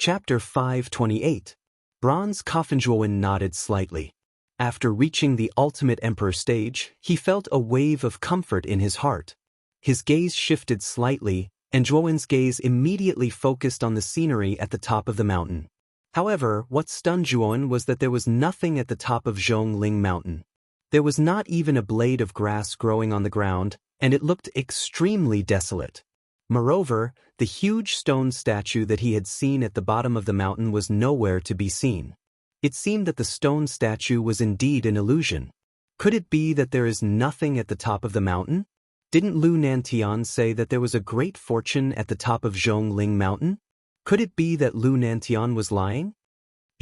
Chapter 528. Bronze Coffin. Zhuowen nodded slightly. After reaching the ultimate emperor stage, he felt a wave of comfort in his heart. His gaze shifted slightly, and Zhuowen's gaze immediately focused on the scenery at the top of the mountain. However, what stunned Zhuowen was that there was nothing at the top of Zhongling Mountain. There was not even a blade of grass growing on the ground, and it looked extremely desolate. Moreover, the huge stone statue that he had seen at the bottom of the mountain was nowhere to be seen. It seemed that the stone statue was indeed an illusion. Could it be that there is nothing at the top of the mountain? Didn't Lu Nantian say that there was a great fortune at the top of Zhongling Mountain? Could it be that Lu Nantian was lying?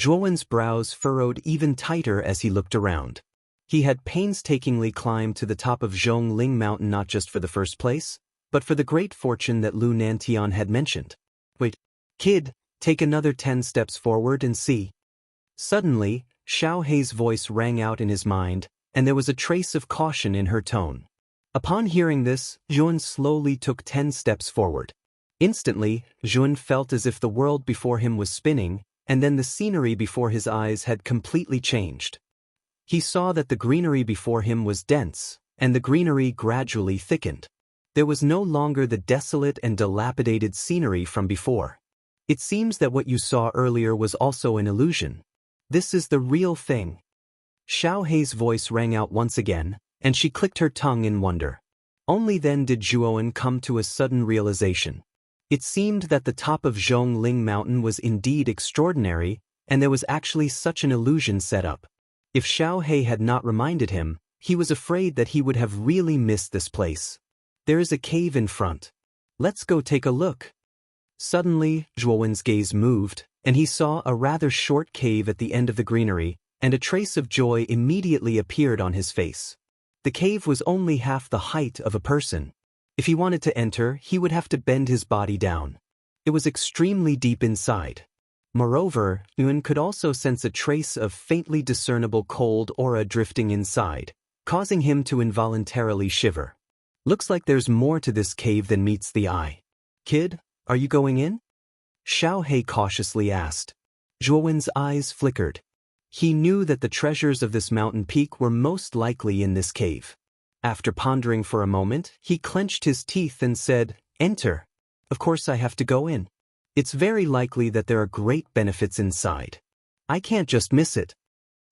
Zhuowen's brows furrowed even tighter as he looked around. He had painstakingly climbed to the top of Zhongling Mountain not just for the first place, but for the great fortune that Lu Nantian had mentioned. Wait, kid, take another 10 steps forward and see. Suddenly, Xiao Hei's voice rang out in his mind, and there was a trace of caution in her tone. Upon hearing this, Zhuowen slowly took 10 steps forward. Instantly, Zhuowen felt as if the world before him was spinning, and then the scenery before his eyes had completely changed. He saw that the greenery before him was dense, and the greenery gradually thickened. There was no longer the desolate and dilapidated scenery from before. It seems that what you saw earlier was also an illusion. This is the real thing. Xiao Hei's voice rang out once again, and she clicked her tongue in wonder. Only then did Zhuowen come to a sudden realization. It seemed that the top of Zhongling Mountain was indeed extraordinary, and there was actually such an illusion set up. If Xiao Hei had not reminded him, he was afraid that he would have really missed this place. There is a cave in front. Let's go take a look. Suddenly, Zhuowen's gaze moved, and he saw a rather short cave at the end of the greenery, and a trace of joy immediately appeared on his face. The cave was only half the height of a person. If he wanted to enter, he would have to bend his body down. It was extremely deep inside. Moreover, Zhuowen could also sense a trace of faintly discernible cold aura drifting inside, causing him to involuntarily shiver. Looks like there's more to this cave than meets the eye. Kid, are you going in? Xiao Hei cautiously asked. Zhuowen's eyes flickered. He knew that the treasures of this mountain peak were most likely in this cave. After pondering for a moment, he clenched his teeth and said, "Enter. Of course I have to go in. It's very likely that there are great benefits inside. I can't just miss it."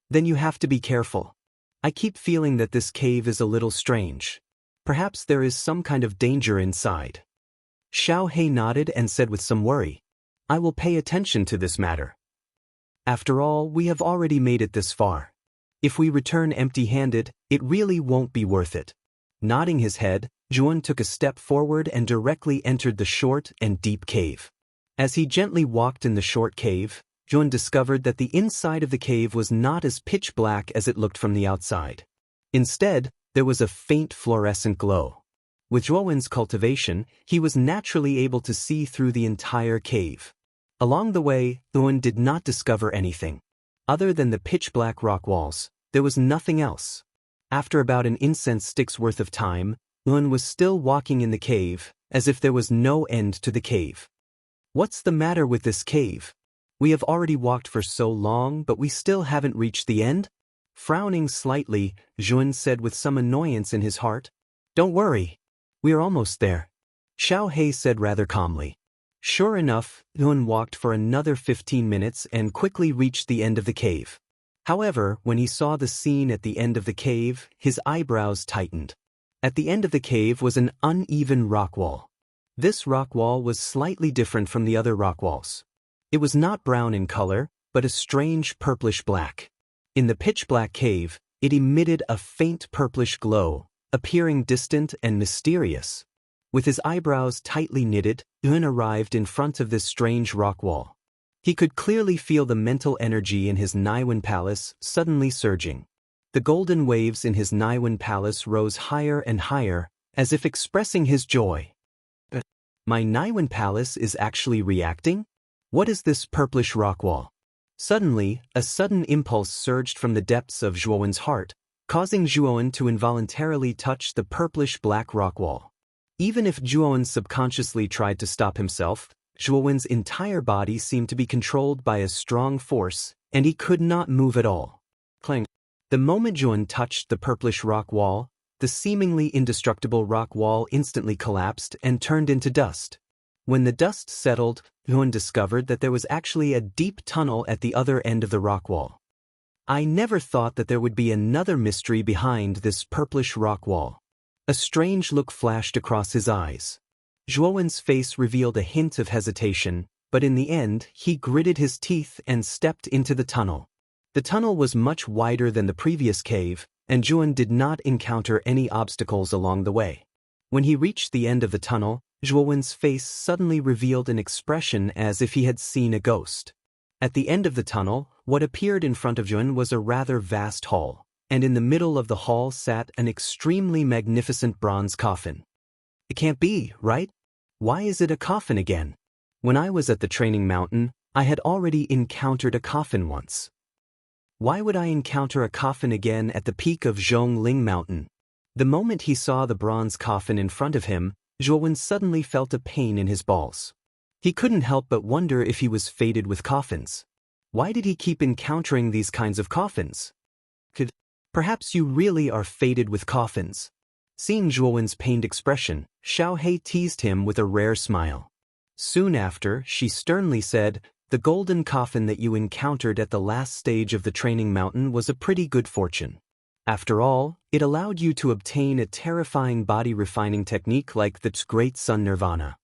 "Then you have to be careful. I keep feeling that this cave is a little strange. Perhaps there is some kind of danger inside." Xiao Hei nodded and said with some worry, "I will pay attention to this matter. After all, we have already made it this far. If we return empty-handed, it really won't be worth it." Nodding his head, Zhuowen took a step forward and directly entered the short and deep cave. As he gently walked in the short cave, Zhuowen discovered that the inside of the cave was not as pitch black as it looked from the outside. Instead, there was a faint fluorescent glow. With Zhuowen's cultivation, he was naturally able to see through the entire cave. Along the way, Zhuowen did not discover anything. Other than the pitch-black rock walls, there was nothing else. After about an incense stick's worth of time, Zhuowen was still walking in the cave, as if there was no end to the cave. "What's the matter with this cave? We have already walked for so long, but we still haven't reached the end?" Frowning slightly, Zhuowen said with some annoyance in his heart, "Don't worry. We are almost there." Xiao Hei said rather calmly. Sure enough, Zhuowen walked for another 15 minutes and quickly reached the end of the cave. However, when he saw the scene at the end of the cave, his eyebrows tightened. At the end of the cave was an uneven rock wall. This rock wall was slightly different from the other rock walls. It was not brown in color, but a strange purplish black. In the pitch-black cave, it emitted a faint purplish glow, appearing distant and mysterious. With his eyebrows tightly knitted, Zhuowen arrived in front of this strange rock wall. He could clearly feel the mental energy in his Naiwen Palace suddenly surging. The golden waves in his Naiwen Palace rose higher and higher, as if expressing his joy. "But my Naiwen Palace is actually reacting? What is this purplish rock wall?" Suddenly, a sudden impulse surged from the depths of Zhuowen's heart, causing Zhuowen to involuntarily touch the purplish black rock wall. Even if Zhuowen subconsciously tried to stop himself, Zhuowen's entire body seemed to be controlled by a strong force, and he could not move at all. Clang. The moment Zhuowen touched the purplish rock wall, the seemingly indestructible rock wall instantly collapsed and turned into dust. When the dust settled, Zhuowen discovered that there was actually a deep tunnel at the other end of the rock wall. I never thought that there would be another mystery behind this purplish rock wall. A strange look flashed across his eyes. Zhuowen's face revealed a hint of hesitation, but in the end, he gritted his teeth and stepped into the tunnel. The tunnel was much wider than the previous cave, and Zhuowen did not encounter any obstacles along the way. When he reached the end of the tunnel, Zhuowen's face suddenly revealed an expression as if he had seen a ghost. At the end of the tunnel, what appeared in front of Zhuowen was a rather vast hall, and in the middle of the hall sat an extremely magnificent bronze coffin. It can't be, right? Why is it a coffin again? When I was at the training mountain, I had already encountered a coffin once. Why would I encounter a coffin again at the peak of Zhongling Mountain? The moment he saw the bronze coffin in front of him, Zhuowen suddenly felt a pain in his balls. He couldn't help but wonder if he was fated with coffins. Why did he keep encountering these kinds of coffins? Perhaps you really are fated with coffins. Seeing Zhuowen's pained expression, Xiaohei teased him with a rare smile. Soon after, she sternly said, "The golden coffin that you encountered at the last stage of the training mountain was a pretty good fortune. After all, it allowed you to obtain a terrifying body-refining technique like the Great Sun Nirvana.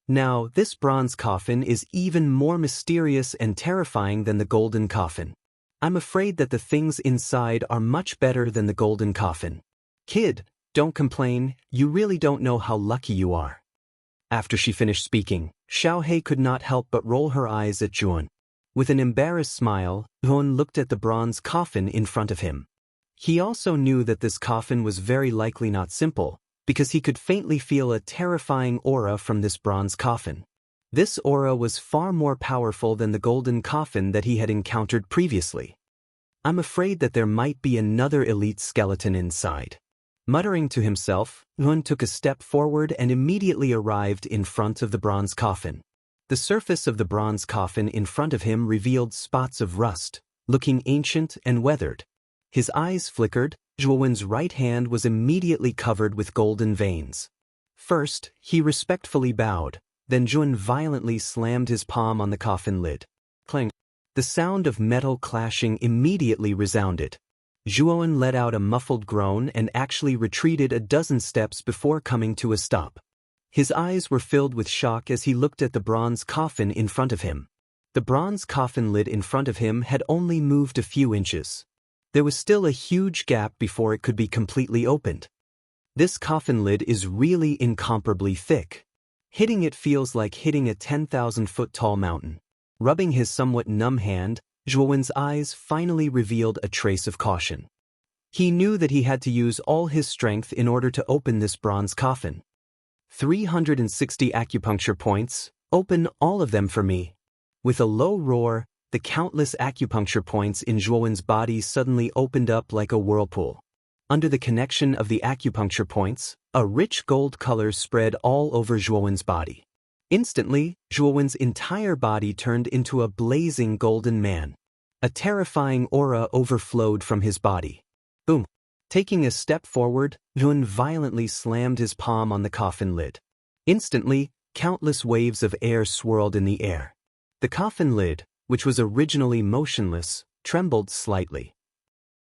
Now, this bronze coffin is even more mysterious and terrifying than the golden coffin. I'm afraid that the things inside are much better than the golden coffin. Kid, don't complain, you really don't know how lucky you are." After she finished speaking, Xiaohei could not help but roll her eyes at Zhuowen. With an embarrassed smile, Zhuowen looked at the bronze coffin in front of him. He also knew that this coffin was very likely not simple, because he could faintly feel a terrifying aura from this bronze coffin. This aura was far more powerful than the golden coffin that he had encountered previously. "I'm afraid that there might be another elite skeleton inside." Muttering to himself, Zhuowen took a step forward and immediately arrived in front of the bronze coffin. The surface of the bronze coffin in front of him revealed spots of rust, looking ancient and weathered. His eyes flickered. Zhuowen's right hand was immediately covered with golden veins. First, he respectfully bowed, then Zhuowen violently slammed his palm on the coffin lid. Clang! The sound of metal clashing immediately resounded. Zhuowen let out a muffled groan and actually retreated a dozen steps before coming to a stop. His eyes were filled with shock as he looked at the bronze coffin in front of him. The bronze coffin lid in front of him had only moved a few inches. There was still a huge gap before it could be completely opened. This coffin lid is really incomparably thick. Hitting it feels like hitting a 10,000-foot tall mountain. Rubbing his somewhat numb hand, Zhuowen's eyes finally revealed a trace of caution. He knew that he had to use all his strength in order to open this bronze coffin. 360 acupuncture points, open all of them for me. With a low roar, the countless acupuncture points in Zhuowen's body suddenly opened up like a whirlpool. Under the connection of the acupuncture points, a rich gold color spread all over Zhuowen's body. Instantly, Zhuowen's entire body turned into a blazing golden man. A terrifying aura overflowed from his body. Boom! Taking a step forward, Zhuowen violently slammed his palm on the coffin lid. Instantly, countless waves of air swirled in the air. The coffin lid, which was originally motionless, trembled slightly.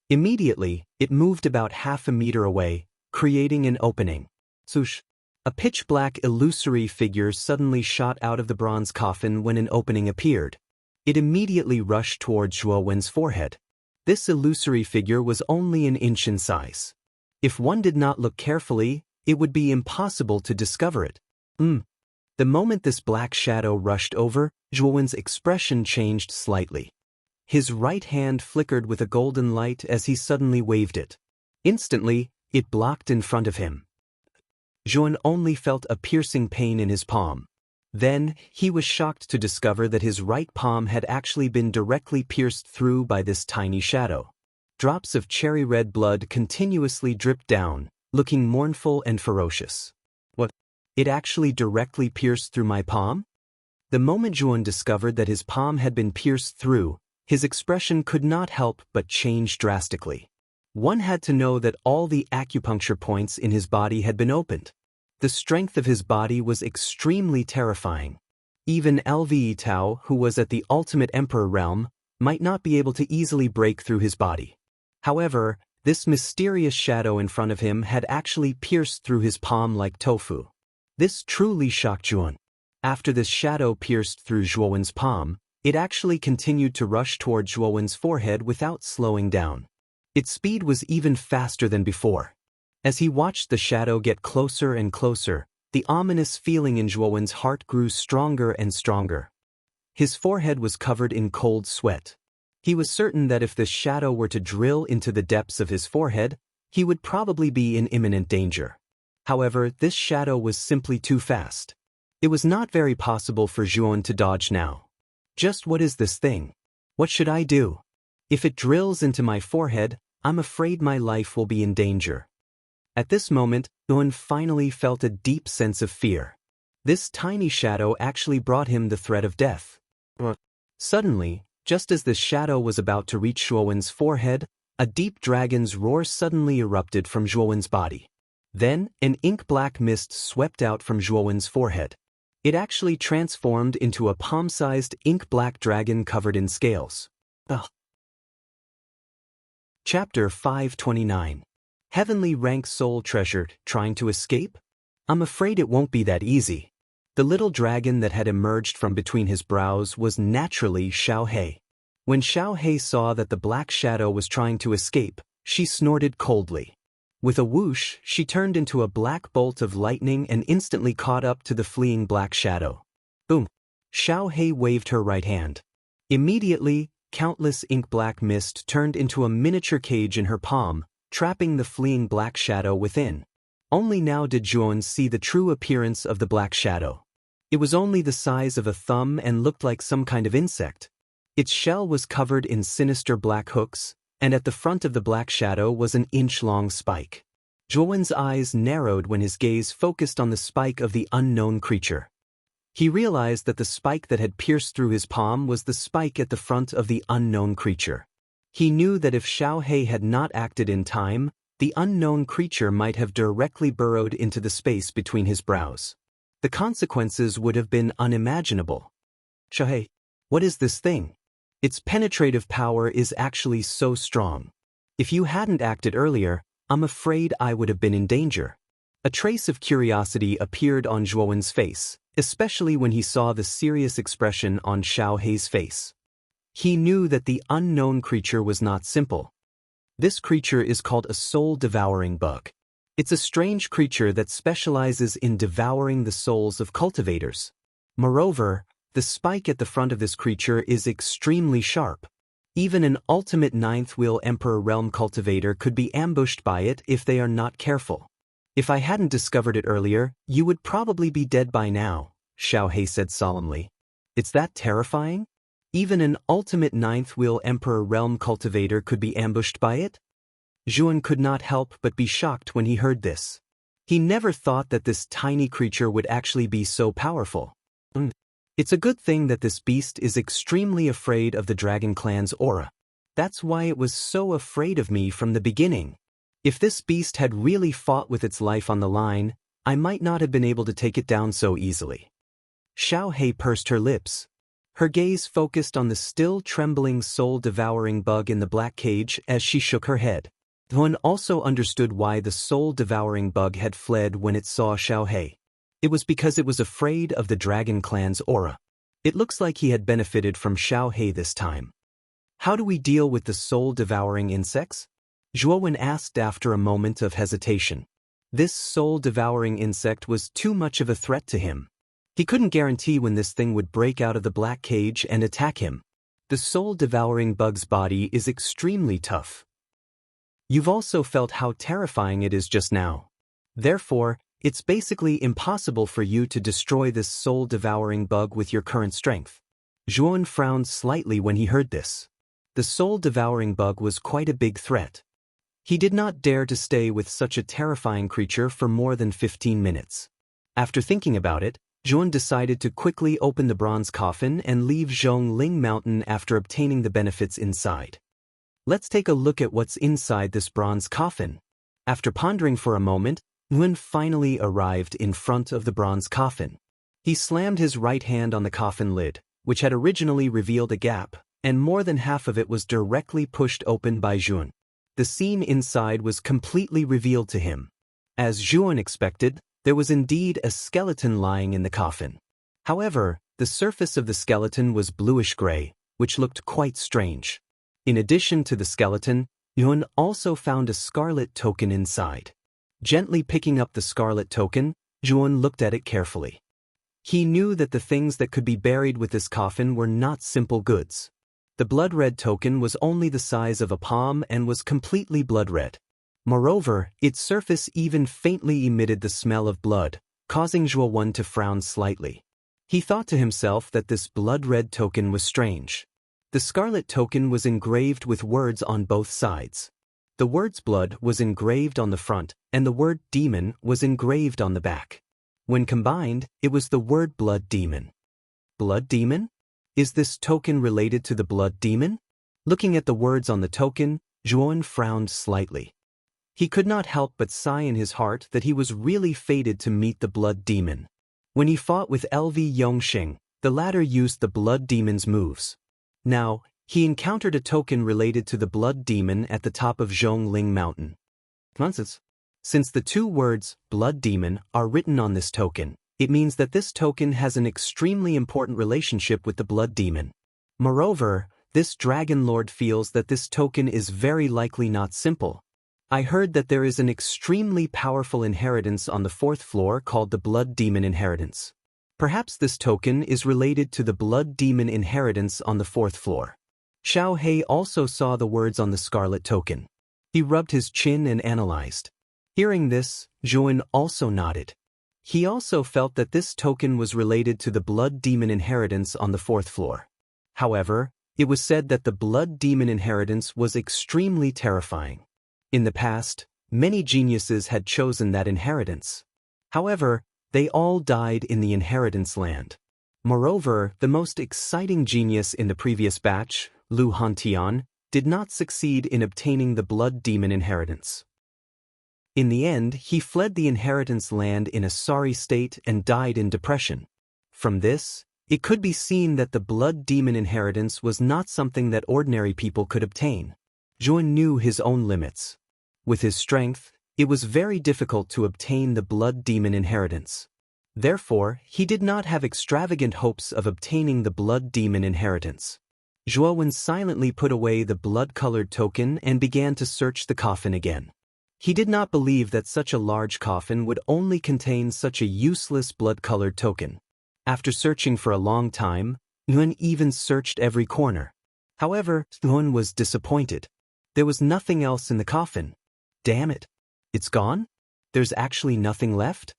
Immediately, it moved about half a meter away, creating an opening. Swoosh! A pitch-black illusory figure suddenly shot out of the bronze coffin when an opening appeared. It immediately rushed toward Zhuowen's forehead. This illusory figure was only an inch in size. If one did not look carefully, it would be impossible to discover it. The moment this black shadow rushed over, Zhuowen's expression changed slightly. His right hand flickered with a golden light as he suddenly waved it. Instantly, it blocked in front of him. Zhuowen only felt a piercing pain in his palm. Then, he was shocked to discover that his right palm had actually been directly pierced through by this tiny shadow. Drops of cherry-red blood continuously dripped down, looking mournful and ferocious. What? It actually directly pierced through my palm? The moment Zhuan discovered that his palm had been pierced through, his expression could not help but change drastically. One had to know that all the acupuncture points in his body had been opened. The strength of his body was extremely terrifying. Even Lve Tao, who was at the ultimate emperor realm, might not be able to easily break through his body. However, this mysterious shadow in front of him had actually pierced through his palm like tofu. This truly shocked Zhuan. After this shadow pierced through Zhuowen's palm, it actually continued to rush toward Zhuowen's forehead without slowing down. Its speed was even faster than before. As he watched the shadow get closer and closer, the ominous feeling in Zhuowen's heart grew stronger and stronger. His forehead was covered in cold sweat. He was certain that if the shadow were to drill into the depths of his forehead, he would probably be in imminent danger. However, this shadow was simply too fast. It was not very possible for Zhuan to dodge now. Just what is this thing? What should I do? If it drills into my forehead, I'm afraid my life will be in danger. At this moment, Zhuan finally felt a deep sense of fear. This tiny shadow actually brought him the threat of death. Suddenly, just as the shadow was about to reach Zhuowen's forehead, a deep dragon's roar suddenly erupted from Zhuowen's body. Then, an ink-black mist swept out from Zhuowen's forehead. It actually transformed into a palm-sized ink-black dragon covered in scales. Chapter 529. Heavenly Rank Soul Treasured, Trying to Escape? I'm afraid it won't be that easy. The little dragon that had emerged from between his brows was naturally Xiao He. When Xiao He saw that the black shadow was trying to escape, she snorted coldly. With a whoosh, she turned into a black bolt of lightning and instantly caught up to the fleeing black shadow. Boom! Xiao He waved her right hand. Immediately, countless ink-black mist turned into a miniature cage in her palm, trapping the fleeing black shadow within. Only now did Zhuan see the true appearance of the black shadow. It was only the size of a thumb and looked like some kind of insect. Its shell was covered in sinister black hooks, and at the front of the black shadow was an inch-long spike. Zhuowen's eyes narrowed when his gaze focused on the spike of the unknown creature. He realized that the spike that had pierced through his palm was the spike at the front of the unknown creature. He knew that if Xiao He had not acted in time, the unknown creature might have directly burrowed into the space between his brows. The consequences would have been unimaginable. Xiao He, what is this thing? Its penetrative power is actually so strong. If you hadn't acted earlier, I'm afraid I would have been in danger. A trace of curiosity appeared on Zhuowen's face, especially when he saw the serious expression on Xiao He's face. He knew that the unknown creature was not simple. This creature is called a soul-devouring bug. It's a strange creature that specializes in devouring the souls of cultivators. Moreover, the spike at the front of this creature is extremely sharp. Even an ultimate ninth wheel Emperor Realm cultivator could be ambushed by it if they are not careful. If I hadn't discovered it earlier, you would probably be dead by now, Xiao He said solemnly. It's that terrifying? Even an ultimate ninth wheel Emperor Realm cultivator could be ambushed by it? Zhuan could not help but be shocked when he heard this. He never thought that this tiny creature would actually be so powerful. It's a good thing that this beast is extremely afraid of the Dragon Clan's aura. That's why it was so afraid of me from the beginning. If this beast had really fought with its life on the line, I might not have been able to take it down so easily. Xiao He pursed her lips. Her gaze focused on the still trembling soul-devouring bug in the black cage as she shook her head. Zhuan also understood why the soul-devouring bug had fled when it saw Xiao He. It was because it was afraid of the Dragon Clan's aura. It looks like he had benefited from Xiao He this time. How do we deal with the soul-devouring insects? Zhuowen asked after a moment of hesitation. This soul-devouring insect was too much of a threat to him. He couldn't guarantee when this thing would break out of the black cage and attack him. The soul-devouring bug's body is extremely tough. You've also felt how terrifying it is just now. Therefore, it's basically impossible for you to destroy this soul-devouring bug with your current strength. Zhuowen frowned slightly when he heard this. The soul-devouring bug was quite a big threat. He did not dare to stay with such a terrifying creature for more than 15 minutes. After thinking about it, Zhuan decided to quickly open the bronze coffin and leave Zhongling Mountain after obtaining the benefits inside. Let's take a look at what's inside this bronze coffin. After pondering for a moment, Zhuan finally arrived in front of the bronze coffin. He slammed his right hand on the coffin lid, which had originally revealed a gap, and more than half of it was directly pushed open by Zhuan. The scene inside was completely revealed to him. As Zhuan expected, there was indeed a skeleton lying in the coffin. However, the surface of the skeleton was bluish-gray, which looked quite strange. In addition to the skeleton, Zhuan also found a scarlet token inside. Gently picking up the scarlet token, Zhuan looked at it carefully. He knew that the things that could be buried with this coffin were not simple goods. The blood-red token was only the size of a palm and was completely blood-red. Moreover, its surface even faintly emitted the smell of blood, causing Zhuan to frown slightly. He thought to himself that this blood-red token was strange. The scarlet token was engraved with words on both sides. The words blood was engraved on the front, and the word demon was engraved on the back. When combined, it was the word blood demon. Blood demon? Is this token related to the blood demon? Looking at the words on the token, Zhuan frowned slightly. He could not help but sigh in his heart that he was really fated to meet the blood demon. When he fought with LV Yongxing, the latter used the blood demon's moves. Now, he encountered a token related to the blood demon at the top of Zhongling Mountain. Nonsense. Since the two words, blood demon, are written on this token, it means that this token has an extremely important relationship with the blood demon. Moreover, this dragon lord feels that this token is very likely not simple. I heard that there is an extremely powerful inheritance on the 4th floor called the blood demon inheritance. Perhaps this token is related to the blood demon inheritance on the 4th floor. Xiao He also saw the words on the scarlet token. He rubbed his chin and analyzed. Hearing this, Zhuan also nodded. He also felt that this token was related to the blood demon inheritance on the 4th floor. However, it was said that the blood demon inheritance was extremely terrifying. In the past, many geniuses had chosen that inheritance. However, they all died in the inheritance land. Moreover, the most exciting genius in the previous batch, Lu Hantian, did not succeed in obtaining the blood demon inheritance. In the end, he fled the inheritance land in a sorry state and died in depression. From this, it could be seen that the blood demon inheritance was not something that ordinary people could obtain. Zhuan knew his own limits. With his strength, it was very difficult to obtain the blood demon inheritance. Therefore, he did not have extravagant hopes of obtaining the blood demon inheritance. Zhuan silently put away the blood-colored token and began to search the coffin again. He did not believe that such a large coffin would only contain such a useless blood-colored token. After searching for a long time, Zhuan even searched every corner. However, Zhuan was disappointed. There was nothing else in the coffin. Damn it! It's gone? There's actually nothing left?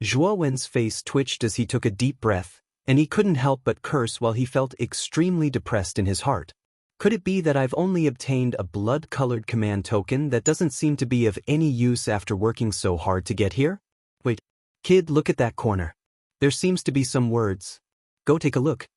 Zhuowen's face twitched as he took a deep breath, and he couldn't help but curse while he felt extremely depressed in his heart. Could it be that I've only obtained a blood-colored command token that doesn't seem to be of any use after working so hard to get here? Wait, kid, look at that corner. There seems to be some words. Go take a look.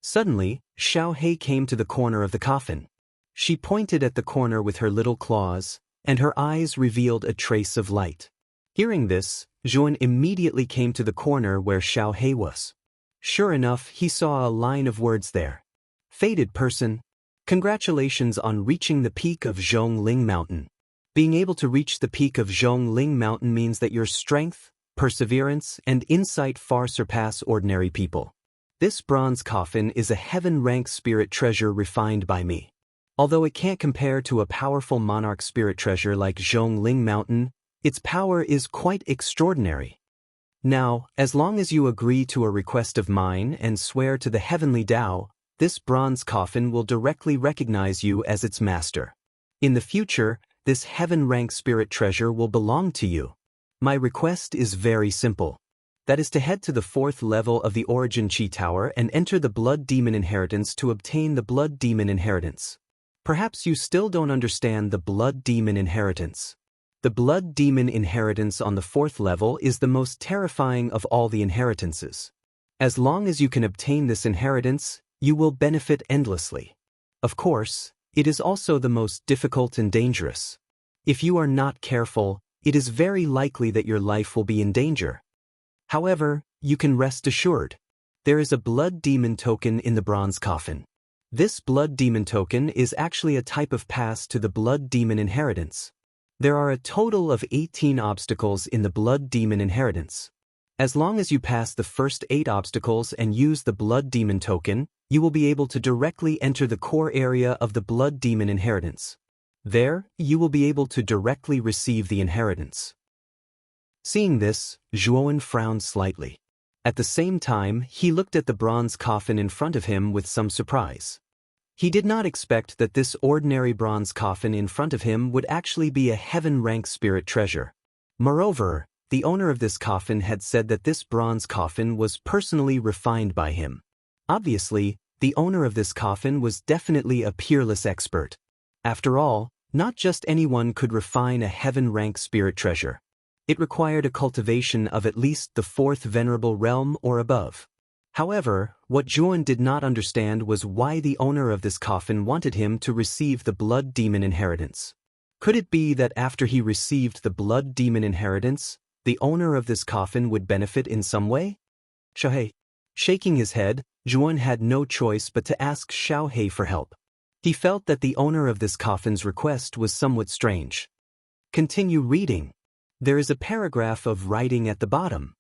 Suddenly, Xiao He came to the corner of the coffin. She pointed at the corner with her little claws, and her eyes revealed a trace of light. Hearing this, Zhuan immediately came to the corner where Xiao He was. Sure enough, he saw a line of words there. Fated person, congratulations on reaching the peak of Zhongling Mountain. Being able to reach the peak of Zhongling Mountain means that your strength, perseverance, and insight far surpass ordinary people. This bronze coffin is a heaven-rank spirit treasure refined by me. Although it can't compare to a powerful monarch spirit treasure like Zhongling Mountain, its power is quite extraordinary. Now, as long as you agree to a request of mine and swear to the heavenly Tao, this bronze coffin will directly recognize you as its master. In the future, this heaven-rank spirit treasure will belong to you. My request is very simple. That is to head to the 4th level of the Origin Chi Tower and enter the Blood Demon Inheritance to obtain the Blood Demon Inheritance. Perhaps you still don't understand the Blood Demon Inheritance. The Blood Demon inheritance on the 4th level is the most terrifying of all the inheritances. As long as you can obtain this inheritance, you will benefit endlessly. Of course, it is also the most difficult and dangerous. If you are not careful, it is very likely that your life will be in danger. However, you can rest assured. There is a Blood Demon token in the bronze coffin. This Blood Demon token is actually a type of pass to the Blood Demon inheritance. There are a total of 18 obstacles in the Blood Demon inheritance. As long as you pass the first 8 obstacles and use the Blood Demon token, you will be able to directly enter the core area of the Blood Demon inheritance. There, you will be able to directly receive the inheritance. Seeing this, Zhuowen frowned slightly. At the same time, he looked at the bronze coffin in front of him with some surprise. He did not expect that this ordinary bronze coffin in front of him would actually be a heaven-rank spirit treasure. Moreover, the owner of this coffin had said that this bronze coffin was personally refined by him. Obviously, the owner of this coffin was definitely a peerless expert. After all, not just anyone could refine a heaven-rank spirit treasure. It required a cultivation of at least the 4th venerable realm or above. However, what Zhuowen did not understand was why the owner of this coffin wanted him to receive the Blood Demon inheritance. Could it be that after he received the Blood Demon inheritance, the owner of this coffin would benefit in some way? Xiaohei. Shaking his head, Zhuowen had no choice but to ask Xiaohei for help. He felt that the owner of this coffin's request was somewhat strange. Continue reading. There is a paragraph of writing at the bottom.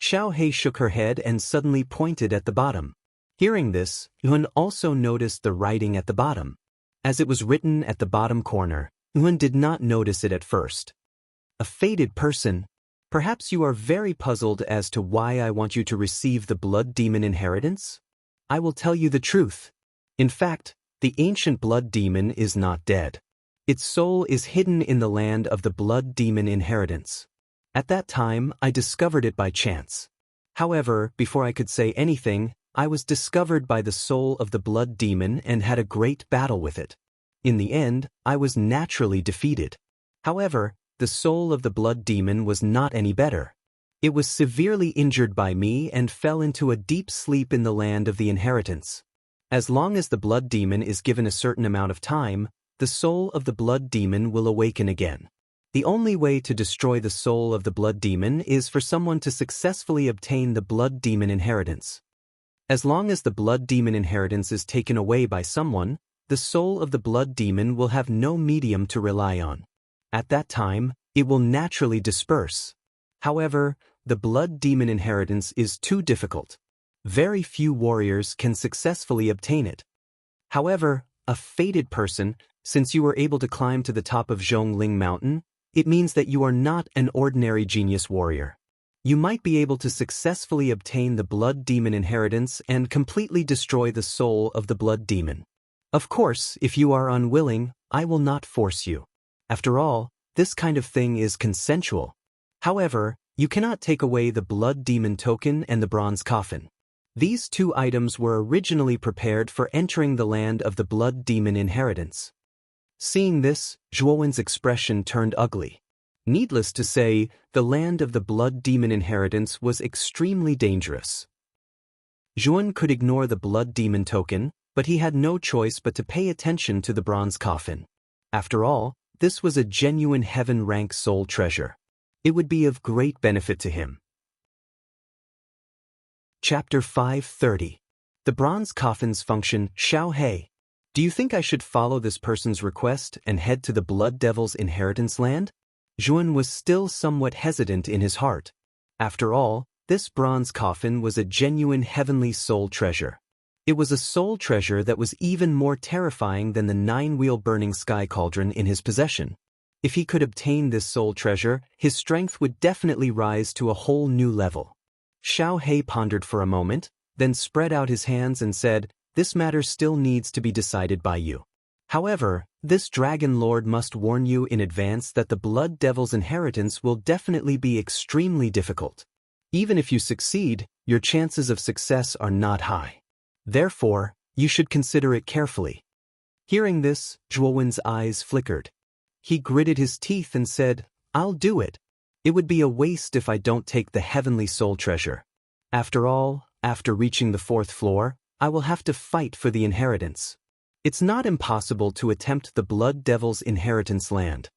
Xiaohei shook her head and suddenly pointed at the bottom. Hearing this, Yuan also noticed the writing at the bottom. As it was written at the bottom corner, Yuan did not notice it at first. A fated person. Perhaps you are very puzzled as to why I want you to receive the Blood Demon inheritance? I will tell you the truth. In fact, the ancient Blood Demon is not dead. Its soul is hidden in the land of the Blood Demon inheritance. At that time, I discovered it by chance. However, before I could say anything, I was discovered by the soul of the Blood Demon and had a great battle with it. In the end, I was naturally defeated. However, the soul of the Blood Demon was not any better. It was severely injured by me and fell into a deep sleep in the land of the inheritance. As long as the Blood Demon is given a certain amount of time, the soul of the Blood Demon will awaken again. The only way to destroy the soul of the Blood Demon is for someone to successfully obtain the Blood Demon inheritance. As long as the Blood Demon inheritance is taken away by someone, the soul of the Blood Demon will have no medium to rely on. At that time, it will naturally disperse. However, the Blood Demon inheritance is too difficult. Very few warriors can successfully obtain it. However, a fated person, since you were able to climb to the top of Zhongling Mountain, it means that you are not an ordinary genius warrior. You might be able to successfully obtain the Blood Demon inheritance and completely destroy the soul of the Blood Demon. Of course, if you are unwilling, I will not force you. After all, this kind of thing is consensual. However, you cannot take away the Blood Demon token and the bronze coffin. These 2 items were originally prepared for entering the land of the Blood Demon inheritance. Seeing this, Zhuowen's expression turned ugly. Needless to say, the land of the Blood Demon inheritance was extremely dangerous. Zhuowen could ignore the Blood Demon token, but he had no choice but to pay attention to the bronze coffin. After all, this was a genuine heaven-rank soul treasure. It would be of great benefit to him. Chapter 530. The bronze coffin's function. Xiaohei. Do you think I should follow this person's request and head to the Blood Devil's inheritance land? Zhuowen was still somewhat hesitant in his heart. After all, this bronze coffin was a genuine heavenly soul treasure. It was a soul treasure that was even more terrifying than the 9-wheel burning sky cauldron in his possession. If he could obtain this soul treasure, his strength would definitely rise to a whole new level. Xiaohei pondered for a moment, then spread out his hands and said, "This matter still needs to be decided by you. However, this Dragon Lord must warn you in advance that the Blood Devil's inheritance will definitely be extremely difficult. Even if you succeed, your chances of success are not high. Therefore, you should consider it carefully." Hearing this, Zhuowen's eyes flickered. He gritted his teeth and said, I'll do it. It would be a waste if I don't take the heavenly soul treasure. After all, after reaching the 4th floor, I will have to fight for the inheritance. It's not impossible to attempt the Blood Devil's inheritance land.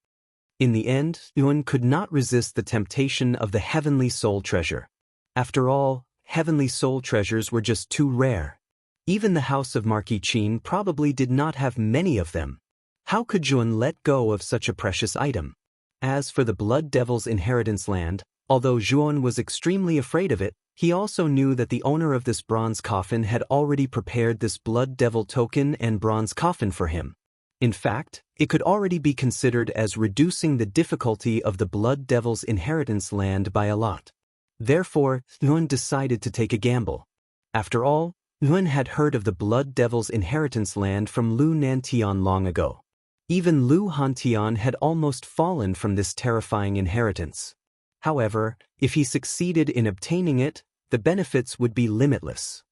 In the end, Yuan could not resist the temptation of the heavenly soul treasure. After all, heavenly soul treasures were just too rare. Even the house of Marquis Qin probably did not have many of them. How could Yuan let go of such a precious item? As for the Blood Devil's inheritance land, although Yuan was extremely afraid of it, he also knew that the owner of this bronze coffin had already prepared this Blood Devil token and bronze coffin for him. In fact, it could already be considered as reducing the difficulty of the Blood Devil's inheritance land by a lot. Therefore, Yuan decided to take a gamble. After all, Yuan had heard of the Blood Devil's inheritance land from Lu Nantian long ago. Even Lu Hantian had almost fallen from this terrifying inheritance. However, if he succeeded in obtaining it, the benefits would be limitless.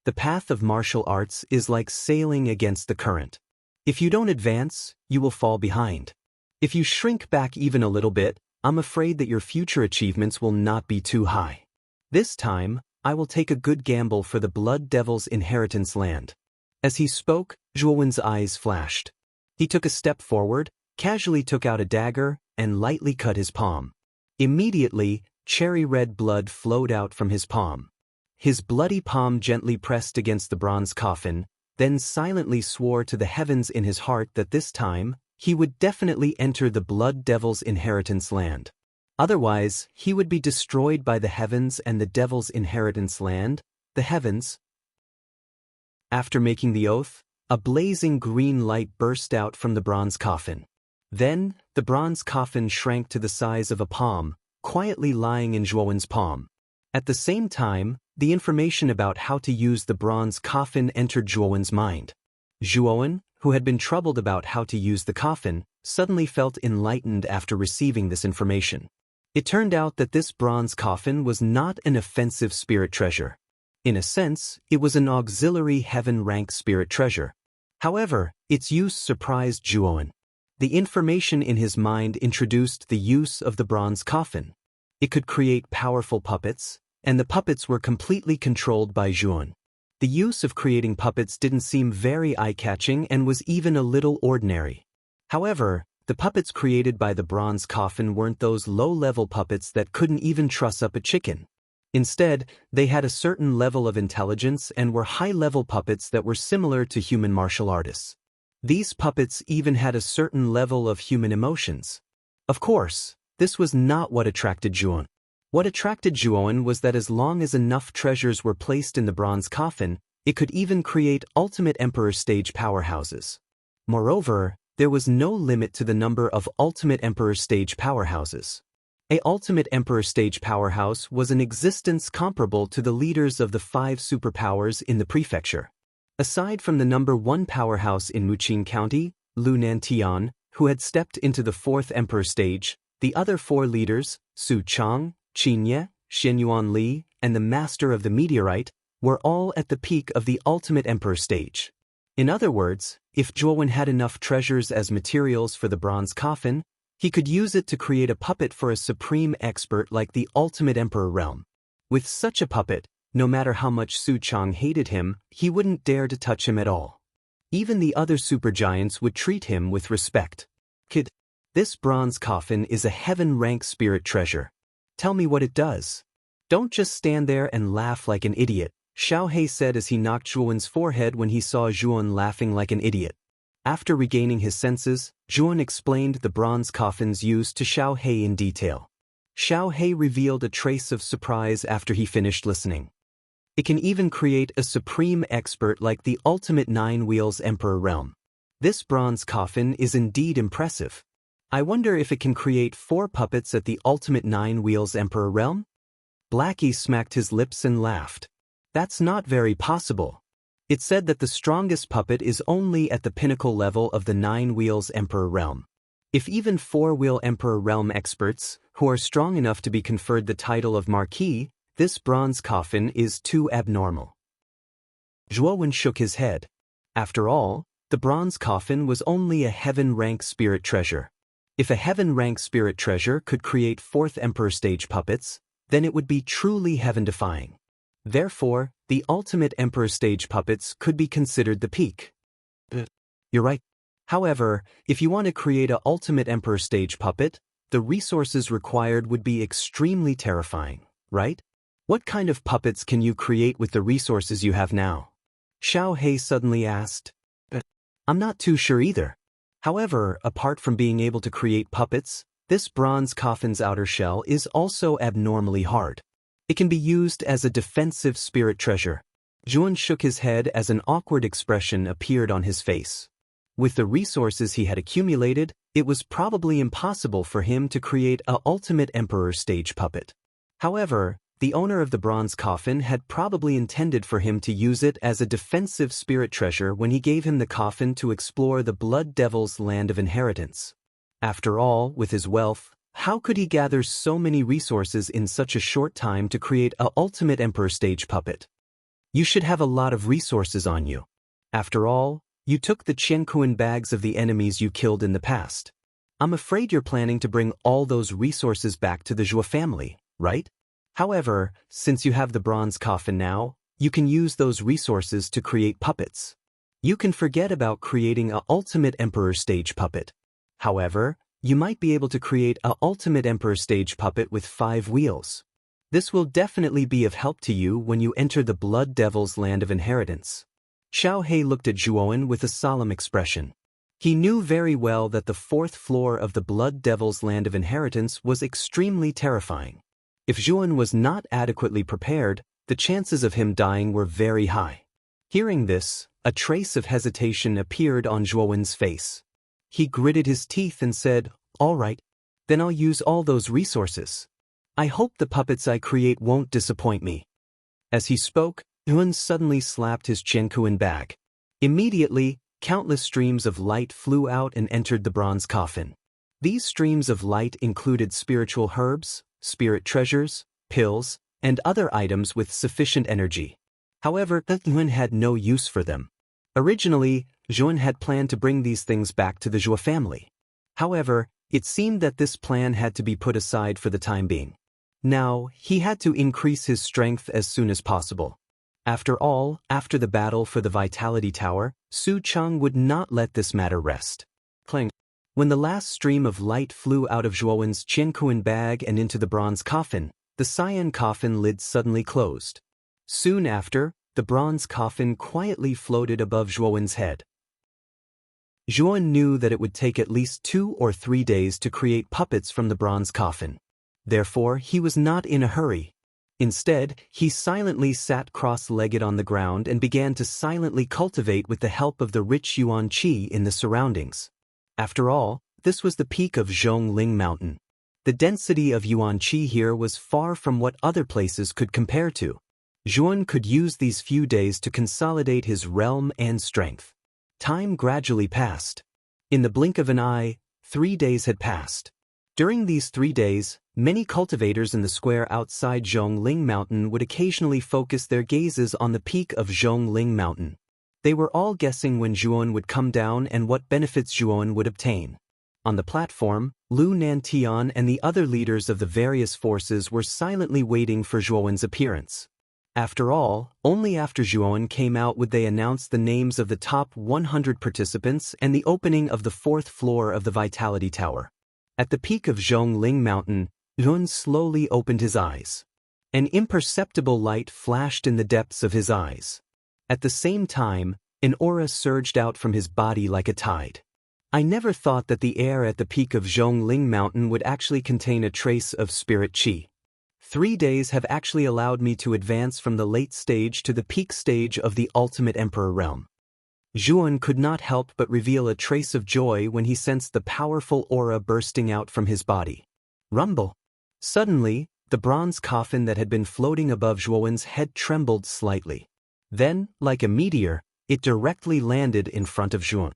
The path of martial arts is like sailing against the current. If you don't advance, you will fall behind. If you shrink back even a little bit, I'm afraid that your future achievements will not be too high. This time, I will take a good gamble for the Blood Devil's inheritance land. As he spoke, Zhuowen's eyes flashed. He took a step forward, casually took out a dagger, and lightly cut his palm. Immediately, cherry-red blood flowed out from his palm. His bloody palm gently pressed against the bronze coffin, then silently swore to the heavens in his heart that this time, he would definitely enter the Blood Devil's inheritance land. Otherwise, he would be destroyed by the heavens and the Devil's inheritance land, the heavens. After making the oath, a blazing green light burst out from the bronze coffin. Then, the bronze coffin shrank to the size of a palm, quietly lying in Zhuowen's palm. At the same time, the information about how to use the bronze coffin entered Zhuowen's mind. Zhuowen, who had been troubled about how to use the coffin, suddenly felt enlightened after receiving this information. It turned out that this bronze coffin was not an offensive spirit treasure. In a sense, it was an auxiliary heaven-rank spirit treasure. However, its use surprised Zhuowen. The information in his mind introduced the use of the bronze coffin. It could create powerful puppets, and the puppets were completely controlled by Zhuowen. The use of creating puppets didn't seem very eye-catching and was even a little ordinary. However, the puppets created by the bronze coffin weren't those low-level puppets that couldn't even truss up a chicken. Instead, they had a certain level of intelligence and were high-level puppets that were similar to human martial artists. These puppets even had a certain level of human emotions. Of course, this was not what attracted Zhuowen. What attracted Zhuowen was that as long as enough treasures were placed in the bronze coffin, it could even create ultimate emperor stage powerhouses. Moreover, there was no limit to the number of ultimate emperor stage powerhouses. A ultimate emperor stage powerhouse was an existence comparable to the leaders of the 5 superpowers in the prefecture. Aside from the number 1 powerhouse in Muqing County, Lu Nantian, who had stepped into the 4th emperor stage, the other 4 leaders, Su Chang, Qin Ye, Shenyuan Li, and the master of the meteorite, were all at the peak of the ultimate emperor stage. In other words, if Zhuowen had enough treasures as materials for the bronze coffin, he could use it to create a puppet for a supreme expert like the ultimate emperor realm. With such a puppet, no matter how much Su Chang hated him, he wouldn't dare to touch him at all. Even the other supergiants would treat him with respect. Kid, this bronze coffin is a heaven-rank spirit treasure. Tell me what it does. Don't just stand there and laugh like an idiot, Xiao He said as he knocked Zhuowen's forehead when he saw Zhuowen laughing like an idiot. After regaining his senses, Zhuowen explained the bronze coffin's use to Xiao He in detail. Xiao He revealed a trace of surprise after he finished listening. It can even create a supreme expert like the ultimate 9 Wheels Emperor realm. This bronze coffin is indeed impressive. I wonder if it can create 4 puppets at the ultimate 9 Wheels Emperor realm? Blackie smacked his lips and laughed. That's not very possible. It said that the strongest puppet is only at the pinnacle level of the 9 Wheels Emperor realm. If even 4-wheel Emperor realm experts, who are strong enough to be conferred the title of Marquis, this bronze coffin is too abnormal. Zhuowen shook his head. After all, the bronze coffin was only a heaven-rank spirit treasure. If a heaven-ranked spirit treasure could create fourth emperor stage puppets, then it would be truly heaven-defying. Therefore, the ultimate emperor stage puppets could be considered the peak. You're right. However, if you want to create a ultimate emperor stage puppet, the resources required would be extremely terrifying, right? What kind of puppets can you create with the resources you have now? Xiao He suddenly asked. I'm not too sure either. However, apart from being able to create puppets, this bronze coffin's outer shell is also abnormally hard. It can be used as a defensive spirit treasure. Zhuan shook his head as an awkward expression appeared on his face. With the resources he had accumulated, it was probably impossible for him to create a ultimate emperor stage puppet. However, the owner of the bronze coffin had probably intended for him to use it as a defensive spirit treasure when he gave him the coffin to explore the Blood Devil's land of inheritance. After all, with his wealth, how could he gather so many resources in such a short time to create a ultimate emperor stage puppet? You should have a lot of resources on you. After all, you took the Qianquan bags of the enemies you killed in the past. I'm afraid you're planning to bring all those resources back to the Zhuo family, right? However, since you have the bronze coffin now, you can use those resources to create puppets. You can forget about creating a ultimate emperor stage puppet. However, you might be able to create a ultimate emperor stage puppet with 5 wheels. This will definitely be of help to you when you enter the Blood Devil's land of inheritance. Xiao He looked at Zhuan with a solemn expression. He knew very well that the 4th floor of the Blood Devil's land of inheritance was extremely terrifying. If Zhuan was not adequately prepared, the chances of him dying were very high. Hearing this, a trace of hesitation appeared on Zhuan's face. He gritted his teeth and said, "All right, then I'll use all those resources. I hope the puppets I create won't disappoint me." As he spoke, Zhuan suddenly slapped his Qianquan bag. Immediately, countless streams of light flew out and entered the bronze coffin. These streams of light included spiritual herbs, spirit treasures, pills, and other items with sufficient energy. However, Zhuan had no use for them. Originally, Zhuan had planned to bring these things back to the Zhuo family. However, it seemed that this plan had to be put aside for the time being. Now, he had to increase his strength as soon as possible. After all, after the battle for the Vitality Tower, Su Cheng would not let this matter rest. Clang. When the last stream of light flew out of Zhuan's Qianquan bag and into the bronze coffin, the cyan coffin lid suddenly closed. Soon after, the bronze coffin quietly floated above Zhuan's head. Zhuan knew that it would take at least 2 or 3 days to create puppets from the bronze coffin. Therefore, he was not in a hurry. Instead, he silently sat cross-legged on the ground and began to silently cultivate with the help of the rich yuan qi in the surroundings. After all, this was the peak of Zhongling Mountain. The density of yuan qi here was far from what other places could compare to. Zhuan could use these few days to consolidate his realm and strength. Time gradually passed. In the blink of an eye, 3 days had passed. During these 3 days, many cultivators in the square outside Zhongling Mountain would occasionally focus their gazes on the peak of Zhongling Mountain. They were all guessing when Zhuan would come down and what benefits Zhuan would obtain. On the platform, Lu Nantian and the other leaders of the various forces were silently waiting for Zhuan's appearance. After all, only after Zhuan came out would they announce the names of the top 100 participants and the opening of the 4th floor of the Vitality Tower. At the peak of Zhongling Mountain, Zhuan slowly opened his eyes. An imperceptible light flashed in the depths of his eyes. At the same time, an aura surged out from his body like a tide. I never thought that the air at the peak of Zhongling Mountain would actually contain a trace of spirit qi. 3 days have actually allowed me to advance from the late stage to the peak stage of the ultimate emperor realm. Zhuan could not help but reveal a trace of joy when he sensed the powerful aura bursting out from his body. Rumble. Suddenly, the bronze coffin that had been floating above Zhuan's head trembled slightly. Then, like a meteor, it directly landed in front of Zhuan.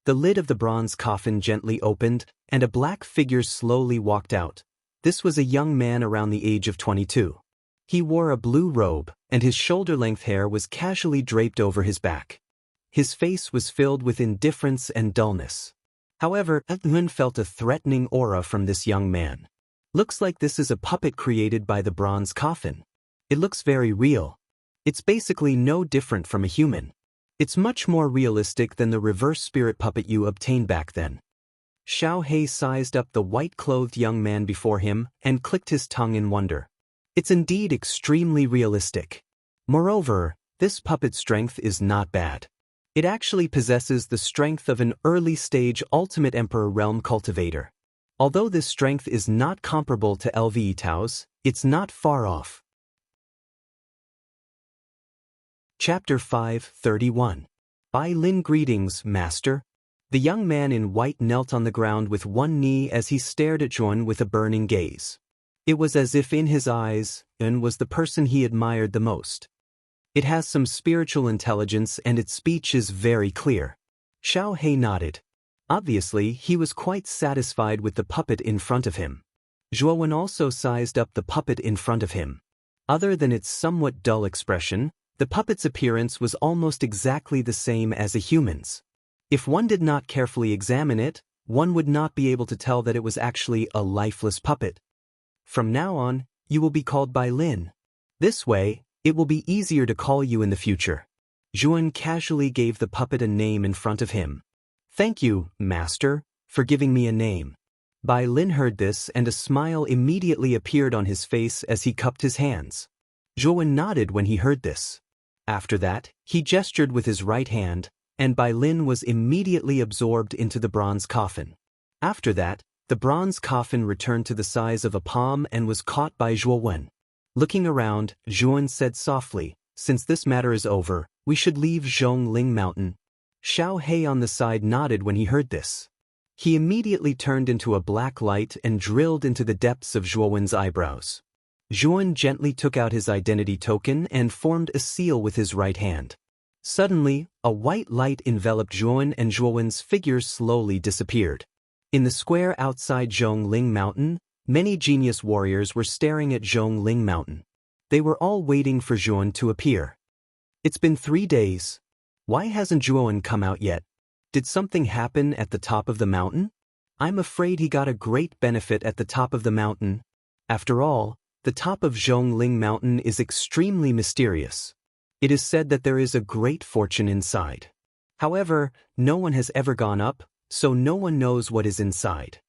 The lid of the bronze coffin gently opened, and a black figure slowly walked out. This was a young man around the age of 22. He wore a blue robe, and his shoulder-length hair was casually draped over his back. His face was filled with indifference and dullness. However, Yuan felt a threatening aura from this young man. Looks like this is a puppet created by the bronze coffin. It looks very real. It's basically no different from a human. It's much more realistic than the reverse spirit puppet you obtained back then. Xiao He sized up the white-clothed young man before him and clicked his tongue in wonder. It's indeed extremely realistic. Moreover, this puppet's strength is not bad. It actually possesses the strength of an early-stage Ultimate Emperor realm cultivator. Although this strength is not comparable to LVE Tao's, it's not far off. Chapter 5:31. Bai Lin. Greetings, Master. The young man in white knelt on the ground with one knee as he stared at Yuan with a burning gaze. It was as if in his eyes, Yuan was the person he admired the most. It has some spiritual intelligence and its speech is very clear. Xiao He nodded. Obviously, he was quite satisfied with the puppet in front of him. Zhuowen also sized up the puppet in front of him. Other than its somewhat dull expression, the puppet's appearance was almost exactly the same as a human's. If one did not carefully examine it, one would not be able to tell that it was actually a lifeless puppet. From now on, you will be called Bai Lin. This way, it will be easier to call you in the future. Zhuan casually gave the puppet a name in front of him. Thank you, Master, for giving me a name. Bai Lin heard this and a smile immediately appeared on his face as he cupped his hands. Zhuan nodded when he heard this. After that, he gestured with his right hand, and Bai Lin was immediately absorbed into the bronze coffin. After that, the bronze coffin returned to the size of a palm and was caught by Zhuowen. Looking around, Zhuan said softly, "Since this matter is over, we should leave Zhongling Mountain." Xiao He on the side nodded when he heard this. He immediately turned into a black light and drilled into the depths of Zhuowen's eyebrows. Zhuan gently took out his identity token and formed a seal with his right hand. Suddenly, a white light enveloped Zhuan and Zhuowen's figures slowly disappeared. In the square outside Zhongling Mountain, many genius warriors were staring at Zhongling Mountain. They were all waiting for Zhuan to appear. It's been 3 days. Why hasn't Zhuan come out yet? Did something happen at the top of the mountain? I'm afraid he got a great benefit at the top of the mountain. After all, the top of Zhongling Mountain is extremely mysterious. It is said that there is a great fortune inside. However, no one has ever gone up, so no one knows what is inside.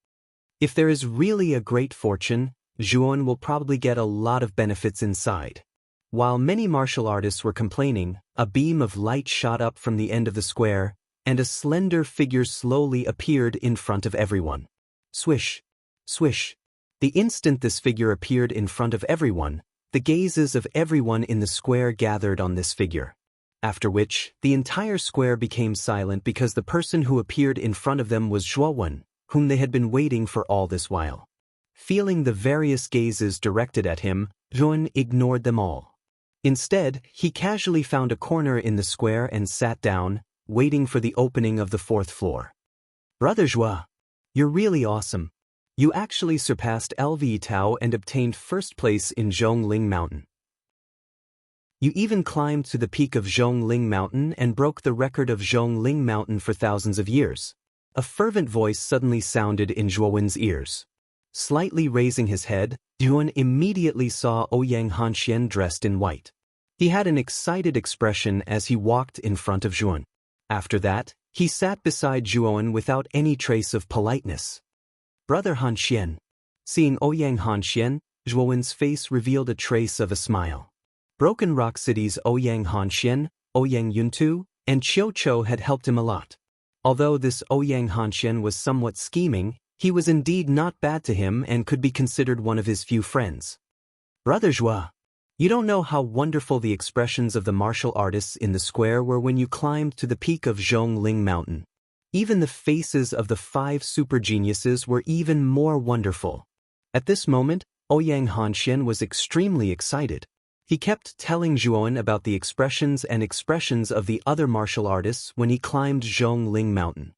If there is really a great fortune, Zhuan will probably get a lot of benefits inside. While many martial artists were complaining, a beam of light shot up from the end of the square, and a slender figure slowly appeared in front of everyone. Swish! Swish! The instant this figure appeared in front of everyone, the gazes of everyone in the square gathered on this figure. After which, the entire square became silent because the person who appeared in front of them was Zhuowen, whom they had been waiting for all this while. Feeling the various gazes directed at him, Zhuowen ignored them all. Instead, he casually found a corner in the square and sat down, waiting for the opening of the 4th floor. Brother Zhua, you're really awesome. You actually surpassed LVE Tao and obtained first place in Zhongling Mountain. You even climbed to the peak of Zhongling Mountain and broke the record of Zhongling Mountain for thousands of years. A fervent voice suddenly sounded in Zhuowen's ears. Slightly raising his head, Zhuowen immediately saw Ouyang Hanxian dressed in white. He had an excited expression as he walked in front of Zhuowen. After that, he sat beside Zhuowen without any trace of politeness. Brother Hanxian. Seeing Ouyang Hanxian, Zhuowen's face revealed a trace of a smile. Broken Rock City's Ouyang Hanxian, Ouyang Yuntu, and Qiu Chou had helped him a lot. Although this Ouyang Hanxian was somewhat scheming, he was indeed not bad to him and could be considered one of his few friends. Brother Zhua, you don't know how wonderful the expressions of the martial artists in the square were when you climbed to the peak of Zhongling Mountain. Even the faces of the 5 super geniuses were even more wonderful. At this moment, Ouyang Hanxian was extremely excited. He kept telling Zhuowen about the expressions of the other martial artists when he climbed Zhongling Mountain.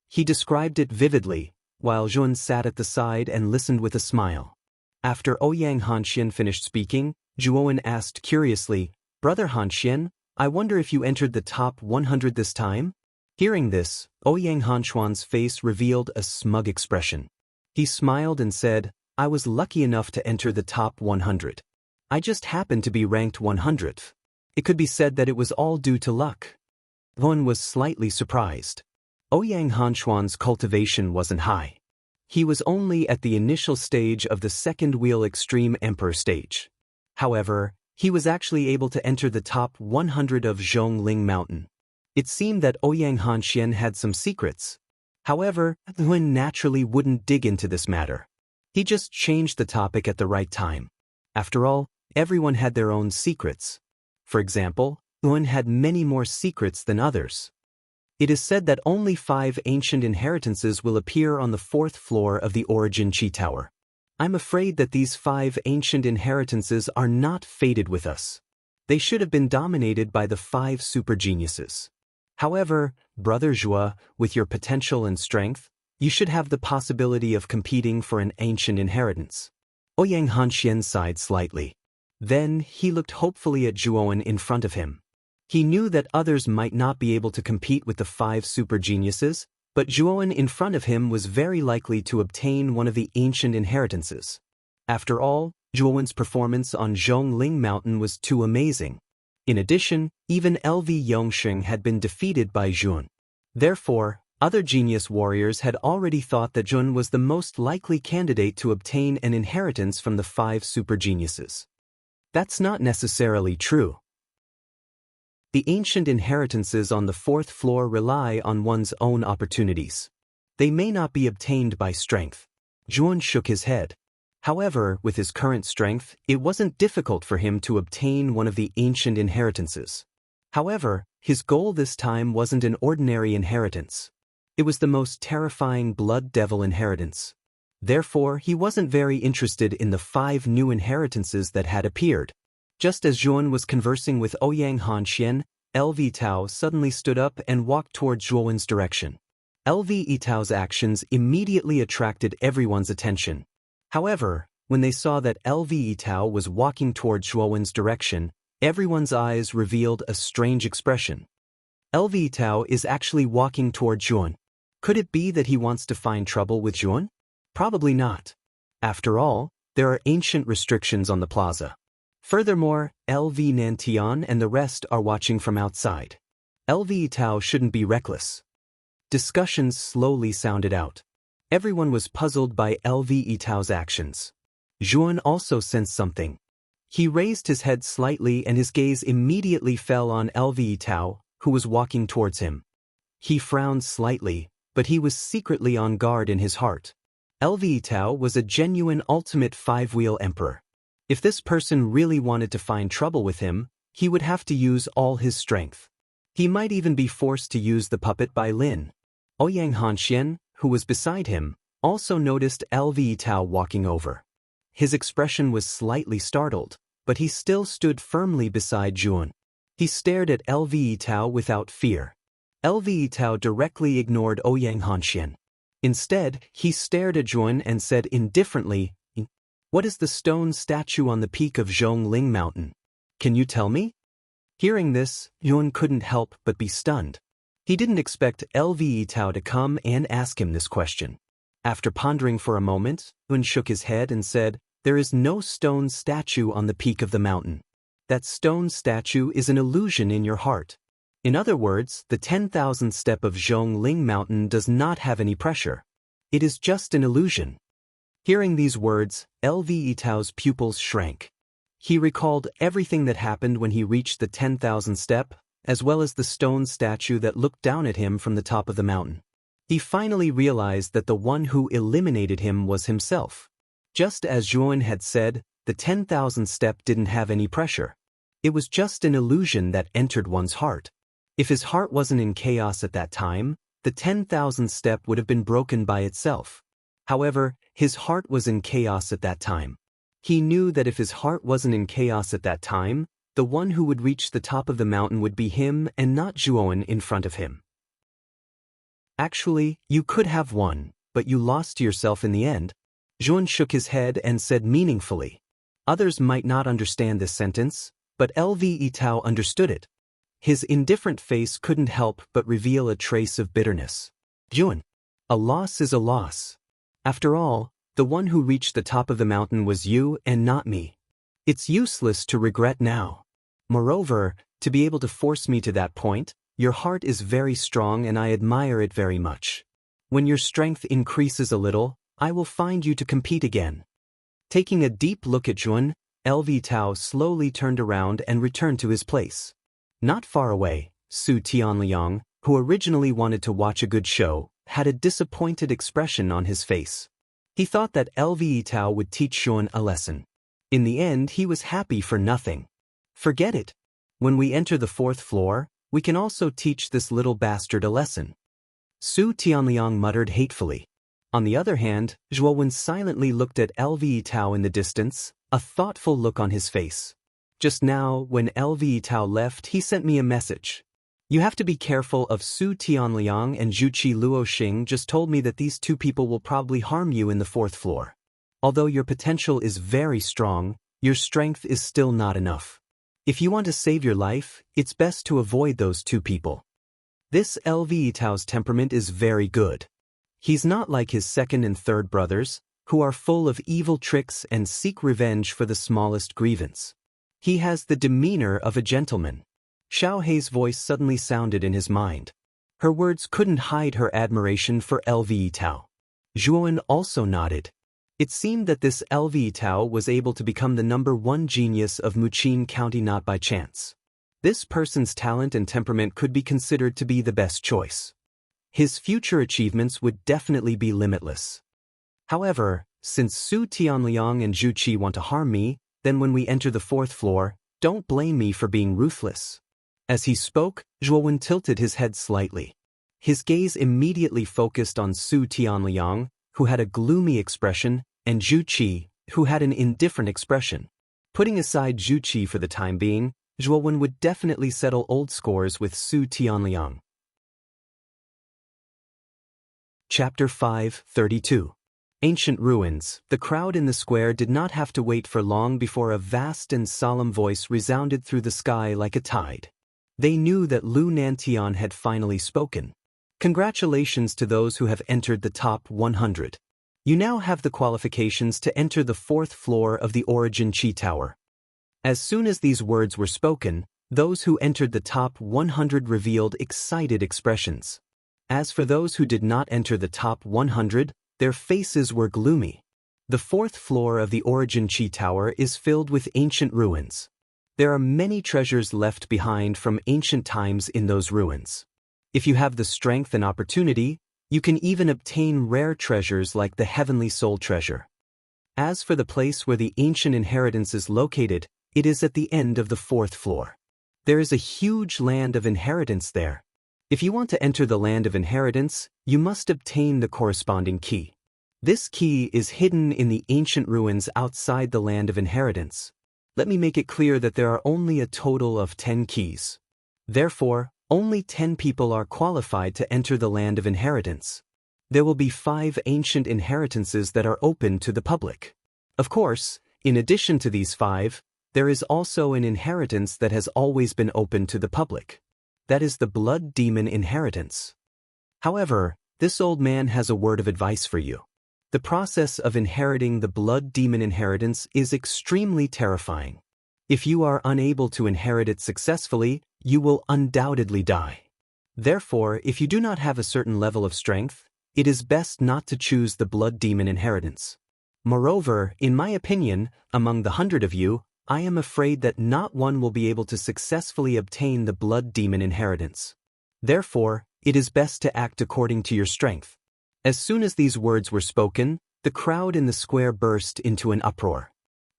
He described it vividly, while Zhuowen sat at the side and listened with a smile. After Ouyang Hanxian finished speaking, Zhuowen asked curiously, Brother Hanxian, I wonder if you entered the top 100 this time? Hearing this, Ouyang Hanchuan's face revealed a smug expression. He smiled and said, I was lucky enough to enter the top 100. I just happened to be ranked 100th. It could be said that it was all due to luck. Yuan was slightly surprised. Ouyang Hanchuan's cultivation wasn't high. He was only at the initial stage of the second wheel extreme emperor stage. However, he was actually able to enter the top 100 of Zhongling Mountain. It seemed that Ouyang Hanxian had some secrets. However, Yuan naturally wouldn't dig into this matter. He just changed the topic at the right time. After all, everyone had their own secrets. For example, Yuan had many more secrets than others. It is said that only 5 ancient inheritances will appear on the 4th floor of the Origin Chi Tower. I'm afraid that these 5 ancient inheritances are not fated with us. They should have been dominated by the 5 super geniuses. However, Brother Zhua, with your potential and strength, you should have the possibility of competing for an ancient inheritance. Ouyang Hanxian sighed slightly. Then he looked hopefully at Zhuowen in front of him. He knew that others might not be able to compete with the 5 super geniuses, but Zhuowen in front of him was very likely to obtain one of the ancient inheritances. After all, Zhuowen's performance on Zhongling Mountain was too amazing. In addition, even LV Yongsheng had been defeated by Zhuan. Therefore, other genius warriors had already thought that Zhuan was the most likely candidate to obtain an inheritance from the 5 super geniuses. That's not necessarily true. The ancient inheritances on the 4th floor rely on one's own opportunities. They may not be obtained by strength. Zhuan shook his head. However, with his current strength, it wasn't difficult for him to obtain one of the ancient inheritances. However, his goal this time wasn't an ordinary inheritance. It was the most terrifying Blood Devil inheritance. Therefore, he wasn't very interested in the 5 new inheritances that had appeared. Just as Zhuan was conversing with Ouyang Hanxian, LV Tao suddenly stood up and walked toward Zhuowen's direction. LV Tao's actions immediately attracted everyone's attention. However, when they saw that LV Tao was walking toward Zhuowen's direction, everyone's eyes revealed a strange expression. LV Tao is actually walking toward Zhuan. Could it be that he wants to find trouble with Zhuan? Probably not. After all, there are ancient restrictions on the plaza. Furthermore, LV Nantian and the rest are watching from outside. LV Tao shouldn't be reckless. Discussions slowly sounded out. Everyone was puzzled by LV Tao's actions. Zhuan also sensed something. He raised his head slightly and his gaze immediately fell on LV Tao, who was walking towards him. He frowned slightly, but he was secretly on guard in his heart. LV Tao was a genuine ultimate 5-wheel emperor. If this person really wanted to find trouble with him, he would have to use all his strength. He might even be forced to use the puppet by Lin. Ouyang Hanxian, who was beside him, also noticed LV Tao walking over. His expression was slightly startled, but he still stood firmly beside Zhuan. He stared at LV Tao without fear. LV Tao directly ignored Ouyang Hanxian. Instead, he stared at Zhuan and said indifferently, "What is the stone statue on the peak of Zhongling Mountain? Can you tell me?" Hearing this, Yuan couldn't help but be stunned. He didn't expect LV Tao to come and ask him this question. After pondering for a moment, Yuan shook his head and said, "There is no stone statue on the peak of the mountain. That stone statue is an illusion in your heart. In other words, the 10,000th step of Zhongling Mountain does not have any pressure. It is just an illusion." Hearing these words, LV Tao's pupils shrank. He recalled everything that happened when he reached the 10,000th step, as well as the stone statue that looked down at him from the top of the mountain. He finally realized that the one who eliminated him was himself. Just as Zhuan had said, the 10,000th step didn't have any pressure. It was just an illusion that entered one's heart. If his heart wasn't in chaos at that time, the 10,000th step would have been broken by itself. However, his heart was in chaos at that time. He knew that if his heart wasn't in chaos at that time, the one who would reach the top of the mountain would be him and not Zhuowen in front of him. Actually, you could have won, but you lost to yourself in the end. Zhuan shook his head and said meaningfully. Others might not understand this sentence, but LV Tao understood it. His indifferent face couldn't help but reveal a trace of bitterness. Juan. A loss is a loss. After all, the one who reached the top of the mountain was you and not me. It's useless to regret now. Moreover, to be able to force me to that point, your heart is very strong and I admire it very much. When your strength increases a little, I will find you to compete again. Taking a deep look at Juan, LV Tao slowly turned around and returned to his place. Not far away, Su Tianliang, who originally wanted to watch a good show, had a disappointed expression on his face. He thought that LV Tao would teach Juan a lesson. In the end, he was happy for nothing. Forget it. When we enter the 4th floor, we can also teach this little bastard a lesson. Su Tianliang muttered hatefully. On the other hand, Zhuo silently looked at LV Tao in the distance, a thoughtful look on his face. Just now, when LV Tao left, he sent me a message. You have to be careful of Su Tianliang and Zhuqi Luoxing just told me that these two people will probably harm you in the 4th floor. Although your potential is very strong, your strength is still not enough. If you want to save your life, it's best to avoid those two people. This LV Tao's temperament is very good. He's not like his second and third brothers, who are full of evil tricks and seek revenge for the smallest grievance. He has the demeanor of a gentleman. Xiao Hei's voice suddenly sounded in his mind. Her words couldn't hide her admiration for LV Tao. Zhuan also nodded. It seemed that this LV Tao was able to become the #1 genius of Muqin County not by chance. This person's talent and temperament could be considered to be the best choice. His future achievements would definitely be limitless. However, since Su Tianliang and Zhu Qi want to harm me, then when we enter the 4th floor, don't blame me for being ruthless. As he spoke, Zhuo tilted his head slightly. His gaze immediately focused on Su Tianliang, who had a gloomy expression, and Zhu Qi, who had an indifferent expression. Putting aside Zhu Qi for the time being, Zhuo would definitely settle old scores with Su Tianliang. Chapter 5:32. Ancient Ruins. The crowd in the square did not have to wait for long before a vast and solemn voice resounded through the sky like a tide. They knew that Lu Nantian had finally spoken. Congratulations to those who have entered the top 100. You now have the qualifications to enter the 4th floor of the Origin Qi Tower. As soon as these words were spoken, those who entered the top 100 revealed excited expressions. As for those who did not enter the top 100, their faces were gloomy. The 4th floor of the Origin Qi Tower is filled with ancient ruins. There are many treasures left behind from ancient times in those ruins. If you have the strength and opportunity, you can even obtain rare treasures like the Heavenly Soul Treasure. As for the place where the ancient inheritance is located, it is at the end of the 4th floor. There is a huge land of inheritance there. If you want to enter the land of inheritance, you must obtain the corresponding key. This key is hidden in the ancient ruins outside the land of inheritance. Let me make it clear that there are only a total of 10 keys. Therefore, only 10 people are qualified to enter the land of inheritance. There will be 5 ancient inheritances that are open to the public. Of course, in addition to these 5, there is also an inheritance that has always been open to the public. That is the Blood Demon inheritance. However, this old man has a word of advice for you. The process of inheriting the Blood Demon inheritance is extremely terrifying. If you are unable to inherit it successfully, you will undoubtedly die. Therefore, if you do not have a certain level of strength, it is best not to choose the Blood Demon inheritance. Moreover, in my opinion, among the 100 of you, I am afraid that not one will be able to successfully obtain the Blood Demon inheritance. Therefore, it is best to act according to your strength. As soon as these words were spoken, the crowd in the square burst into an uproar.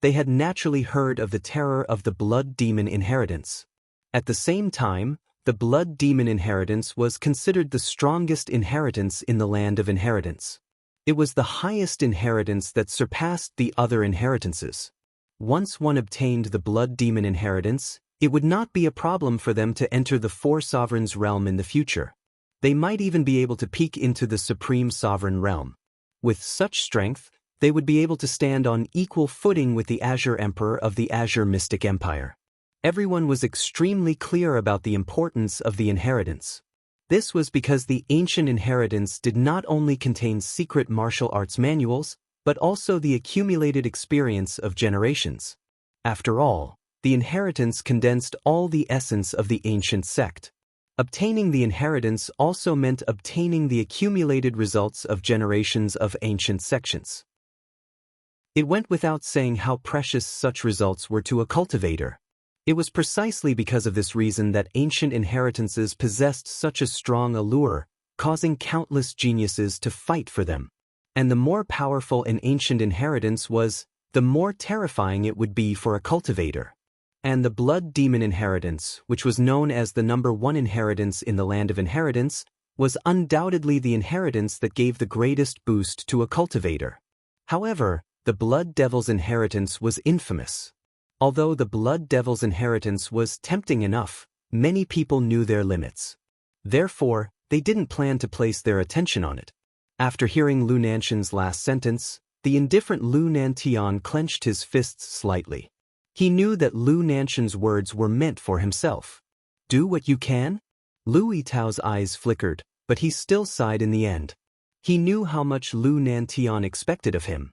They had naturally heard of the terror of the Blood Demon inheritance. At the same time, the Blood Demon inheritance was considered the strongest inheritance in the land of inheritance. It was the highest inheritance that surpassed the other inheritances. Once one obtained the Blood Demon inheritance, it would not be a problem for them to enter the 4 Sovereigns' realm in the future. They might even be able to peek into the Supreme Sovereign realm. With such strength, they would be able to stand on equal footing with the Azure Emperor of the Azure Mystic Empire. Everyone was extremely clear about the importance of the inheritance. This was because the ancient inheritance did not only contain secret martial arts manuals, but also the accumulated experience of generations. After all, the inheritance condensed all the essence of the ancient sect. Obtaining the inheritance also meant obtaining the accumulated results of generations of ancient sections. It went without saying how precious such results were to a cultivator. It was precisely because of this reason that ancient inheritances possessed such a strong allure, causing countless geniuses to fight for them. And the more powerful an ancient inheritance was, the more terrifying it would be for a cultivator. And the blood demon inheritance, which was known as the #1 inheritance in the land of inheritance, was undoubtedly the inheritance that gave the greatest boost to a cultivator. However, the blood devil's inheritance was infamous. Although the blood devil's inheritance was tempting enough, many people knew their limits. Therefore, they didn't plan to place their attention on it. After hearing Lu Nanshan's last sentence, the indifferent Lu Nantian clenched his fists slightly. He knew that Lu Nanshan's words were meant for himself. Do what you can? Lu Yitao's eyes flickered, but he still sighed in the end. He knew how much Lu Nantian expected of him.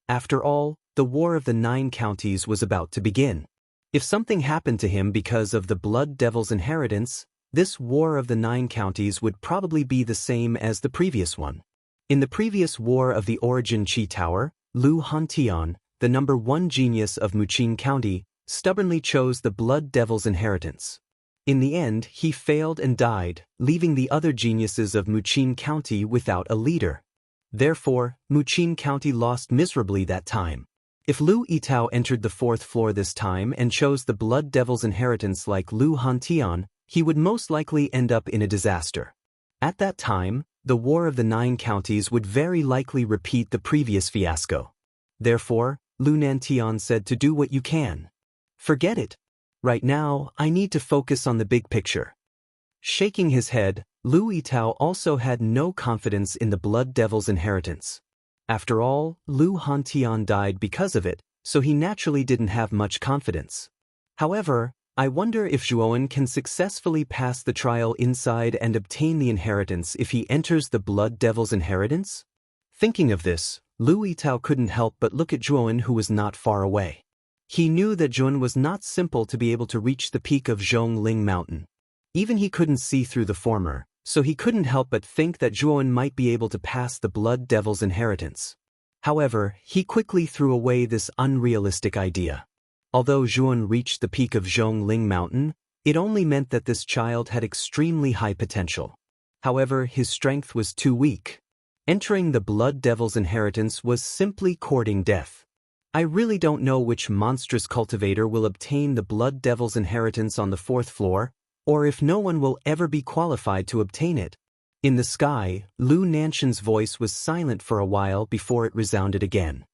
After all, the War of the 9 Counties was about to begin. If something happened to him because of the Blood Devil's inheritance, this War of the 9 Counties would probably be the same as the previous one. In the previous War of the Origin Qi Tower, Lu Hantian, the #1 genius of Muqing County, stubbornly chose the Blood Devil's inheritance. In the end, he failed and died, leaving the other geniuses of Muqing County without a leader. Therefore, Muqing County lost miserably that time. If Lu Yitao entered the 4th floor this time and chose the Blood Devil's inheritance like Lu Hantian, he would most likely end up in a disaster. At that time, the War of the 9 Counties would very likely repeat the previous fiasco. Therefore, Lu Nantian said to do what you can. Forget it. Right now, I need to focus on the big picture. Shaking his head, Lu Yitao also had no confidence in the Blood Devil's inheritance. After all, Lu Hantian died because of it, so he naturally didn't have much confidence. However, I wonder if Zhuowen can successfully pass the trial inside and obtain the inheritance if he enters the Blood Devil's inheritance? Thinking of this, Lu Yitao couldn't help but look at Zhuowen, who was not far away. He knew that Zhuowen was not simple to be able to reach the peak of Zhongling Mountain. Even he couldn't see through the former, so he couldn't help but think that Zhuowen might be able to pass the Blood Devil's inheritance. However, he quickly threw away this unrealistic idea. Although Zhuowen reached the peak of Zhongling Mountain, it only meant that this child had extremely high potential. However, his strength was too weak. Entering the Blood Devil's inheritance was simply courting death. I really don't know which monstrous cultivator will obtain the Blood Devil's inheritance on the 4th floor, or if no one will ever be qualified to obtain it. In the sky, Lu Nanshan's voice was silent for a while before it resounded again.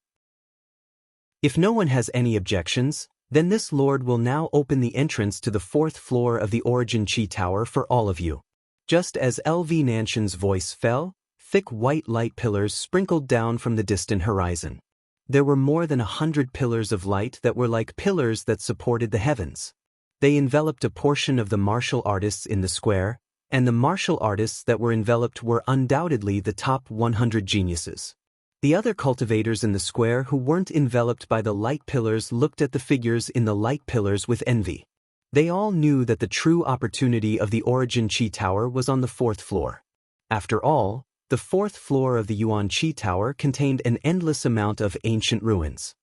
If no one has any objections, then this lord will now open the entrance to the 4th floor of the Origin Qi Tower for all of you. Just as LV Nanshan's voice fell, thick white light pillars sprinkled down from the distant horizon. There were more than 100 pillars of light that were like pillars that supported the heavens. They enveloped a portion of the martial artists in the square, and the martial artists that were enveloped were undoubtedly the top 100 geniuses. The other cultivators in the square who weren't enveloped by the light pillars looked at the figures in the light pillars with envy. They all knew that the true opportunity of the Origin Qi Tower was on the 4th floor. After all, the 4th floor of the Yuan Qi Tower contained an endless amount of ancient ruins.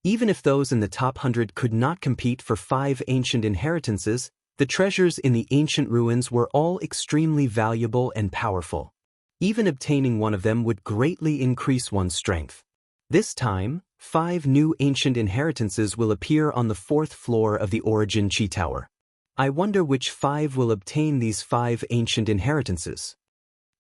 Even if those in the top 100 could not compete for 5 ancient inheritances, the treasures in the ancient ruins were all extremely valuable and powerful. Even obtaining one of them would greatly increase one's strength. This time, 5 new ancient inheritances will appear on the 4th floor of the Origin Qi Tower. I wonder which 5 will obtain these 5 ancient inheritances.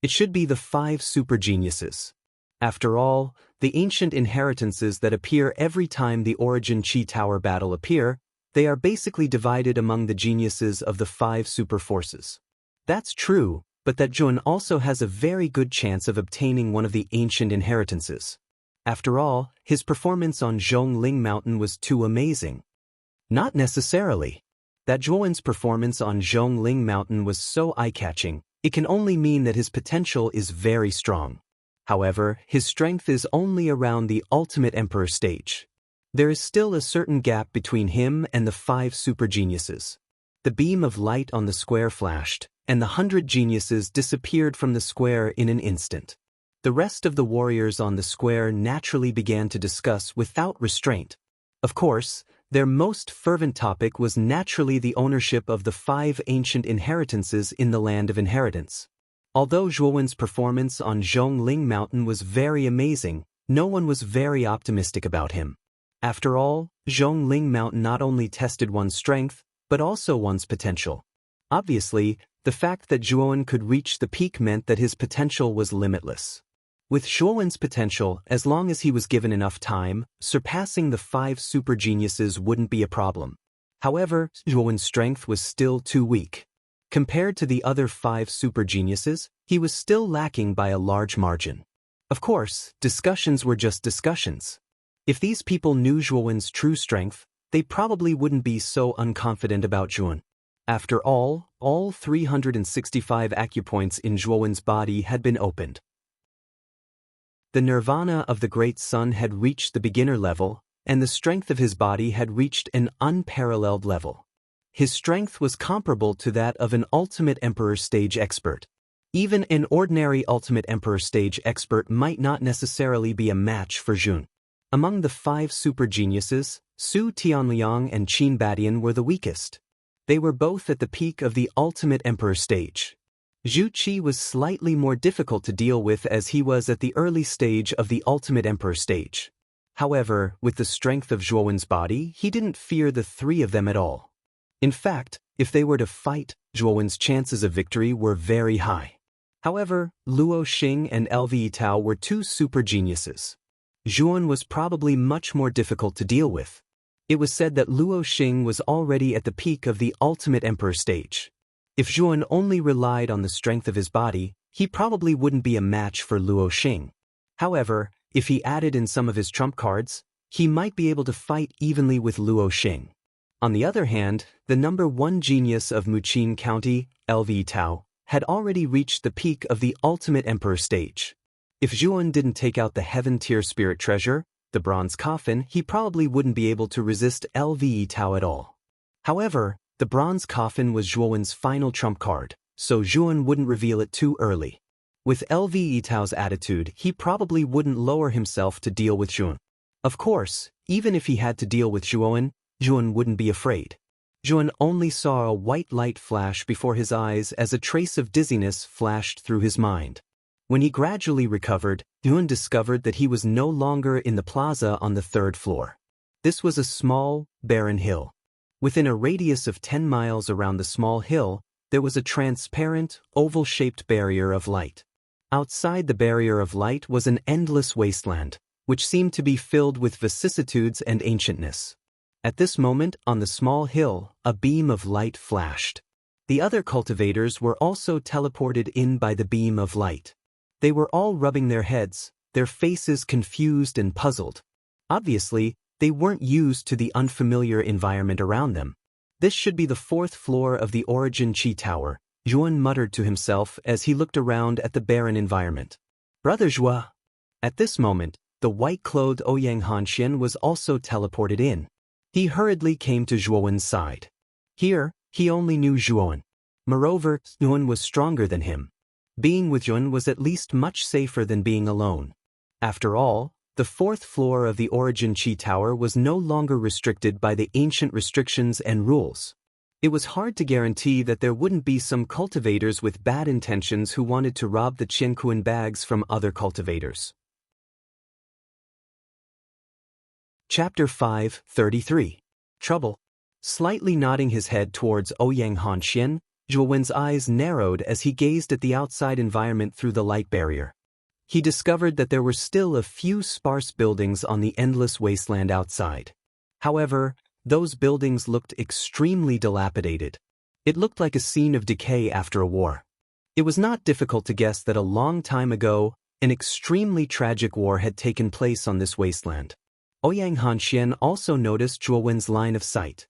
It should be the 5 super geniuses. After all, the ancient inheritances that appear every time the Origin Qi Tower battle appear, they are basically divided among the geniuses of the 5 super forces. That's true, but that Zhuowen also has a very good chance of obtaining one of the ancient inheritances. After all, his performance on Zhongling Mountain was too amazing. Not necessarily. That Zhuowen's performance on Zhongling Mountain was so eye-catching, it can only mean that his potential is very strong. However, his strength is only around the ultimate emperor stage. There is still a certain gap between him and the 5 super geniuses. The beam of light on the square flashed, and the 100 geniuses disappeared from the square in an instant. The rest of the warriors on the square naturally began to discuss without restraint. Of course, their most fervent topic was naturally the ownership of the 5 ancient inheritances in the Land of Inheritance. Although Zhuowen's performance on Zhongling Mountain was very amazing, no one was very optimistic about him. After all, Zhongling Mountain not only tested one's strength, but also one's potential. Obviously, the fact that Zhuowen could reach the peak meant that his potential was limitless. With Zhuowen's potential, as long as he was given enough time, surpassing the 5 super geniuses wouldn't be a problem. However, Zhuowen's strength was still too weak. Compared to the other 5 super geniuses, he was still lacking by a large margin. Of course, discussions were just discussions. If these people knew Zhuowen's true strength, they probably wouldn't be so unconfident about Zhuowen. After all 365 acupoints in Zhuowen's body had been opened. The nirvana of the great sun had reached the beginner level, and the strength of his body had reached an unparalleled level. His strength was comparable to that of an ultimate emperor stage expert. Even an ordinary ultimate emperor stage expert might not necessarily be a match for Zhuowen. Among the 5 super geniuses, Su Tianliang and Qin Badian were the weakest. They were both at the peak of the ultimate emperor stage. Zhu Qi was slightly more difficult to deal with as he was at the early stage of the ultimate emperor stage. However, with the strength of Zhuowen's body, he didn't fear the 3 of them at all. In fact, if they were to fight, Zhuowen's chances of victory were very high. However, Luo Xing and Lve Tao were 2 super geniuses. Zhuowen was probably much more difficult to deal with. It was said that Luo Xing was already at the peak of the ultimate emperor stage. If Zhuowen only relied on the strength of his body, he probably wouldn't be a match for Luo Xing. However, if he added in some of his trump cards, he might be able to fight evenly with Luo Xing. On the other hand, the number 1 genius of Muqin County, Lve Tao, had already reached the peak of the ultimate emperor stage. If Zhuowen didn't take out the heaven-tier spirit treasure, the bronze coffin, he probably wouldn't be able to resist Lve Tao at all. However, the bronze coffin was Zhuowen's final trump card, so Zhuowen wouldn't reveal it too early. With Lve Tao's attitude, he probably wouldn't lower himself to deal with Zhuowen. Of course, even if he had to deal with Zhuowen wouldn't be afraid. Zhuowen only saw a white light flash before his eyes as a trace of dizziness flashed through his mind. When he gradually recovered, Zhuowen discovered that he was no longer in the plaza on the 3rd floor. This was a small, barren hill. Within a radius of 10 miles around the small hill, there was a transparent, oval-shaped barrier of light. Outside the barrier of light was an endless wasteland, which seemed to be filled with vicissitudes and ancientness. At this moment, on the small hill, a beam of light flashed. The other cultivators were also teleported in by the beam of light. They were all rubbing their heads, their faces confused and puzzled. Obviously, they weren't used to the unfamiliar environment around them. This should be the 4th floor of the Origin Qi Tower, Zhuowen muttered to himself as he looked around at the barren environment. Brother Zhua. At this moment, the white-clothed Ouyang Hanxian was also teleported in. He hurriedly came to Zhuowen's side. Here, he only knew Zhuowen. Moreover, Zhuowen was stronger than him. Being with Zhuowen was at least much safer than being alone. After all, the 4th floor of the Origin Qi Tower was no longer restricted by the ancient restrictions and rules. It was hard to guarantee that there wouldn't be some cultivators with bad intentions who wanted to rob the Qiankuan bags from other cultivators. Chapter 5:33. Trouble. Slightly nodding his head towards Ouyang Hanxian, Zhuowen's eyes narrowed as he gazed at the outside environment through the light barrier. He discovered that there were still a few sparse buildings on the endless wasteland outside. However, those buildings looked extremely dilapidated. It looked like a scene of decay after a war. It was not difficult to guess that a long time ago, an extremely tragic war had taken place on this wasteland. Ouyang Hanxian also noticed Zhuowen's line of sight.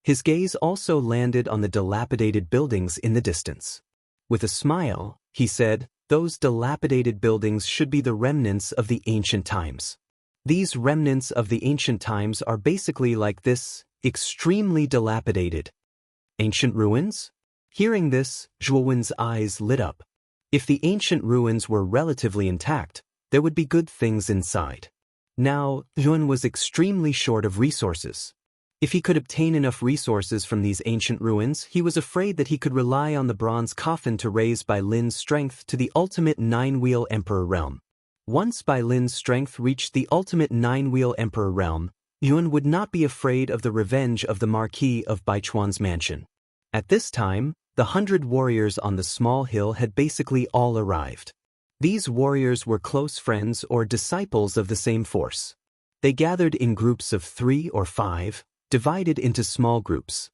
His gaze also landed on the dilapidated buildings in the distance. With a smile, he said, "Those dilapidated buildings should be the remnants of the ancient times. These remnants of the ancient times are basically like this, extremely dilapidated." Ancient ruins? Hearing this, Zhuowen's eyes lit up. If the ancient ruins were relatively intact, there would be good things inside. Now, Zhuowen was extremely short of resources. If he could obtain enough resources from these ancient ruins, he was afraid that he could rely on the bronze coffin to raise Bai Lin's strength to the ultimate nine-wheel emperor realm. Once Bai Lin's strength reached the ultimate nine-wheel emperor realm, Yuan would not be afraid of the revenge of the Marquis of Baichuan's mansion. At this time, the 100 warriors on the small hill had basically all arrived. These warriors were close friends or disciples of the same force. They gathered in groups of 3 or 5, divided into small groups.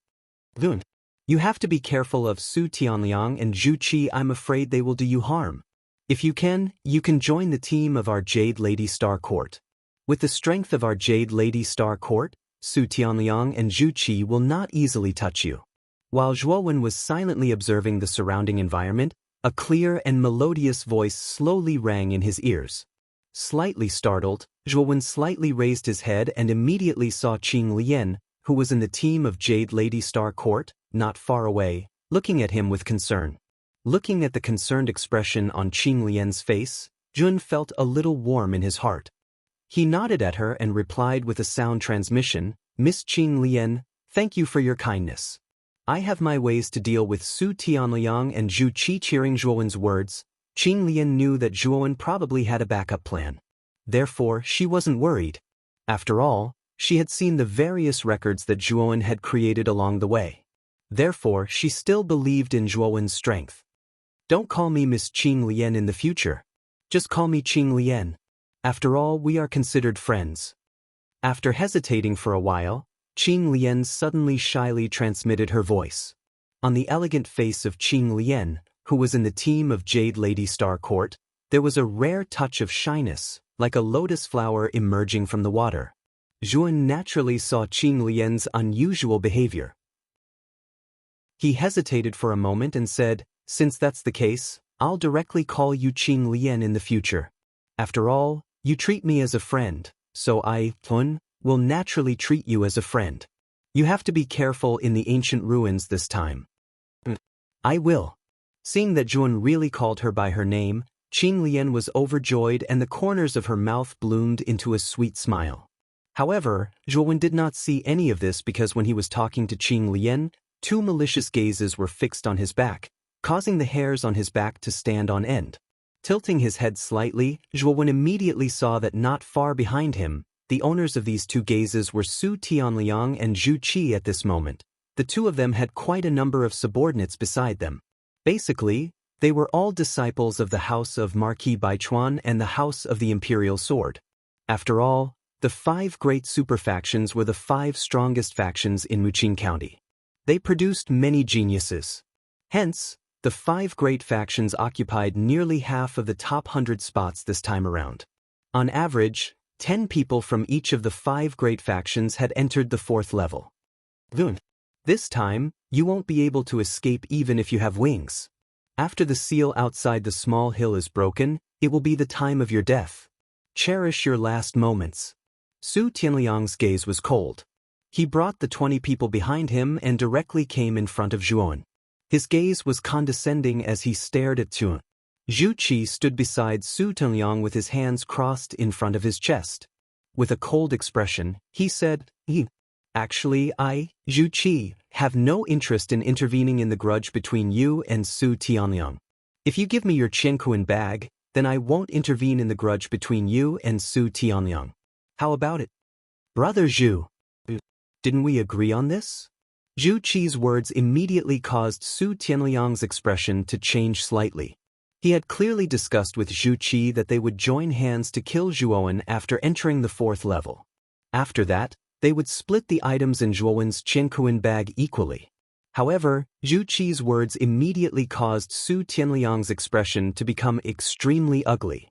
"Lun, you have to be careful of Su Tianliang and Zhu Qi. I'm afraid they will do you harm. If you can join the team of our Jade Lady Star Court. With the strength of our Jade Lady Star Court, Su Tianliang and Zhu Qi will not easily touch you." While Zhuowen was silently observing the surrounding environment, a clear and melodious voice slowly rang in his ears. Slightly startled, Zhuowen slightly raised his head and immediately saw Qing Lian, who was in the team of Jade Lady Star Court, not far away, looking at him with concern. Looking at the concerned expression on Qing Lian's face, Jun felt a little warm in his heart. He nodded at her and replied with a sound transmission, "Miss Qing Lian, thank you for your kindness. I have my ways to deal with Su Tianliang and Zhu Qi." Cheering Zhuowen's words, Qing Lian knew that Zhuowen probably had a backup plan. Therefore, she wasn't worried. After all, she had seen the various records that Zhuowen had created along the way. Therefore, she still believed in Zhuowen's strength. "Don't call me Miss Qing Lian in the future. Just call me Qing Lian. After all, we are considered friends." After hesitating for a while, Qing Lian suddenly shyly transmitted her voice. On the elegant face of Qing Lian, who was in the team of Jade Lady Star Court, there was a rare touch of shyness, like a lotus flower emerging from the water. Zhuowen naturally saw Qing Lian's unusual behavior. He hesitated for a moment and said, "Since that's the case, I'll directly call you Qing Lian in the future. After all, you treat me as a friend, so I, Tun, will naturally treat you as a friend. You have to be careful in the ancient ruins this time." "I will." Seeing that Zhuowen really called her by her name, Qing Lian was overjoyed and the corners of her mouth bloomed into a sweet smile. However, Zhuowen did not see any of this because when he was talking to Qing Lian, 2 malicious gazes were fixed on his back, causing the hairs on his back to stand on end. Tilting his head slightly, Zhuowen immediately saw that not far behind him, the owners of these 2 gazes were Su Tianliang and Zhu Qi at this moment. The 2 of them had quite a number of subordinates beside them. Basically, they were all disciples of the House of Marquis Baichuan and the House of the Imperial Sword. After all, the 5 great superfactions were the 5 strongest factions in Muqing County. They produced many geniuses. Hence, the 5 great factions occupied nearly half of the top 100 spots this time around. On average, 10 people from each of the 5 great factions had entered the 4th level. "Lun, this time, you won't be able to escape even if you have wings. After the seal outside the small hill is broken, it will be the time of your death. Cherish your last moments." Su Tianliang's gaze was cold. He brought the 20 people behind him and directly came in front of Zhuowen. His gaze was condescending as he stared at Zhuowen. Zhu Qi stood beside Su Tianliang with his hands crossed in front of his chest. With a cold expression, he said, "Actually, I, Zhu Qi, have no interest in intervening in the grudge between you and Su Tianliang. If you give me your Qiankuan bag, then I won't intervene in the grudge between you and Su Tianliang. How about it? Brother Zhu, didn't we agree on this?" Zhu Qi's words immediately caused Su Tianliang's expression to change slightly. He had clearly discussed with Zhu Qi that they would join hands to kill Zhuowen after entering the 4th level. After that, they would split the items in Zhuowen's Qiankuan bag equally. However, Zhu Qi's words immediately caused Su Tianliang's expression to become extremely ugly.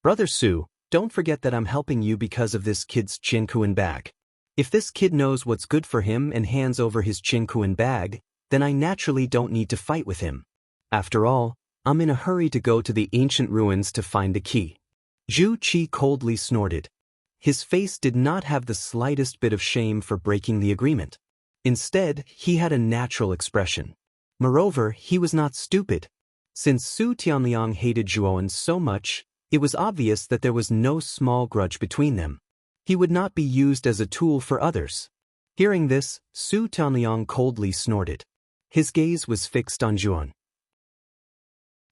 "Brother Su, don't forget that I'm helping you because of this kid's Qiankuan bag. If this kid knows what's good for him and hands over his Qingkuan bag, then I naturally don't need to fight with him. After all, I'm in a hurry to go to the ancient ruins to find the key. Zhu Qi coldly snorted. His face did not have the slightest bit of shame for breaking the agreement. Instead, he had a natural expression. Moreover, he was not stupid. Since Su Tianliang hated Zhuowen so much, it was obvious that there was no small grudge between them. He would not be used as a tool for others. Hearing this, Su Tianliang coldly snorted. His gaze was fixed on Zhuowen.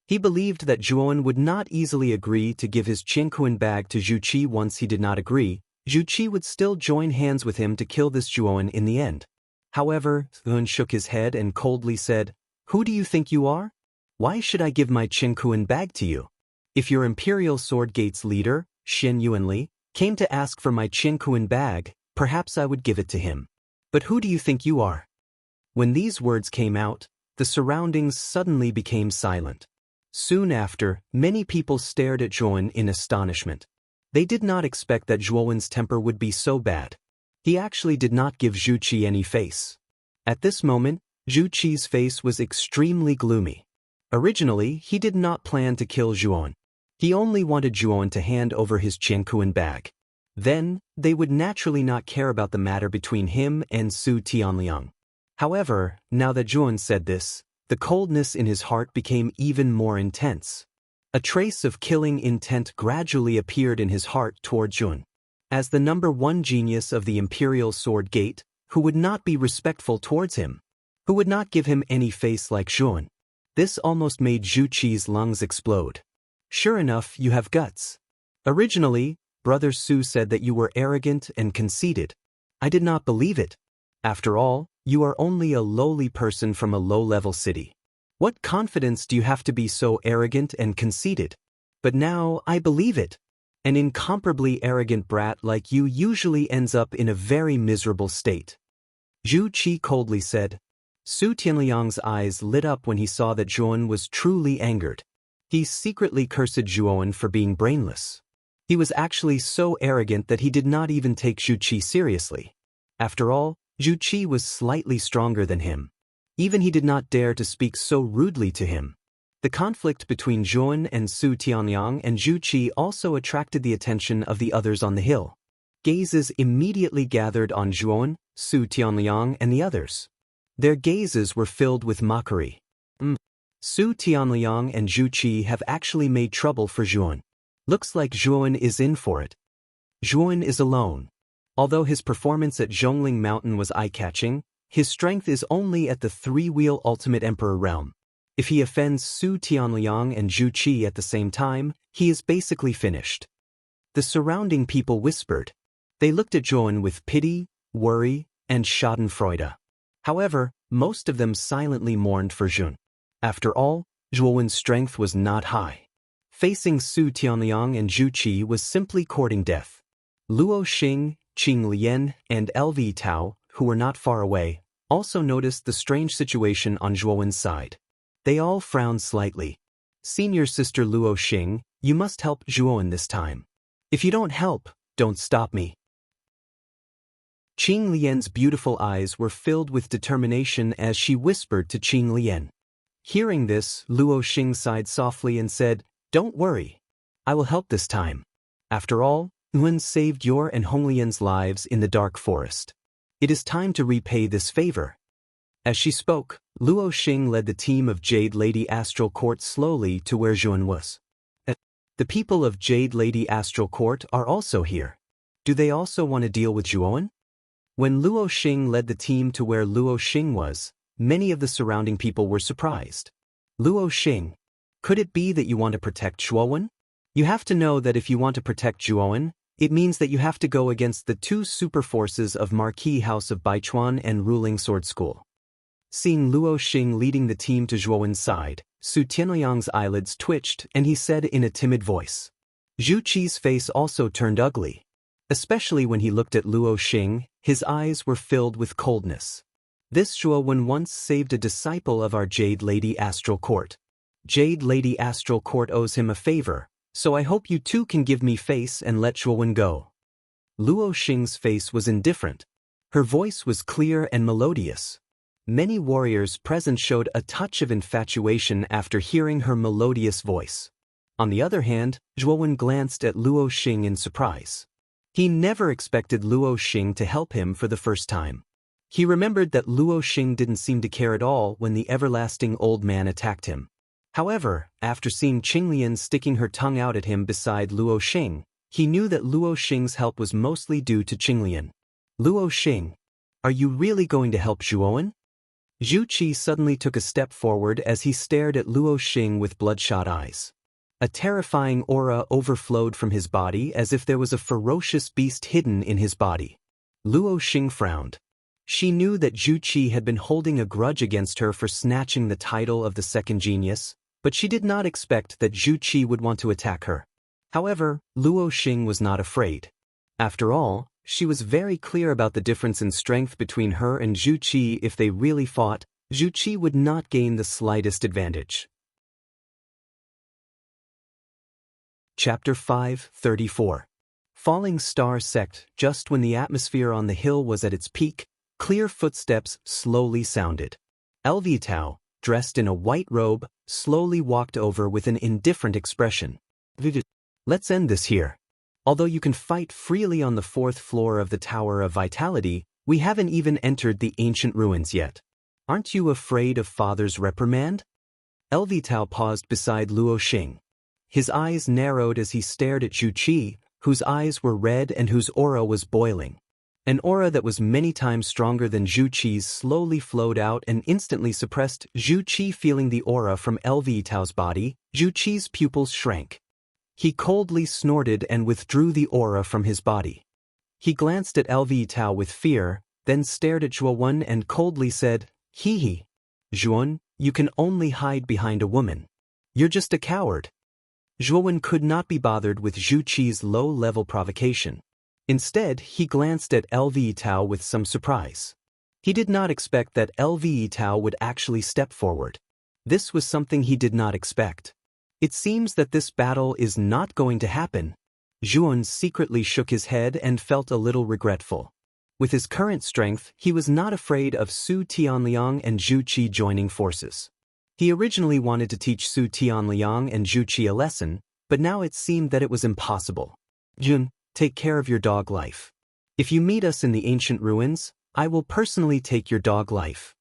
He believed that Zhuowen would not easily agree to give his Qingkuan bag to Zhu Qi. Once he did not agree, Zhu Qi would still join hands with him to kill this Zhuowen in the end. However, Zhuowen shook his head and coldly said, "Who do you think you are? Why should I give my Qingkuan bag to you? If your Imperial Sword Gate's leader, Xin Yuanli, came to ask for my Qingkuan bag, perhaps I would give it to him. But who do you think you are?" When these words came out, the surroundings suddenly became silent. Soon after, many people stared at Zhuowen in astonishment. They did not expect that Zhuowen's temper would be so bad. He actually did not give Zhu Qi any face. At this moment, Zhu Qi's face was extremely gloomy. Originally, he did not plan to kill Zhuowen. He only wanted Zhuowen to hand over his Qingkuan bag. Then, they would naturally not care about the matter between him and Su Tianliang. However, now that Zhuowen said this, the coldness in his heart became even more intense. A trace of killing intent gradually appeared in his heart toward Zhuowen. As the #1 genius of the Imperial Sword Gate, who would not be respectful towards him, who would not give him any face like Zhuowen. This almost made Zhu Qi's lungs explode. "Sure enough, you have guts. Originally, Brother Su said that you were arrogant and conceited. I did not believe it. After all, you are only a lowly person from a low-level city. What confidence do you have to be so arrogant and conceited? But now I believe it. An incomparably arrogant brat like you usually ends up in a very miserable state." Zhu Qi coldly said. Su Tianliang's eyes lit up when he saw that Zhuowen was truly angered. He secretly cursed Zhuowen for being brainless. He was actually so arrogant that he did not even take Zhu Qi seriously. After all, Zhu Qi was slightly stronger than him. Even he did not dare to speak so rudely to him. The conflict between Zhuowen and Su Tianliang and Zhu Qi also attracted the attention of the others on the hill. Gazes immediately gathered on Zhuowen, Su Tianliang, and the others. Their gazes were filled with mockery. Su Tianliang and Zhu Qi have actually made trouble for Zhuowen. Looks like Zhuowen is in for it. Zhuowen is alone. Although his performance at Zhongling Mountain was eye-catching, his strength is only at the 3-wheel Ultimate Emperor realm. If he offends Su Tianliang and Zhu Qi at the same time, he is basically finished. The surrounding people whispered. They looked at Zhuowen with pity, worry, and schadenfreude. However, most of them silently mourned for Zhuowen. After all, Zhuowen's strength was not high. Facing Su Tianliang and Zhu Qi was simply courting death. Luo Xing, Qing Lian, and LV Tao, who were not far away, also noticed the strange situation on Zhuowen's side. They all frowned slightly. "Senior sister Luo Xing, you must help Zhuowen this time. If you don't help, don't stop me." Qing Lian's beautiful eyes were filled with determination as she whispered to Qing Lian. Hearing this, Luo Xing sighed softly and said, "Don't worry. I will help this time. After all, Yuan saved your and Honglian's lives in the dark forest. It is time to repay this favor." As she spoke, Luo Xing led the team of Jade Lady Astral Court slowly to where Zhuowen was. The people of Jade Lady Astral Court are also here. Do they also want to deal with Zhuowen? When Luo Xing led the team to where Luo Xing was, many of the surrounding people were surprised. "Luo Xing, could it be that you want to protect Zhuowen? You have to know that if you want to protect Zhuowen, it means that you have to go against the 2 super forces of Marquis House of Baichuan and ruling sword school." Seeing Luo Xing leading the team to Zhuowen's side, Su Tianliang's eyelids twitched and he said in a timid voice. Zhu Qi's face also turned ugly. Especially when he looked at Luo Xing, his eyes were filled with coldness. This Zhuowen once saved a disciple of our Jade Lady Astral Court. Jade Lady Astral Court owes him a favor, so I hope you two can give me face and let Zhuowen go. Luo Xing's face was indifferent. Her voice was clear and melodious. Many warriors present showed a touch of infatuation after hearing her melodious voice. On the other hand, Zhuowen glanced at Luo Xing in surprise. He never expected Luo Xing to help him for the first time. He remembered that Luo Xing didn't seem to care at all when the everlasting old man attacked him. However, after seeing Qinglian sticking her tongue out at him beside Luo Xing, he knew that Luo Xing's help was mostly due to Qinglian. Luo Xing, are you really going to help Zhuowen? Zhu Qi suddenly took a step forward as he stared at Luo Xing with bloodshot eyes. A terrifying aura overflowed from his body as if there was a ferocious beast hidden in his body. Luo Xing frowned. She knew that Zhu Qi had been holding a grudge against her for snatching the title of the second genius, but she did not expect that Zhu Qi would want to attack her. However, Luo Xing was not afraid. After all, she was very clear about the difference in strength between her and Zhu Qi. If they really fought, Zhu Qi would not gain the slightest advantage. Chapter 5:34. Falling Star Sect. Just when the atmosphere on the hill was at its peak, clear footsteps slowly sounded. Lv Tao, dressed in a white robe, slowly walked over with an indifferent expression. Let's end this here. Although you can fight freely on the 4th floor of the Tower of Vitality, we haven't even entered the ancient ruins yet. Aren't you afraid of Father's reprimand? Lv Tao paused beside Luo Xing. His eyes narrowed as he stared at Zhu Qi, whose eyes were red and whose aura was boiling. An aura that was many times stronger than Zhu Qi's slowly flowed out and instantly suppressed Zhu Qi. Feeling the aura from Lv Tao's body, Zhu Qi's pupils shrank. He coldly snorted and withdrew the aura from his body. He glanced at Lv Tao with fear, then stared at Zhuowen and coldly said, "Hee hee. Zhuowen, you can only hide behind a woman. You're just a coward." Zhuowen could not be bothered with Zhu Qi's low-level provocation. Instead, he glanced at Lv Tao with some surprise. He did not expect that Lv Tao would actually step forward. This was something he did not expect. It seems that this battle is not going to happen. Zhuowen secretly shook his head and felt a little regretful. With his current strength, he was not afraid of Su Tianliang and Zhu Qi joining forces. He originally wanted to teach Su Tianliang and Zhu Qi a lesson, but now it seemed that it was impossible. "Jun, take care of your dog life. If you meet us in the ancient ruins, I will personally take your dog life."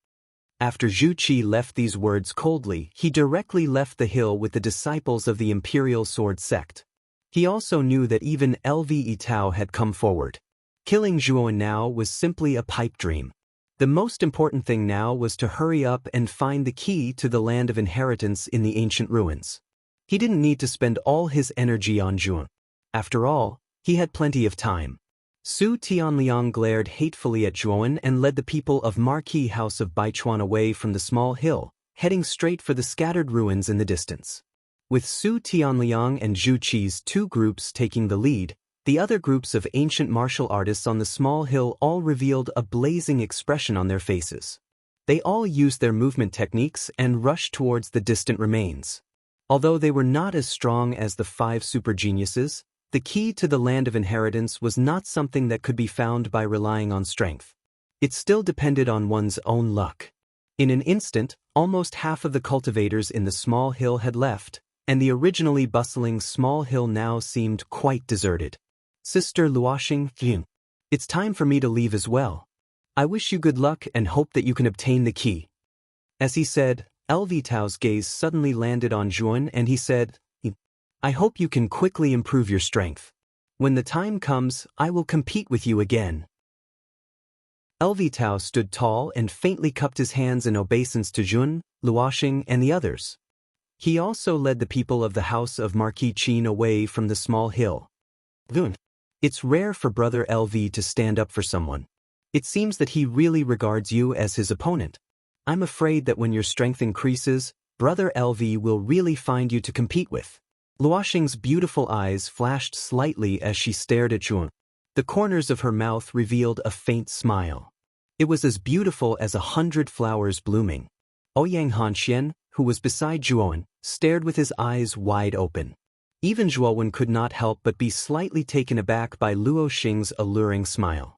After Zhu Qi left these words coldly, he directly left the hill with the disciples of the Imperial Sword Sect. He also knew that even Lv Tao had come forward. Killing Zhuowen now was simply a pipe dream. The most important thing now was to hurry up and find the key to the land of inheritance in the ancient ruins. He didn't need to spend all his energy on Zhuowen. After all, he had plenty of time. Su Tianliang glared hatefully at Zhuowen and led the people of Marquis House of Baichuan away from the small hill, heading straight for the scattered ruins in the distance. With Su Tianliang and Zhu Qi's 2 groups taking the lead, the other groups of ancient martial artists on the small hill all revealed a blazing expression on their faces. They all used their movement techniques and rushed towards the distant remains. Although they were not as strong as the 5 super geniuses, the key to the land of inheritance was not something that could be found by relying on strength. It still depended on one's own luck. In an instant, almost half of the cultivators in the small hill had left, and the originally bustling small hill now seemed quite deserted. "Sister Luoxing, it's time for me to leave as well. I wish you good luck and hope that you can obtain the key." As he said, Lv Tao's gaze suddenly landed on Zhuowen and he said, "I hope you can quickly improve your strength. When the time comes, I will compete with you again." Lv Tao stood tall and faintly cupped his hands in obeisance to Zhuowen, Luoxing, and the others. He also led the people of the House of Marquis Qin away from the small hill. "It's rare for Brother Lv to stand up for someone. It seems that he really regards you as his opponent. I'm afraid that when your strength increases, Brother Lv will really find you to compete with." Luoxing's beautiful eyes flashed slightly as she stared at Zhuowen. The corners of her mouth revealed a faint smile. It was as beautiful as 100 flowers blooming. Ouyang Hanxian, who was beside Zhuowen, stared with his eyes wide open. Even Zhuowen could not help but be slightly taken aback by Luo Xing's alluring smile.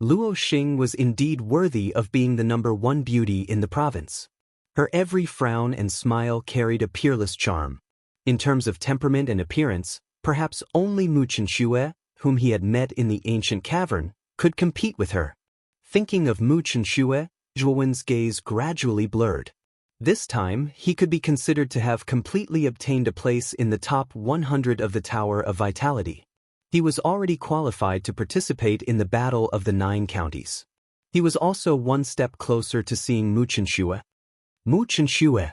Luo Xing was indeed worthy of being the #1 beauty in the province. Her every frown and smile carried a peerless charm. In terms of temperament and appearance, perhaps only Mu Chenxue, whom he had met in the ancient cavern, could compete with her. Thinking of Mu Chenxue, Zhuowen's gaze gradually blurred. This time, he could be considered to have completely obtained a place in the top 100 of the Tower of Vitality. He was already qualified to participate in the Battle of the 9 Counties. He was also one step closer to seeing Mu Chenxue. Mu Chenxue,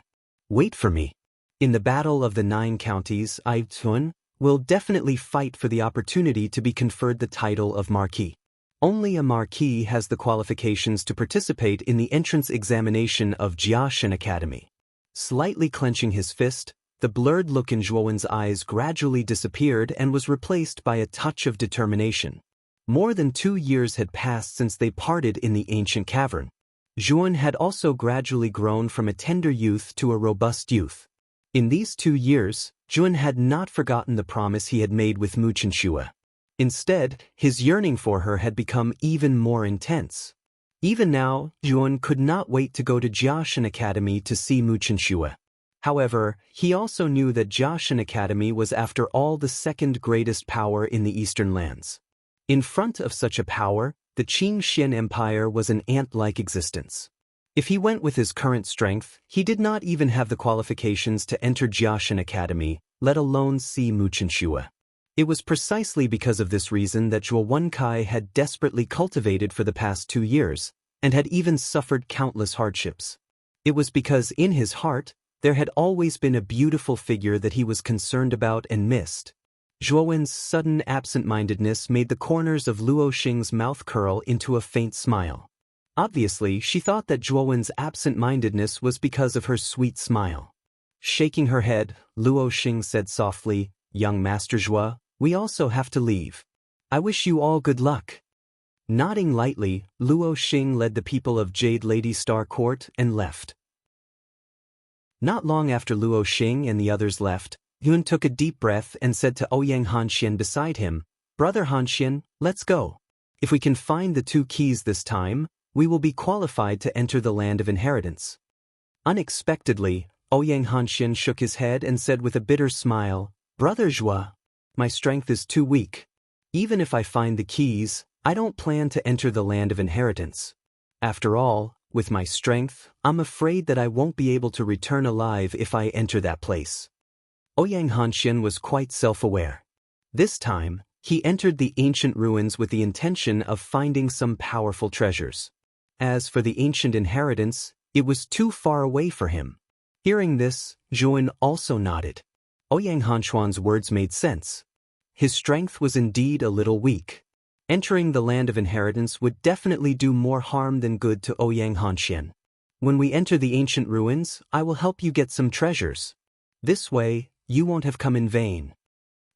wait for me. In the Battle of the 9 Counties, I, Tun, will definitely fight for the opportunity to be conferred the title of Marquis. Only a Marquis has the qualifications to participate in the entrance examination of Jiaxin Academy. Slightly clenching his fist, the blurred look in Zhuowen's eyes gradually disappeared and was replaced by a touch of determination. More than 2 years had passed since they parted in the ancient cavern. Zhuowen had also gradually grown from a tender youth to a robust youth. In these 2 years, Zhuowen had not forgotten the promise he had made with Mu Chenxue. Instead, his yearning for her had become even more intense. Even now, Zhuowen could not wait to go to Jiaxin Academy to see Mu Chenxue. However, he also knew that Jiaxin Academy was after all the second greatest power in the Eastern lands. In front of such a power, the Qingxian Empire was an ant-like existence. If he went with his current strength, he did not even have the qualifications to enter Jiaxin Academy, let alone see Mu Chenxue. It was precisely because of this reason that Zhuo Wenkai had desperately cultivated for the past 2 years, and had even suffered countless hardships. It was because in his heart, there had always been a beautiful figure that he was concerned about and missed. Zhuowen's sudden absent-mindedness made the corners of Luo Xing's mouth curl into a faint smile. Obviously, she thought that Zhuowen's absent-mindedness was because of her sweet smile. Shaking her head, Luo Xing said softly, "Young Master Zhuo, we also have to leave. I wish you all good luck." Nodding lightly, Luo Xing led the people of Jade Lady Star Court and left. Not long after Luo Xing and the others left, Yun took a deep breath and said to Ouyang Hanxian beside him, "Brother Hanxian, let's go. If we can find the 2 keys this time, we will be qualified to enter the land of inheritance." Unexpectedly, Ouyang Hanxian shook his head and said with a bitter smile, "Brother Zhuo, my strength is too weak. Even if I find the keys, I don't plan to enter the land of inheritance. After all, with my strength, I'm afraid that I won't be able to return alive if I enter that place." Ouyang Hanxian was quite self-aware. This time, he entered the ancient ruins with the intention of finding some powerful treasures. As for the ancient inheritance, it was too far away for him. Hearing this, Zhuowen also nodded. Ouyang Hanxian's words made sense. His strength was indeed a little weak. Entering the land of inheritance would definitely do more harm than good to Ouyang Hanxian. When we enter the ancient ruins, I will help you get some treasures. This way, you won't have come in vain.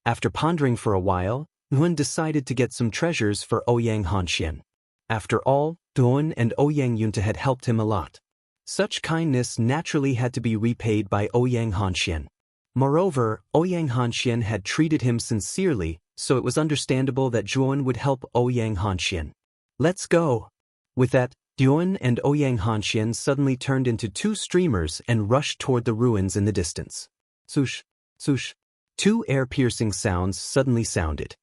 After pondering for a while, Yuan decided to get some treasures for Ouyang Hanxian. After all, Duan and Ouyang Yunta had helped him a lot. Such kindness naturally had to be repaid by Ouyang Hanxian. Moreover, Ouyang Hanxian had treated him sincerely, so it was understandable that Zhuowen would help Ouyang Hanxian. "Let's go." With that, Duan and Ouyang Hanxian suddenly turned into 2 streamers and rushed toward the ruins in the distance. Swoosh, swoosh. 2 air-piercing sounds suddenly sounded.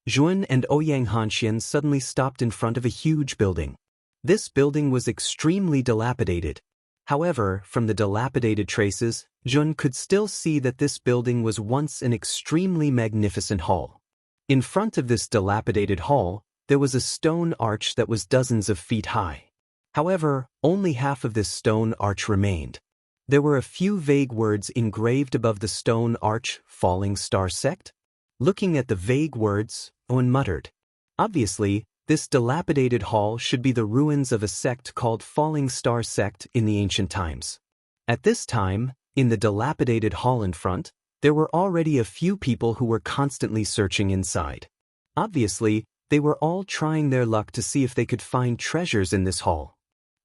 Zhuowen and Ouyang Hanxian suddenly stopped in front of a huge building. This building was extremely dilapidated. However, from the dilapidated traces, Zhuowen could still see that this building was once an extremely magnificent hall. In front of this dilapidated hall, there was a stone arch that was dozens of feet high. However, only half of this stone arch remained. There were a few vague words engraved above the stone arch, "Falling Star Sect?" Looking at the vague words, Owen muttered. Obviously, this dilapidated hall should be the ruins of a sect called Falling Star Sect in the ancient times. At this time, in the dilapidated hall in front, there were already a few people who were constantly searching inside. Obviously, they were all trying their luck to see if they could find treasures in this hall.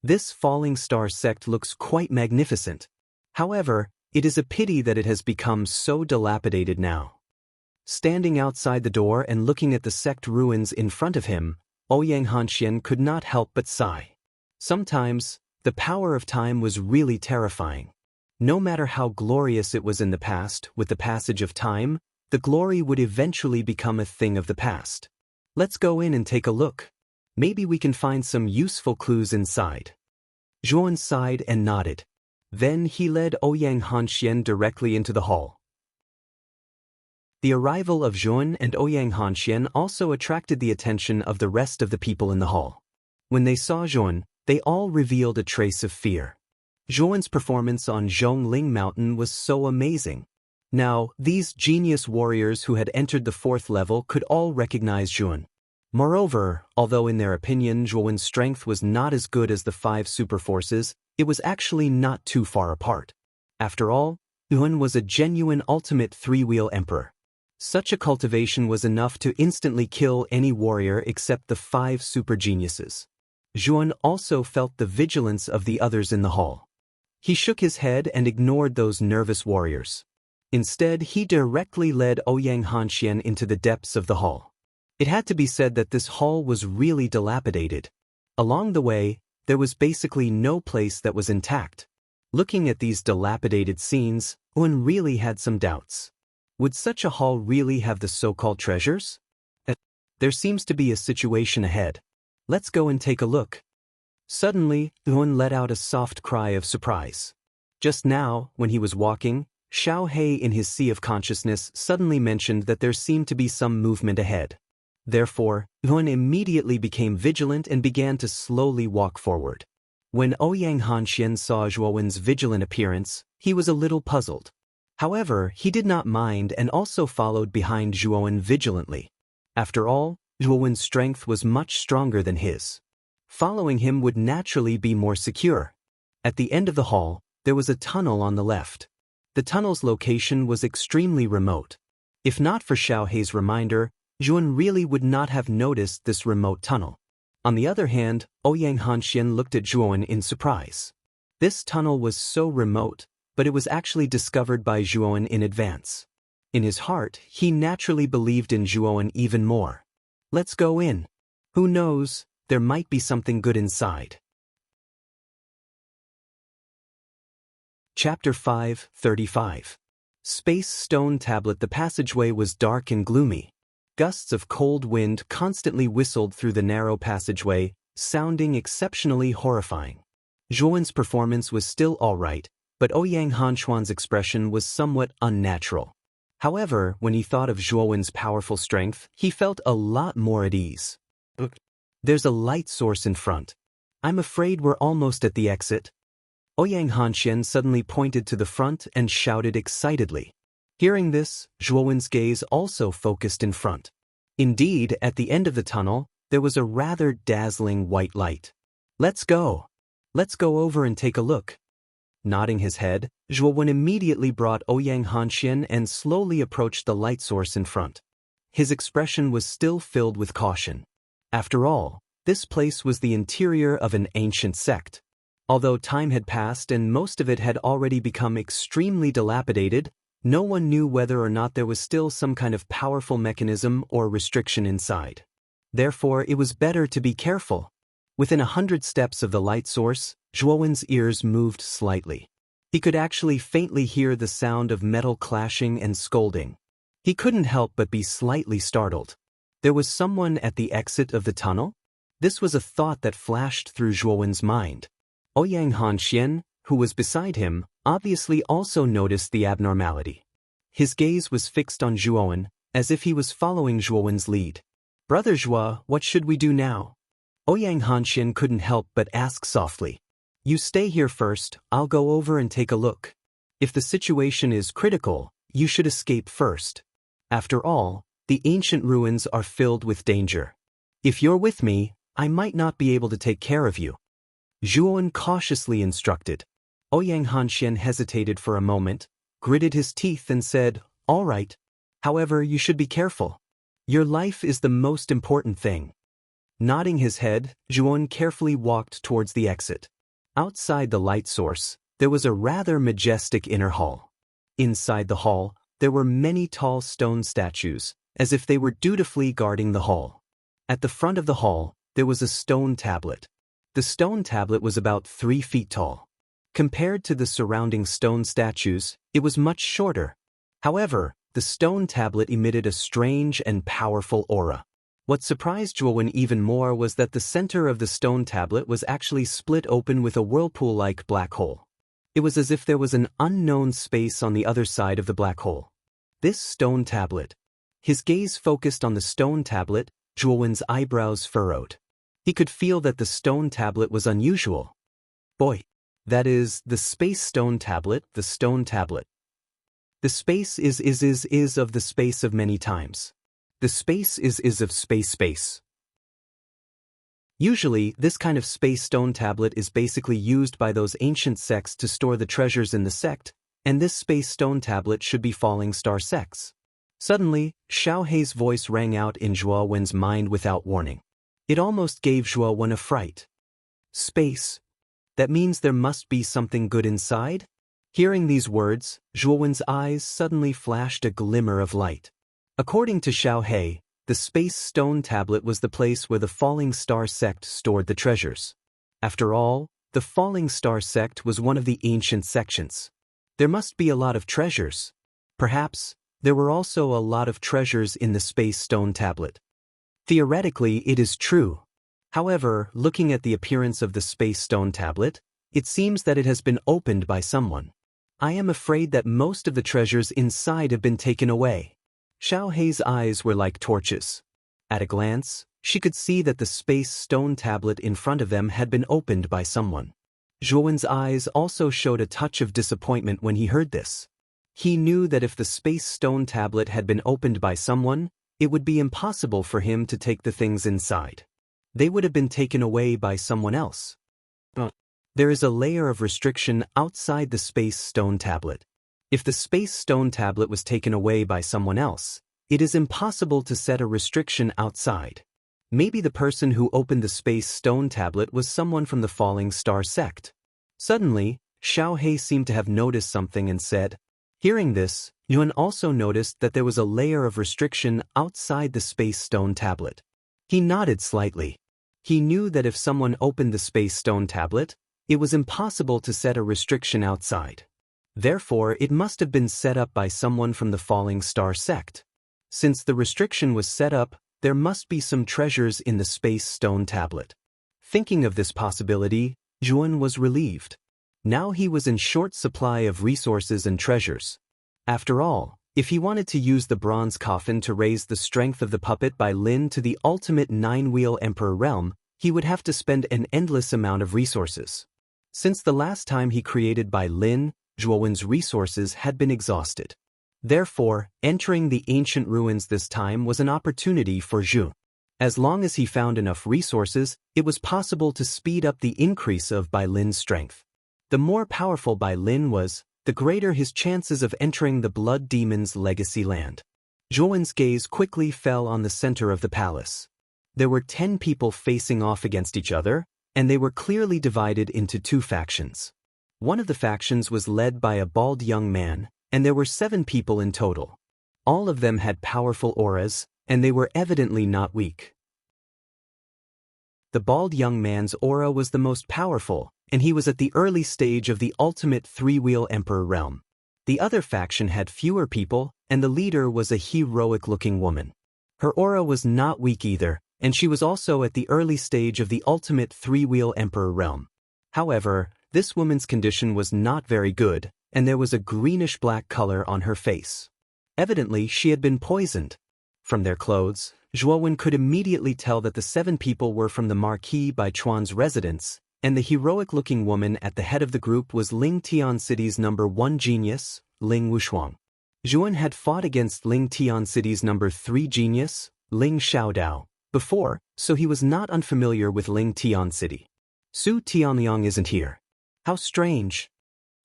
This Falling Star Sect looks quite magnificent. However, it is a pity that it has become so dilapidated now. Standing outside the door and looking at the sect ruins in front of him, Ouyang Hanxian could not help but sigh. Sometimes, the power of time was really terrifying. No matter how glorious it was in the past, with the passage of time, the glory would eventually become a thing of the past. Let's go in and take a look. Maybe we can find some useful clues inside. Zhuan sighed and nodded. Then he led Ouyang Hanxian directly into the hall. The arrival of Zhuan and Ouyang Hanxian also attracted the attention of the rest of the people in the hall. When they saw Zhuan, they all revealed a trace of fear. Zhuan's performance on Zhongling Mountain was so amazing. Now, these genius warriors who had entered the 4th level could all recognize Zhuan. Moreover, although in their opinion Zhuan's strength was not as good as the 5 super forces, it was actually not too far apart. After all, Zhuan was a genuine ultimate 3-wheel emperor. Such a cultivation was enough to instantly kill any warrior except the 5 super geniuses. Zhuan also felt the vigilance of the others in the hall. He shook his head and ignored those nervous warriors. Instead, he directly led Ouyang Hanxian into the depths of the hall. It had to be said that this hall was really dilapidated. Along the way, there was basically no place that was intact. Looking at these dilapidated scenes, Zhuan really had some doubts. Would such a hall really have the so-called treasures? There seems to be a situation ahead. Let's go and take a look. Suddenly, Zhuan let out a soft cry of surprise. Just now, when he was walking, Xiao He in his sea of consciousness suddenly mentioned that there seemed to be some movement ahead. Therefore, Zhuan immediately became vigilant and began to slowly walk forward. When Ouyang Hanxian saw Zhuan's vigilant appearance, he was a little puzzled. However, he did not mind and also followed behind Zhuan vigilantly. After all, Zhuan's strength was much stronger than his. Following him would naturally be more secure. At the end of the hall, there was a tunnel on the left. The tunnel's location was extremely remote. If not for Xiao He's reminder, Zhuan really would not have noticed this remote tunnel. On the other hand, Ouyang Hanxian looked at Zhuan in surprise. This tunnel was so remote, but it was actually discovered by Zhuan in advance. In his heart, he naturally believed in Zhuan even more. Let's go in. Who knows, there might be something good inside. Chapter 5:35. Space Stone Tablet. The passageway was dark and gloomy. Gusts of cold wind constantly whistled through the narrow passageway, sounding exceptionally horrifying. Zhuan's performance was still all right, but Ouyang Hanxian's expression was somewhat unnatural. However, when he thought of Zhuan's powerful strength, he felt a lot more at ease. There's a light source in front. I'm afraid we're almost at the exit. Ouyang Hanxian suddenly pointed to the front and shouted excitedly. Hearing this, Zhuan's gaze also focused in front. Indeed, at the end of the tunnel, there was a rather dazzling white light. Let's go. Let's go over and take a look. Nodding his head, Zhuan immediately brought Ouyang Hanxian and slowly approached the light source in front. His expression was still filled with caution. After all, this place was the interior of an ancient sect. Although time had passed and most of it had already become extremely dilapidated, no one knew whether or not there was still some kind of powerful mechanism or restriction inside. Therefore, it was better to be careful. Within 100 steps of the light source, Zhuan's ears moved slightly. He could actually faintly hear the sound of metal clashing and scolding. He couldn't help but be slightly startled. There was someone at the exit of the tunnel? This was a thought that flashed through Zhuan's mind. Ouyang Hanxian, who was beside him, obviously also noticed the abnormality. His gaze was fixed on Zhuan, as if he was following Zhuan's lead. Brother Zhua, what should we do now? Ouyang Hanxian couldn't help but ask softly. You stay here first, I'll go over and take a look. If the situation is critical, you should escape first. After all, the ancient ruins are filled with danger. If you're with me, I might not be able to take care of you. Zhuan cautiously instructed. Ouyang Hanxian hesitated for a moment, gritted his teeth and said, All right. However, you should be careful. Your life is the most important thing. Nodding his head, Zhuan carefully walked towards the exit. Outside the light source, there was a rather majestic inner hall. Inside the hall, there were many tall stone statues, as if they were dutifully guarding the hall. At the front of the hall, there was a stone tablet. The stone tablet was about 3 feet tall. Compared to the surrounding stone statues, it was much shorter. However, the stone tablet emitted a strange and powerful aura. What surprised Zhuowen even more was that the center of the stone tablet was actually split open with a whirlpool-like black hole. It was as if there was an unknown space on the other side of the black hole. This stone tablet. His gaze focused on the stone tablet. Zhuowen's eyebrows furrowed. He could feel that the stone tablet was unusual. Boy. That is, the space stone tablet, the stone tablet. The space is of the space of many times. The space is of space. Usually, this kind of space stone tablet is basically used by those ancient sects to store the treasures in the sect, and this space stone tablet should be falling star sects. Suddenly, Xiao Hei's voice rang out in Zhuo Wen's mind without warning. It almost gave Zhuo Wen a fright. Space. That means there must be something good inside? Hearing these words, Zhuo Wen's eyes suddenly flashed a glimmer of light. According to Xiao Hei, the space stone tablet was the place where the Falling Star sect stored the treasures. After all, the Falling Star sect was one of the ancient sections. There must be a lot of treasures. Perhaps, there were also a lot of treasures in the space stone tablet. Theoretically, it is true. However, looking at the appearance of the space stone tablet, it seems that it has been opened by someone. I am afraid that most of the treasures inside have been taken away. Xiao Hei's eyes were like torches. At a glance, she could see that the space stone tablet in front of them had been opened by someone. Zhuo Wen's eyes also showed a touch of disappointment when he heard this. He knew that if the space stone tablet had been opened by someone, it would be impossible for him to take the things inside. They would have been taken away by someone else. But there is a layer of restriction outside the space stone tablet. If the space stone tablet was taken away by someone else, it is impossible to set a restriction outside. Maybe the person who opened the space stone tablet was someone from the Falling Star sect. Suddenly, Xiao Hei seemed to have noticed something and said. Hearing this, Yuan also noticed that there was a layer of restriction outside the space stone tablet. He nodded slightly. He knew that if someone opened the space stone tablet, it was impossible to set a restriction outside. Therefore, it must have been set up by someone from the Falling Star sect. Since the restriction was set up, there must be some treasures in the space stone tablet. Thinking of this possibility, Yuan was relieved. Now he was in short supply of resources and treasures. After all, if he wanted to use the bronze coffin to raise the strength of the puppet by Lin to the ultimate 9-wheel emperor realm, he would have to spend an endless amount of resources. Since the last time he created by Lin, Zhuo Wen's resources had been exhausted. Therefore, entering the ancient ruins this time was an opportunity for Zhu. As long as he found enough resources, it was possible to speed up the increase of Bai Lin's strength. The more powerful Bai Lin was, the greater his chances of entering the Blood Demon's legacy land. Zhuo Wen's gaze quickly fell on the center of the palace. There were 10 people facing off against each other, and they were clearly divided into 2 factions. One of the factions was led by a bald young man, and there were 7 people in total. All of them had powerful auras, and they were evidently not weak. The bald young man's aura was the most powerful, and he was at the early stage of the ultimate 3-wheel emperor realm. The other faction had fewer people, and the leader was a heroic-looking woman. Her aura was not weak either, and she was also at the early stage of the ultimate 3-wheel emperor realm. However, this woman's condition was not very good, and there was a greenish-black color on her face. Evidently, she had been poisoned. From their clothes, Zhuo Wen could immediately tell that the 7 people were from the Marquis Baichuan's residence, and the heroic-looking woman at the head of the group was Ling Tian City's #1 genius, Ling Wushuang. Zhuo Wen had fought against Ling Tian City's #3 genius, Ling Xiaodao, before, so he was not unfamiliar with Ling Tian City. Su Tianliang isn't here. How strange.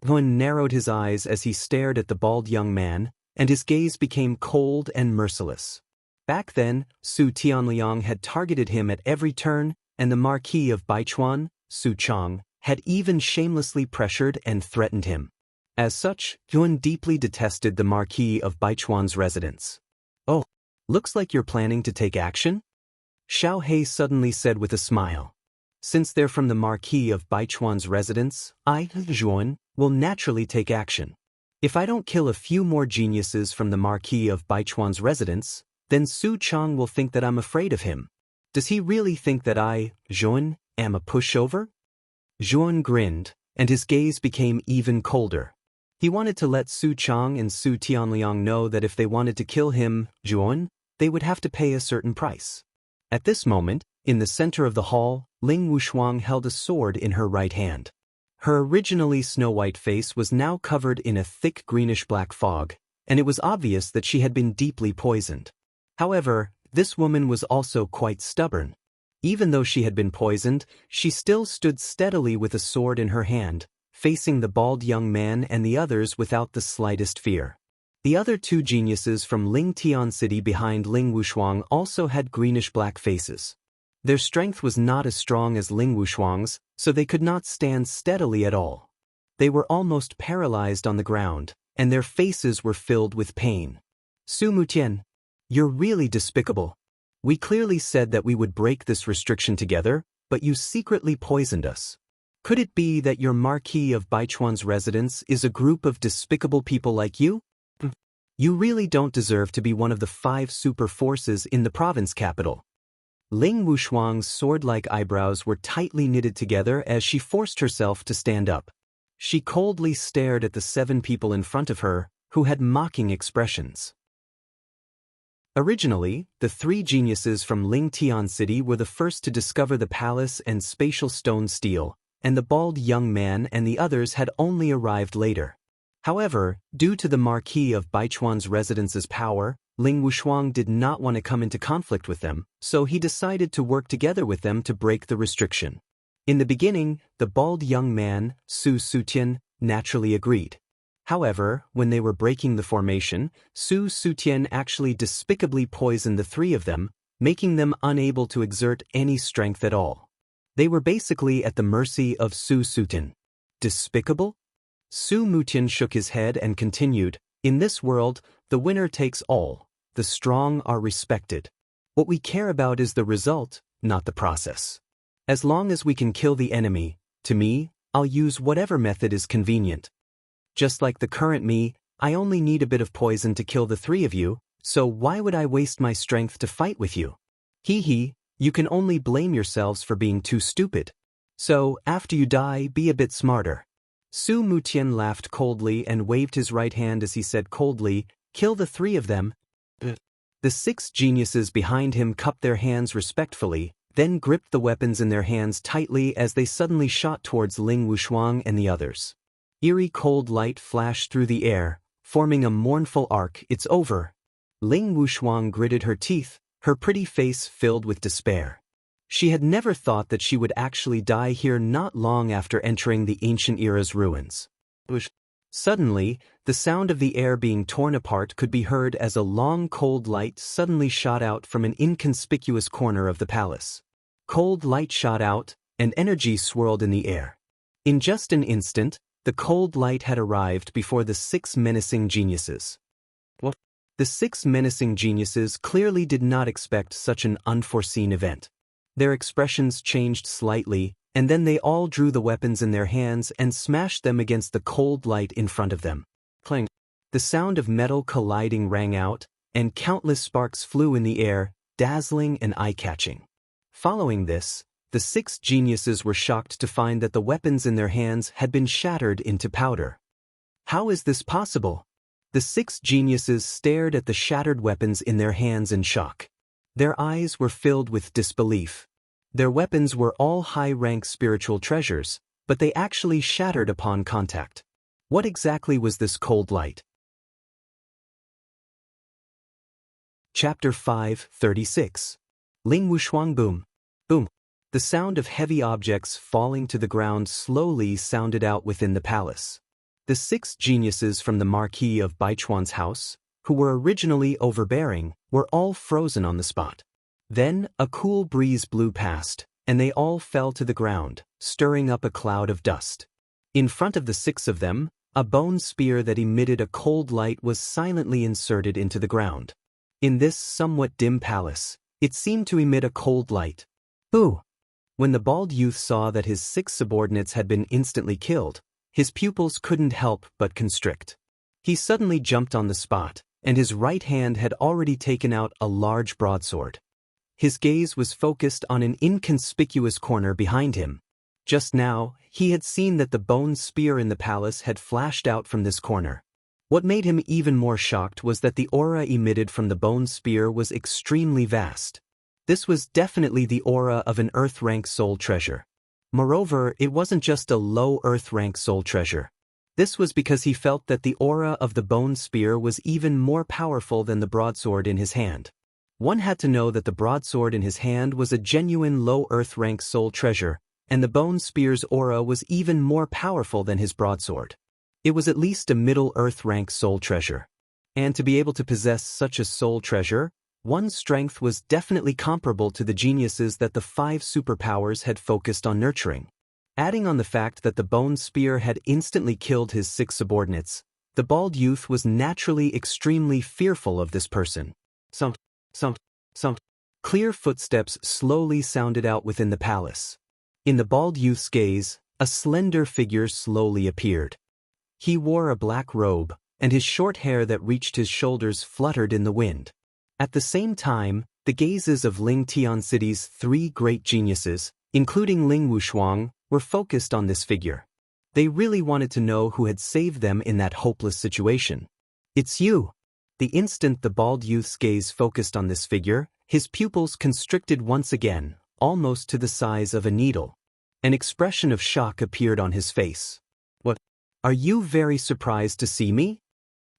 Zhuo Wen narrowed his eyes as he stared at the bald young man, and his gaze became cold and merciless. Back then, Su Tianliang had targeted him at every turn, and the Marquis of Baichuan, Su Chang, had even shamelessly pressured and threatened him. As such, Yuan deeply detested the Marquis of Baichuan's residence. Oh, looks like you're planning to take action? Xiao He suddenly said with a smile. Since they're from the Marquis of Baichuan's residence, I, Zhuan, will naturally take action. If I don't kill a few more geniuses from the Marquis of Baichuan's residence, then Su Chang will think that I'm afraid of him. Does he really think that I, Zhuan, am a pushover? Zhuan grinned, and his gaze became even colder. He wanted to let Su Chang and Su Tianliang know that if they wanted to kill him, Zhuan, they would have to pay a certain price. At this moment, in the center of the hall, Ling Wushuang held a sword in her right hand. Her originally snow-white face was now covered in a thick greenish-black fog, and it was obvious that she had been deeply poisoned. However, this woman was also quite stubborn. Even though she had been poisoned, she still stood steadily with a sword in her hand, facing the bald young man and the others without the slightest fear. The other two geniuses from Ling Tian City behind Ling Wushuang also had greenish-black faces. Their strength was not as strong as Ling Wushuang's, so they could not stand steadily at all. They were almost paralyzed on the ground, and their faces were filled with pain. Su Mutian, you're really despicable. We clearly said that we would break this restriction together, but you secretly poisoned us. Could it be that your Marquis of Baichuan's residence is a group of despicable people like you? You really don't deserve to be one of the 5 super forces in the province capital. Ling Wushuang's sword-like eyebrows were tightly knitted together as she forced herself to stand up. She coldly stared at the 7 people in front of her, who had mocking expressions. Originally, the 3 geniuses from Ling Tian City were the first to discover the palace and spatial stone steel, and the bald young man and the others had only arrived later. However, due to the Marquis of Baichuan's residence's power, Ling Wushuang did not want to come into conflict with them, so he decided to work together with them to break the restriction. In the beginning, the bald young man, Su Sutian, naturally agreed. However, when they were breaking the formation, Su Sutian actually despicably poisoned the 3 of them, making them unable to exert any strength at all. They were basically at the mercy of Su Sutian. Despicable? Su Mutian shook his head and continued, in this world, the winner takes all, the strong are respected. What we care about is the result, not the process. As long as we can kill the enemy, to me, I'll use whatever method is convenient. Just like the current me, I only need a bit of poison to kill the 3 of you, so why would I waste my strength to fight with you? Hee, you can only blame yourselves for being too stupid. So, after you die, be a bit smarter. Su Mutian laughed coldly and waved his right hand as he said coldly, kill the 3 of them. The 6 geniuses behind him cupped their hands respectfully, then gripped the weapons in their hands tightly as they suddenly shot towards Ling Wushuang and the others. Eerie cold light flashed through the air, forming a mournful arc. It's over. Ling Wushuang gritted her teeth, her pretty face filled with despair. She had never thought that she would actually die here not long after entering the ancient era's ruins. Suddenly, the sound of the air being torn apart could be heard as a long cold light suddenly shot out from an inconspicuous corner of the palace. Cold light shot out, and energy swirled in the air. In just an instant, the cold light had arrived before the 6 menacing geniuses. What? The 6 menacing geniuses clearly did not expect such an unforeseen event. Their expressions changed slightly, and then they all drew the weapons in their hands and smashed them against the cold light in front of them. Clang! The sound of metal colliding rang out, and countless sparks flew in the air, dazzling and eye-catching. Following this, the 6 geniuses were shocked to find that the weapons in their hands had been shattered into powder. How is this possible? The 6 geniuses stared at the shattered weapons in their hands in shock. Their eyes were filled with disbelief. Their weapons were all high-rank spiritual treasures, but they actually shattered upon contact. What exactly was this cold light? Chapter 5:36. Ling Wushuang boom. Boom. The sound of heavy objects falling to the ground slowly sounded out within the palace. The 6 geniuses from the Marquis of Baichuan's house, who were originally overbearing, were all frozen on the spot. Then, a cool breeze blew past, and they all fell to the ground, stirring up a cloud of dust. In front of the 6 of them, a bone spear that emitted a cold light was silently inserted into the ground. In this somewhat dim palace, It seemed to emit a cold light. Ooh! When the bald youth saw that his 6 subordinates had been instantly killed, his pupils couldn't help but constrict. He suddenly jumped on the spot, and his right hand had already taken out a large broadsword. His gaze was focused on an inconspicuous corner behind him. Just now, he had seen that the bone spear in the palace had flashed out from this corner. What made him even more shocked was that the aura emitted from the bone spear was extremely vast. This was definitely the aura of an Earth-rank soul treasure. Moreover, it wasn't just a low Earth-rank soul treasure. This was because he felt that the aura of the bone spear was even more powerful than the broadsword in his hand. One had to know that the broadsword in his hand was a genuine low Earth-rank soul treasure, and the bone spear's aura was even more powerful than his broadsword. It was at least a middle Earth-rank soul treasure. And to be able to possess such a soul treasure, one's strength was definitely comparable to the geniuses that the 5 superpowers had focused on nurturing. Adding on the fact that the bone spear had instantly killed his 6 subordinates, the bald youth was naturally extremely fearful of this person. Somp. Clear footsteps slowly sounded out within the palace. In the bald youth's gaze, a slender figure slowly appeared. He wore a black robe, and his short hair that reached his shoulders fluttered in the wind. At the same time, the gazes of Ling Tian City's 3 great geniuses, including Ling Wushuang, were focused on this figure. They really wanted to know who had saved them in that hopeless situation. It's you! The instant the bald youth's gaze focused on this figure, his pupils constricted once again, almost to the size of a needle. An expression of shock appeared on his face. What? Are you very surprised to see me?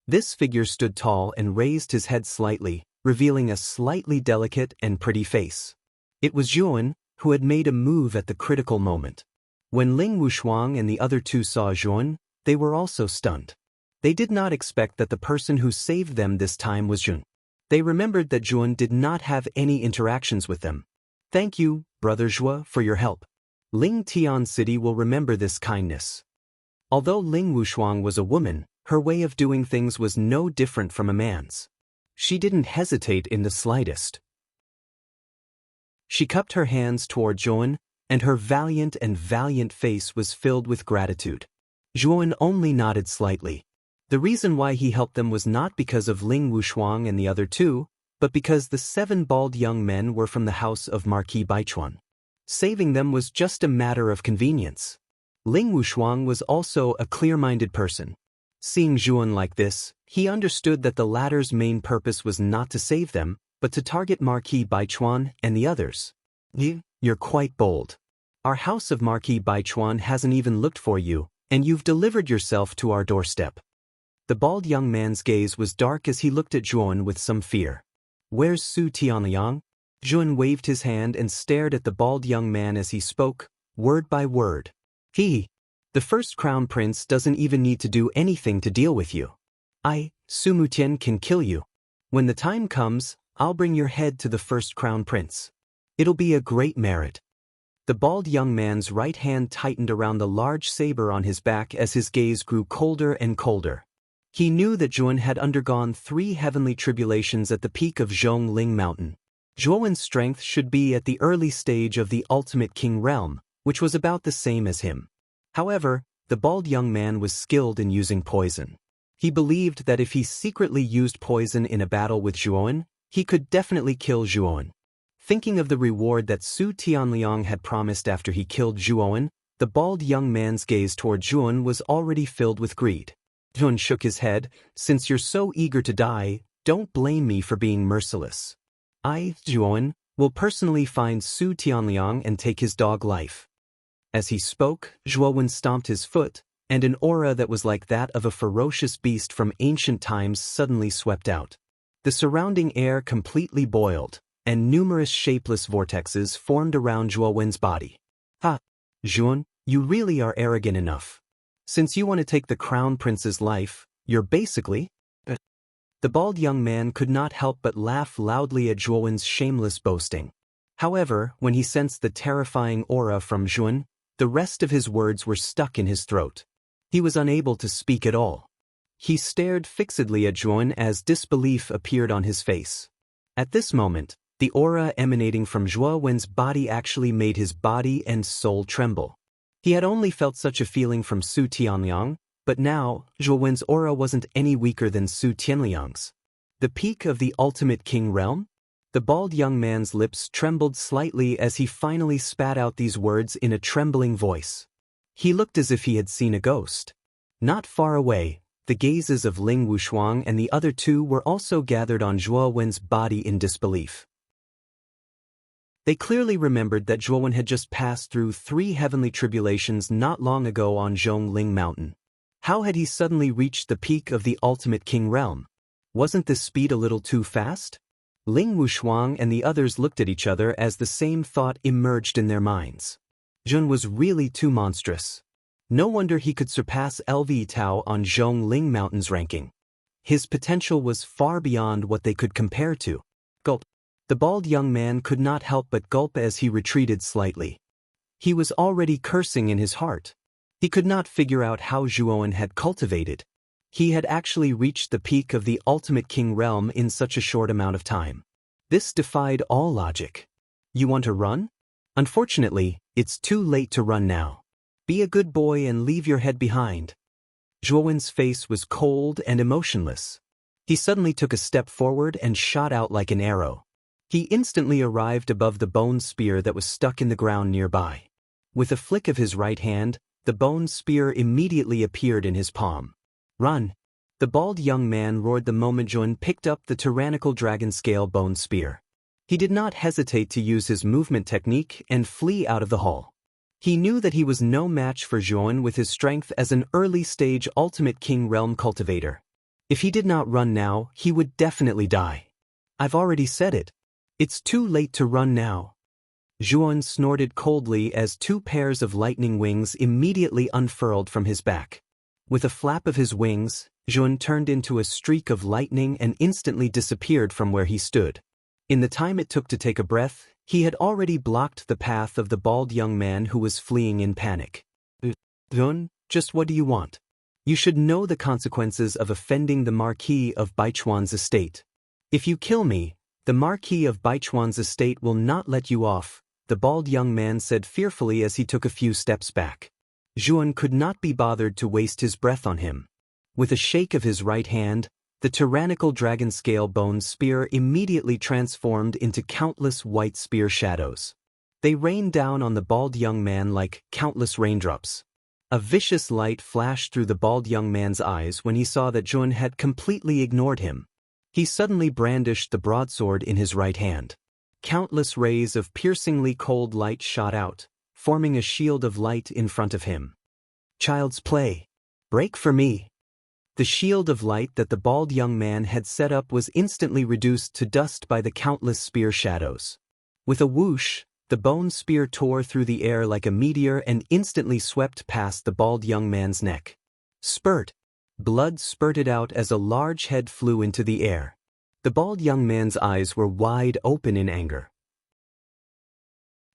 This figure stood tall and raised his head slightly, revealing a slightly delicate and pretty face. It was Zhuan, who had made a move at the critical moment. When Ling Wushuang and the other 2 saw Zhuan, they were also stunned. They did not expect that the person who saved them this time was Zhuan. They remembered that Zhuan did not have any interactions with them. Thank you, Brother Zhua, for your help. Ling Tian City will remember this kindness. Although Ling Wushuang was a woman, her way of doing things was no different from a man's. She didn't hesitate in the slightest. She cupped her hands toward Zhuan, and her valiant face was filled with gratitude. Zhuan only nodded slightly. The reason why he helped them was not because of Ling Wushuang and the other 2, but because the 7 bald young men were from the house of Marquis Baichuan. Saving them was just a matter of convenience. Ling Wushuang was also a clear-minded person. Seeing Zhuan like this, he understood that the latter's main purpose was not to save them, but to target Marquis Baichuan and the others. You're quite bold. Our house of Marquis Baichuan hasn't even looked for you, and you've delivered yourself to our doorstep. The bald young man's gaze was dark as he looked at Zhuan with some fear. Where's Su Tianliang? Zhuan waved his hand and stared at the bald young man as he spoke, word by word. The first crown prince doesn't even need to do anything to deal with you. Su Mutian, can kill you. When the time comes, I'll bring your head to the first crown prince. It'll be a great merit. The bald young man's right hand tightened around the large saber on his back as his gaze grew colder and colder. He knew that Zhuan had undergone 3 heavenly tribulations at the peak of Zhongling Mountain. Zhuan's strength should be at the early stage of the ultimate king realm, which was about the same as him. However, the bald young man was skilled in using poison. He believed that if he secretly used poison in a battle with Zhuan, he could definitely kill Zhuan. Thinking of the reward that Su Tianliang had promised after he killed Zhuan, the bald young man's gaze toward Zhuan was already filled with greed. Zhuan shook his head. Since you're so eager to die, don't blame me for being merciless. Zhuan, will personally find Su Tianliang and take his dog life. As he spoke, Zhuan stomped his foot, and an aura that was like that of a ferocious beast from ancient times suddenly swept out. The surrounding air completely boiled, and numerous shapeless vortexes formed around Zhuan's body. Zhuan, you really are arrogant enough. Since you want to take the crown prince's life, you're basically... The bald young man could not help but laugh loudly at Zhuan's shameless boasting. However, when he sensed the terrifying aura from Zhuan, the rest of his words were stuck in his throat. He was unable to speak at all. He stared fixedly at Zhuan as disbelief appeared on his face. At this moment, The aura emanating from Zhuo Wen's body actually made his body and soul tremble. He had only felt such a feeling from Su Tianliang, but now, Zhuo Wen's aura wasn't any weaker than Su Tianliang's. The peak of the ultimate king realm? The bald young man's lips trembled slightly as he finally spat out these words in a trembling voice. He looked as if he had seen a ghost. Not far away, the gazes of Ling Wushuang and the other two were also gathered on Zhuo Wen's body in disbelief. They clearly remembered that Zhuo Wen had just passed through 3 heavenly tribulations not long ago on Zhongling Mountain. How had he suddenly reached the peak of the ultimate king realm? Wasn't this speed a little too fast? Ling Wushuang and the others looked at each other as the same thought emerged in their minds. Zhun was really too monstrous. No wonder he could surpass LV Tao on Zhongling Mountain's ranking. His potential was far beyond what they could compare to. Gulp. The bald young man could not help but gulp as he retreated slightly. He was already cursing in his heart. He could not figure out how Zhuowen had cultivated. He had actually reached the peak of the ultimate king realm in such a short amount of time. This defied all logic. You want to run? Unfortunately, it's too late to run now. Be a good boy and leave your head behind. Zhuowen's face was cold and emotionless. He suddenly took a step forward and shot out like an arrow. He instantly arrived above the bone spear that was stuck in the ground nearby. With a flick of his right hand, the bone spear immediately appeared in his palm. Run! The bald young man roared the moment Zhuan picked up the tyrannical dragon-scale bone spear. He did not hesitate to use his movement technique and flee out of the hall. He knew that he was no match for Zhuan with his strength as an early-stage ultimate king realm cultivator. If he did not run now, he would definitely die. I've already said it. It's too late to run now. Zhuan snorted coldly as 2 pairs of lightning wings immediately unfurled from his back. With a flap of his wings, Zhuan turned into a streak of lightning and instantly disappeared from where he stood. In the time it took to take a breath, he had already blocked the path of the bald young man who was fleeing in panic. Zhuan, just what do you want? You should know the consequences of offending the Marquis of Baichuan's estate. If you kill me, the Marquis of Baichuan's estate will not let you off, the bald young man said fearfully as he took a few steps back. Zhuan could not be bothered to waste his breath on him. With a shake of his right hand, the tyrannical dragon-scale bone spear immediately transformed into countless white spear shadows. They rained down on the bald young man like countless raindrops. A vicious light flashed through the bald young man's eyes when he saw that Zhuan had completely ignored him. He suddenly brandished the broadsword in his right hand. Countless rays of piercingly cold light shot out, forming a shield of light in front of him. Child's play. Break for me. The shield of light that the bald young man had set up was instantly reduced to dust by the countless spear shadows. With a whoosh, the bone spear tore through the air like a meteor and instantly swept past the bald young man's neck. Spurt. Blood spurted out as a large head flew into the air. The bald young man's eyes were wide open in anger.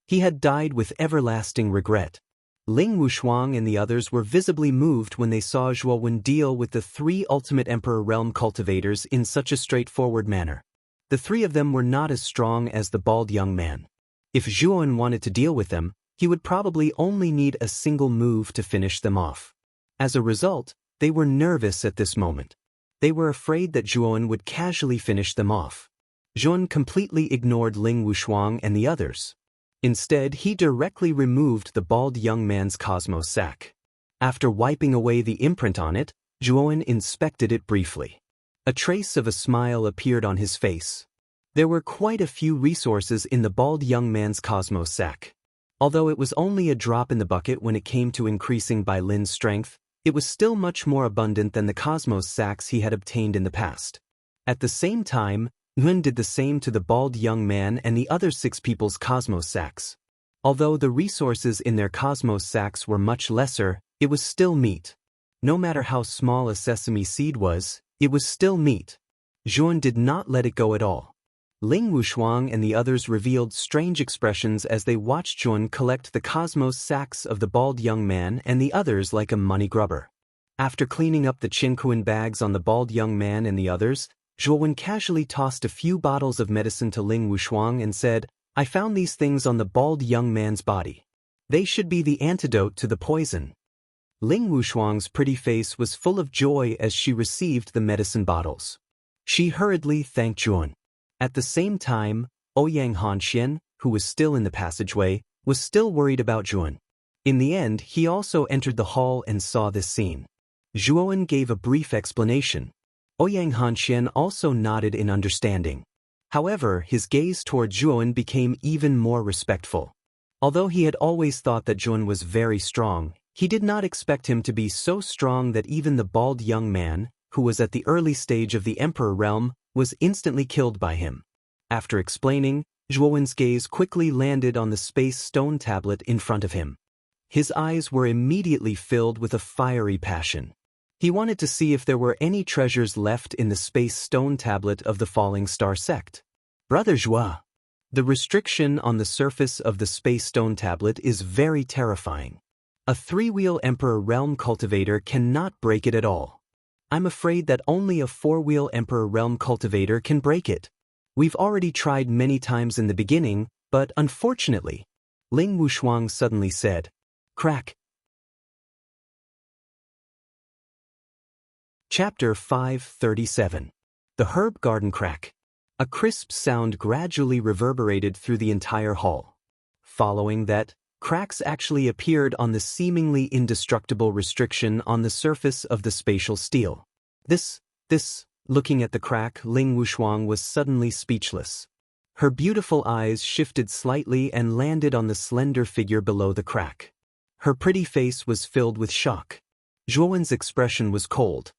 He had died with everlasting regret. Ling Wushuang and the others were visibly moved when they saw Zhuowen deal with the 3 ultimate emperor realm cultivators in such a straightforward manner. The 3 of them were not as strong as the bald young man. If Zhuowen wanted to deal with them, he would probably only need a single move to finish them off. As a result, they were nervous at this moment. They were afraid that Zhuowen would casually finish them off. Zhuowen completely ignored Ling Wushuang and the others. Instead, he directly removed the bald young man's cosmos sac. After wiping away the imprint on it, Zhuowen inspected it briefly. A trace of a smile appeared on his face. There were quite a few resources in the bald young man's cosmos sac. Although it was only a drop in the bucket when it came to increasing Bai Lin's strength, it was still much more abundant than the cosmos sacs he had obtained in the past. At the same time, Nguyen did the same to the bald young man and the other 6 people's cosmos sacs. Although the resources in their cosmos sacs were much lesser, it was still meat. No matter how small a sesame seed was, it was still meat. Zhuan did not let it go at all. Ling Wushuang and the others revealed strange expressions as they watched Zhuan collect the cosmos sacs of the bald young man and the others like a money grubber. After cleaning up the Qinquan bags on the bald young man and the others, Zhuowen casually tossed a few bottles of medicine to Ling Wushuang and said, "I found these things on the bald young man's body. They should be the antidote to the poison." Ling Wushuang's pretty face was full of joy as she received the medicine bottles. She hurriedly thanked Zhuowen. At the same time, Ouyang Hanxian, who was still in the passageway, was still worried about Zhuowen. In the end, he also entered the hall and saw this scene. Zhuowen gave a brief explanation. Ouyang Hanxian also nodded in understanding. However, his gaze toward Zhuowen became even more respectful. Although he had always thought that Zhuowen was very strong, he did not expect him to be so strong that even the bald young man, who was at the early stage of the Emperor realm, was instantly killed by him. After explaining, Zhuowen's gaze quickly landed on the space stone tablet in front of him. His eyes were immediately filled with a fiery passion. He wanted to see if there were any treasures left in the space stone tablet of the falling star sect. Brother Zhua, the restriction on the surface of the space stone tablet is very terrifying. A three-wheel Emperor Realm cultivator cannot break it at all. I'm afraid that only a four-wheel Emperor Realm cultivator can break it. We've already tried many times in the beginning, but unfortunately, Ling Wushuang suddenly said, "Crack." Chapter 537. The Herb Garden Crack. A crisp sound gradually reverberated through the entire hall. Following that, cracks actually appeared on the seemingly indestructible restriction on the surface of the spatial steel. Looking at the crack, Ling Wushuang was suddenly speechless. Her beautiful eyes shifted slightly and landed on the slender figure below the crack. Her pretty face was filled with shock. Zhuowen's expression was cold.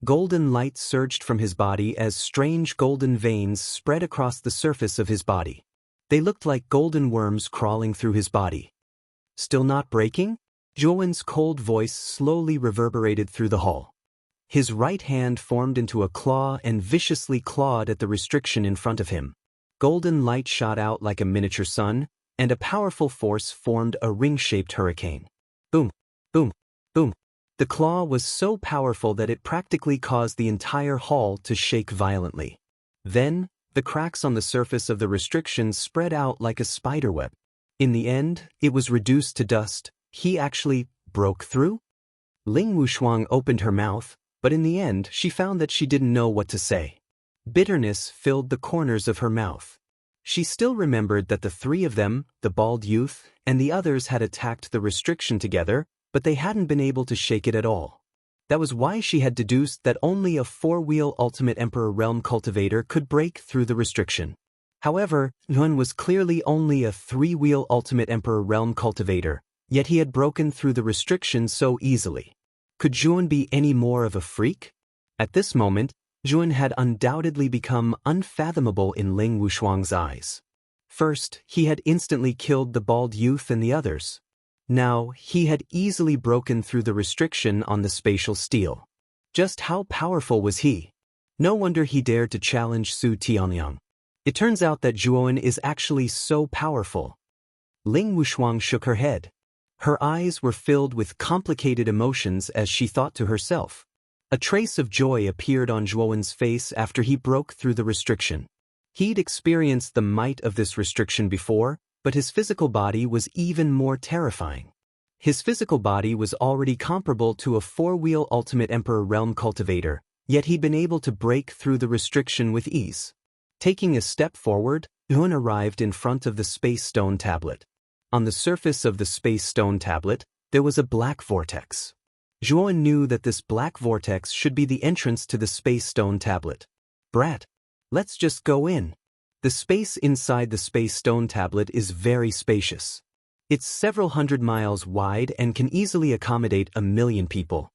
Golden light surged from his body as strange golden veins spread across the surface of his body. They looked like golden worms crawling through his body. "Still not breaking?" Zhuowen's cold voice slowly reverberated through the hall. His right hand formed into a claw and viciously clawed at the restriction in front of him. Golden light shot out like a miniature sun, and a powerful force formed a ring-shaped hurricane. Boom, boom, boom. The claw was so powerful that it practically caused the entire hall to shake violently. Then, the cracks on the surface of the restriction spread out like a spiderweb. In the end, it was reduced to dust. He actually broke through? Ling Wushuang opened her mouth, but in the end she found that she didn't know what to say. Bitterness filled the corners of her mouth. She still remembered that the three of them, the bald youth, and the others had attacked the restriction together, but they hadn't been able to shake it at all. That was why she had deduced that only a four-wheel Ultimate Emperor Realm cultivator could break through the restriction. However, Yuan was clearly only a three-wheel Ultimate Emperor Realm cultivator, yet he had broken through the restriction so easily. Could Zhuowen be any more of a freak? At this moment, Zhuowen had undoubtedly become unfathomable in Ling Wushuang's eyes. First, he had instantly killed the bald youth and the others. Now, he had easily broken through the restriction on the spatial steel. Just how powerful was he? No wonder he dared to challenge Su Tianyang. It turns out that Zhuowen is actually so powerful. Ling Wushuang shook her head. Her eyes were filled with complicated emotions as she thought to herself. A trace of joy appeared on Zhuowen's face after he broke through the restriction. He'd experienced the might of this restriction before, but his physical body was even more terrifying. His physical body was already comparable to a four-wheel Ultimate Emperor Realm cultivator, yet he'd been able to break through the restriction with ease. Taking a step forward, Yuan arrived in front of the space stone tablet. On the surface of the space stone tablet, there was a black vortex. Zhuowen knew that this black vortex should be the entrance to the space stone tablet. "Brat, let's just go in." The space inside the space stone tablet is very spacious. It's several hundred miles wide and can easily accommodate 1,000,000 people.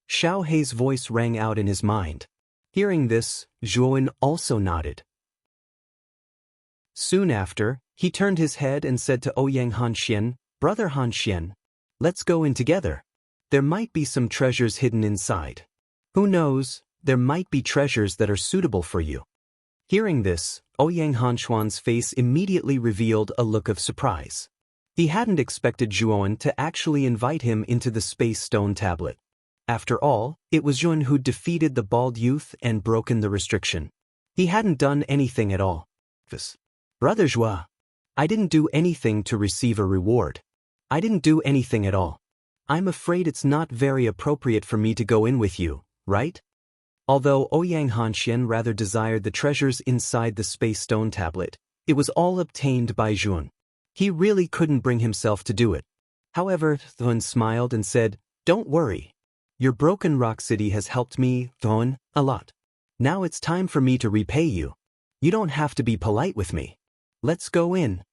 Xiao Hei's voice rang out in his mind. Hearing this, Zhuowen also nodded. Soon after, he turned his head and said to Ouyang Hanxian, "Brother Hanxian, let's go in together. There might be some treasures hidden inside. Who knows, there might be treasures that are suitable for you." Hearing this, Ouyang Hanxian's face immediately revealed a look of surprise. He hadn't expected Zhuowen to actually invite him into the space stone tablet. After all, it was Zhuowen who defeated the bald youth and broken the restriction. He hadn't done anything at all. Brother Joie, I didn't do anything to receive a reward. I didn't do anything at all. I'm afraid it's not very appropriate for me to go in with you, right? Although Ouyang Hanxian rather desired the treasures inside the space stone tablet, it was all obtained by Jun. He really couldn't bring himself to do it. However, Thun smiled and said, "Don't worry. Your broken rock city has helped me, Thun, a lot. Now it's time for me to repay you. You don't have to be polite with me. Let's go in."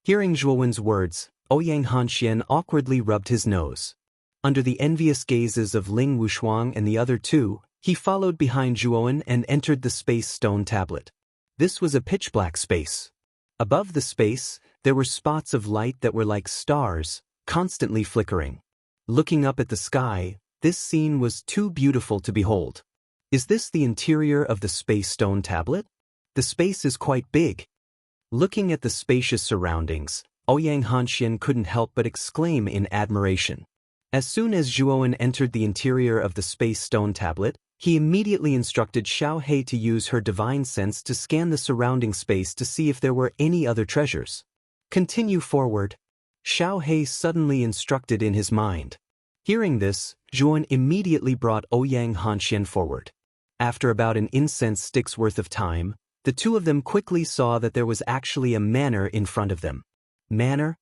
Hearing Zhuowen's words, Ouyang Hanxian awkwardly rubbed his nose. Under the envious gazes of Ling Wushuang and the other two, he followed behind Zhuowen and entered the space stone tablet. This was a pitch-black space. Above the space, there were spots of light that were like stars, constantly flickering. Looking up at the sky, this scene was too beautiful to behold. Is this the interior of the space stone tablet? The space is quite big. Looking at the spacious surroundings, Ouyang Hanxian couldn't help but exclaim in admiration. As soon as Zhuowen entered the interior of the space stone tablet, he immediately instructed Xiao He to use her divine sense to scan the surrounding space to see if there were any other treasures. "Continue forward," Xiao He suddenly instructed in his mind. Hearing this, Zhuowen immediately brought Ouyang Hanxian forward. After about an incense stick's worth of time, the two of them quickly saw that there was actually a manor in front of them. Manor?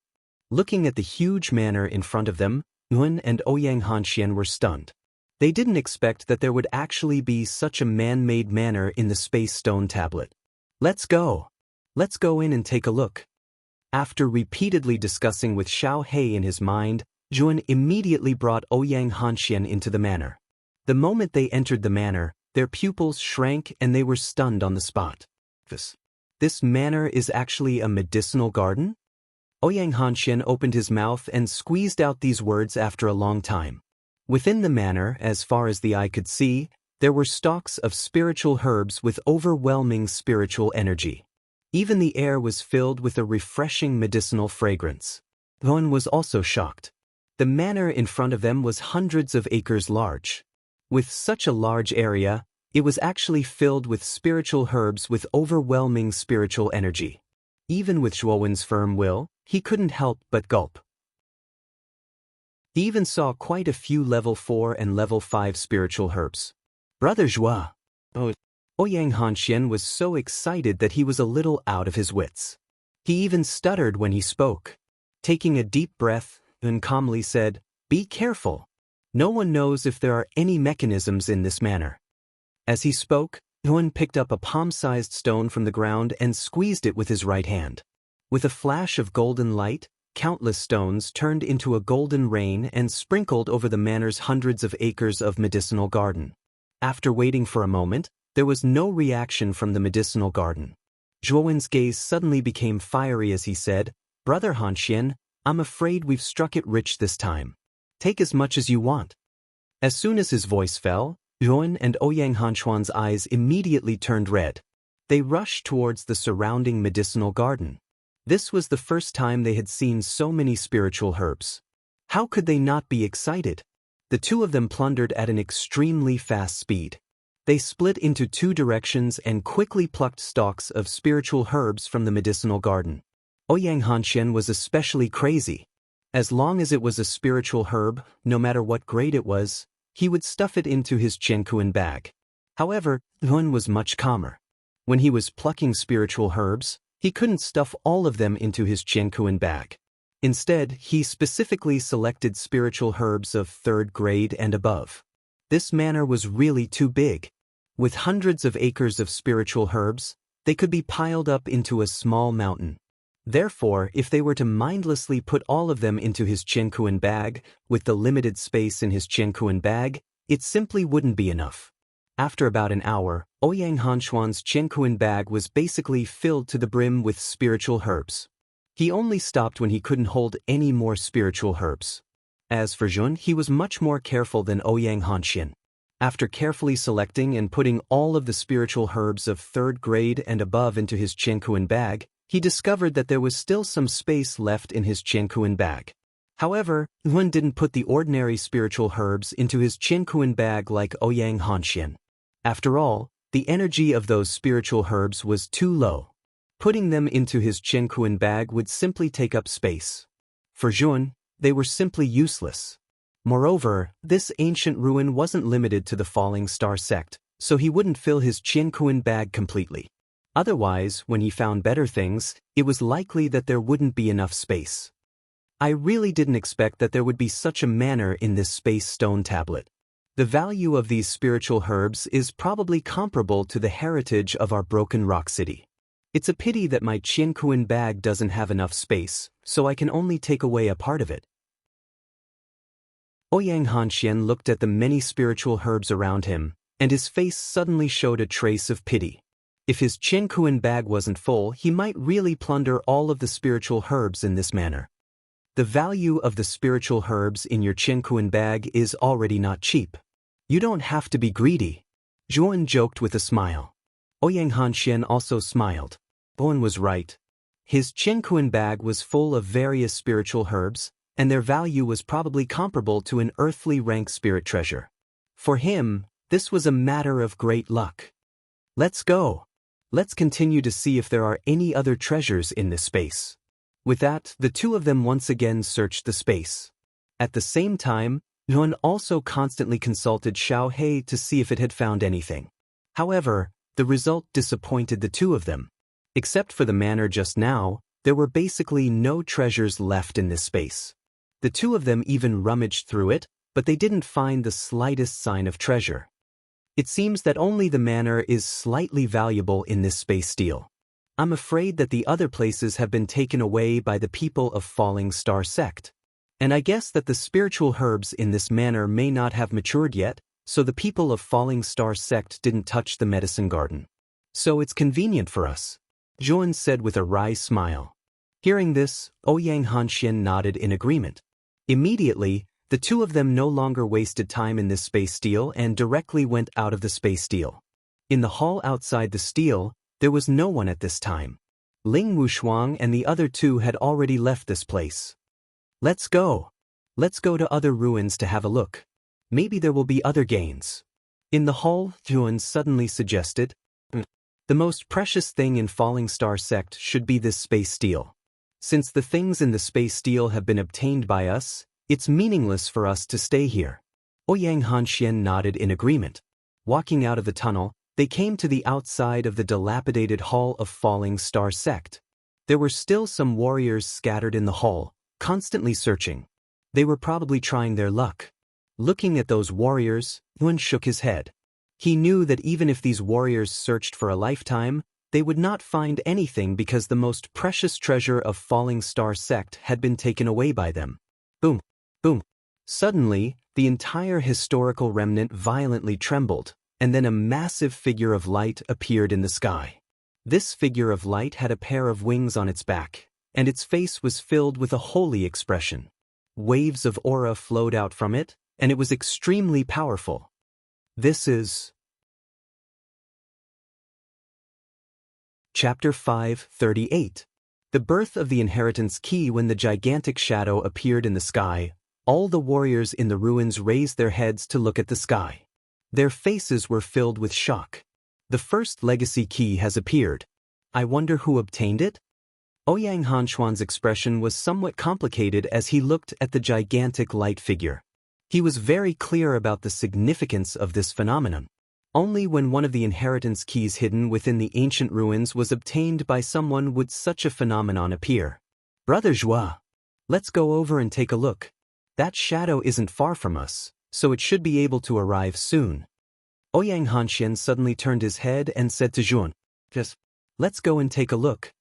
Looking at the huge manor in front of them, Yun and Ouyang Hanxian were stunned. They didn't expect that there would actually be such a man-made manor in the space stone tablet. Let's go. Let's go in and take a look." After repeatedly discussing with Xiao He in his mind, Jun immediately brought Ouyang Hanxian into the manor. The moment they entered the manor, their pupils shrank and they were stunned on the spot. This manor is actually a medicinal garden? Ouyang Hanxian opened his mouth and squeezed out these words after a long time. Within the manor, as far as the eye could see, there were stalks of spiritual herbs with overwhelming spiritual energy. Even the air was filled with a refreshing medicinal fragrance. Huan was also shocked. The manor in front of them was hundreds of acres large. With such a large area, it was actually filled with spiritual herbs with overwhelming spiritual energy. Even with Zhuowen's firm will, he couldn't help but gulp. He even saw quite a few level 4 and level 5 spiritual herbs. Brother Joie. Ouyang Hanxian was so excited that he was a little out of his wits. He even stuttered when he spoke. Taking a deep breath, Yun calmly said, "Be careful. No one knows if there are any mechanisms in this manor." As he spoke, Yun picked up a palm-sized stone from the ground and squeezed it with his right hand. With a flash of golden light, countless stones turned into a golden rain and sprinkled over the manor's hundreds of acres of medicinal garden. After waiting for a moment, there was no reaction from the medicinal garden. Zhuowen's gaze suddenly became fiery as he said, "Brother Hanxian, I'm afraid we've struck it rich this time. Take as much as you want." As soon as his voice fell, Zhuowen and Ouyang Hanxian's eyes immediately turned red. They rushed towards the surrounding medicinal garden. This was the first time they had seen so many spiritual herbs. How could they not be excited? The two of them plundered at an extremely fast speed. They split into two directions and quickly plucked stalks of spiritual herbs from the medicinal garden. Ouyang Hanxian was especially crazy. As long as it was a spiritual herb, no matter what grade it was, he would stuff it into his Qiankuan bag. However, Yun was much calmer. When he was plucking spiritual herbs, he couldn't stuff all of them into his Qiankuan bag. Instead, he specifically selected spiritual herbs of 3rd grade and above. This manor was really too big. With hundreds of acres of spiritual herbs, they could be piled up into a small mountain. Therefore, if they were to mindlessly put all of them into his Qiankuan bag, with the limited space in his Qiankuan bag, it simply wouldn't be enough. After about an hour, Ouyang Hanxian's Qiankuan bag was basically filled to the brim with spiritual herbs. He only stopped when he couldn't hold any more spiritual herbs. As for Jun, he was much more careful than Ouyang Hanxian. After carefully selecting and putting all of the spiritual herbs of 3rd grade and above into his Qiankuan bag, he discovered that there was still some space left in his Qiankuan bag. However, Yun didn't put the ordinary spiritual herbs into his Qiankuan bag like Ouyang Hanxian. After all, The energy of those spiritual herbs was too low. Putting them into his Qianquan bag would simply take up space. For Zhuan, they were simply useless. Moreover, this ancient ruin wasn't limited to the Falling Star sect, so he wouldn't fill his Qianquan bag completely. Otherwise, when he found better things, it was likely that there wouldn't be enough space. I really didn't expect that there would be such a manner in this space stone tablet. The value of these spiritual herbs is probably comparable to the heritage of our broken rock city. It's a pity that my Qianquan bag doesn't have enough space, so I can only take away a part of it. Ouyang Hanxian looked at the many spiritual herbs around him, and his face suddenly showed a trace of pity. If his Qianquan bag wasn't full, he might really plunder all of the spiritual herbs in this manner. The value of the spiritual herbs in your Qianquan bag is already not cheap. You don't have to be greedy. Zhuan joked with a smile. Ouyang Hanxian also smiled. Zhuan was right. His Qianquan bag was full of various spiritual herbs, and their value was probably comparable to an earthly rank spirit treasure. For him, this was a matter of great luck. Let's go. Let's continue to see if there are any other treasures in this space. With that, the two of them once again searched the space. At the same time, Yuan also constantly consulted Xiao He to see if it had found anything. However, the result disappointed the two of them. Except for the manor just now, there were basically no treasures left in this space. The two of them even rummaged through it, but they didn't find the slightest sign of treasure. It seems that only the manor is slightly valuable in this space steel. I'm afraid that the other places have been taken away by the people of Falling Star sect. And I guess that the spiritual herbs in this manor may not have matured yet, so the people of Falling Star sect didn't touch the medicine garden. So it's convenient for us, Zhuan said with a wry smile. Hearing this, Ouyang Hanxian nodded in agreement. Immediately, the two of them no longer wasted time in this space steel and directly went out of the space steel. In the hall outside the steel, there was no one at this time. Ling Wushuang and the other two had already left this place. Let's go. Let's go to other ruins to have a look. Maybe there will be other gains. In the hall, Zhuan suddenly suggested, the most precious thing in Falling Star sect should be this space steel. Since the things in the space steel have been obtained by us, it's meaningless for us to stay here. Ouyang Hanxian nodded in agreement. Walking out of the tunnel, they came to the outside of the dilapidated hall of Falling Star sect. There were still some warriors scattered in the hall, constantly searching. They were probably trying their luck. Looking at those warriors, Yuan shook his head. He knew that even if these warriors searched for a lifetime, they would not find anything because the most precious treasure of Falling Star sect had been taken away by them. Boom, boom. Suddenly, the entire historical remnant violently trembled, and then a massive figure of light appeared in the sky. This figure of light had a pair of wings on its back, and its face was filled with a holy expression. Waves of aura flowed out from it, and it was extremely powerful. This is Chapter 538. The birth of the inheritance key. When the gigantic shadow appeared in the sky, all the warriors in the ruins raised their heads to look at the sky. Their faces were filled with shock. The first legacy key has appeared. I wonder who obtained it? Ouyang Hanxian's expression was somewhat complicated as he looked at the gigantic light figure. He was very clear about the significance of this phenomenon. Only when one of the inheritance keys hidden within the ancient ruins was obtained by someone would such a phenomenon appear. Brother Zhua, let's go over and take a look. That shadow isn't far from us, so it should be able to arrive soon. Ouyang Hanxian suddenly turned his head and said to Zhuan, "Just, let's go and take a look."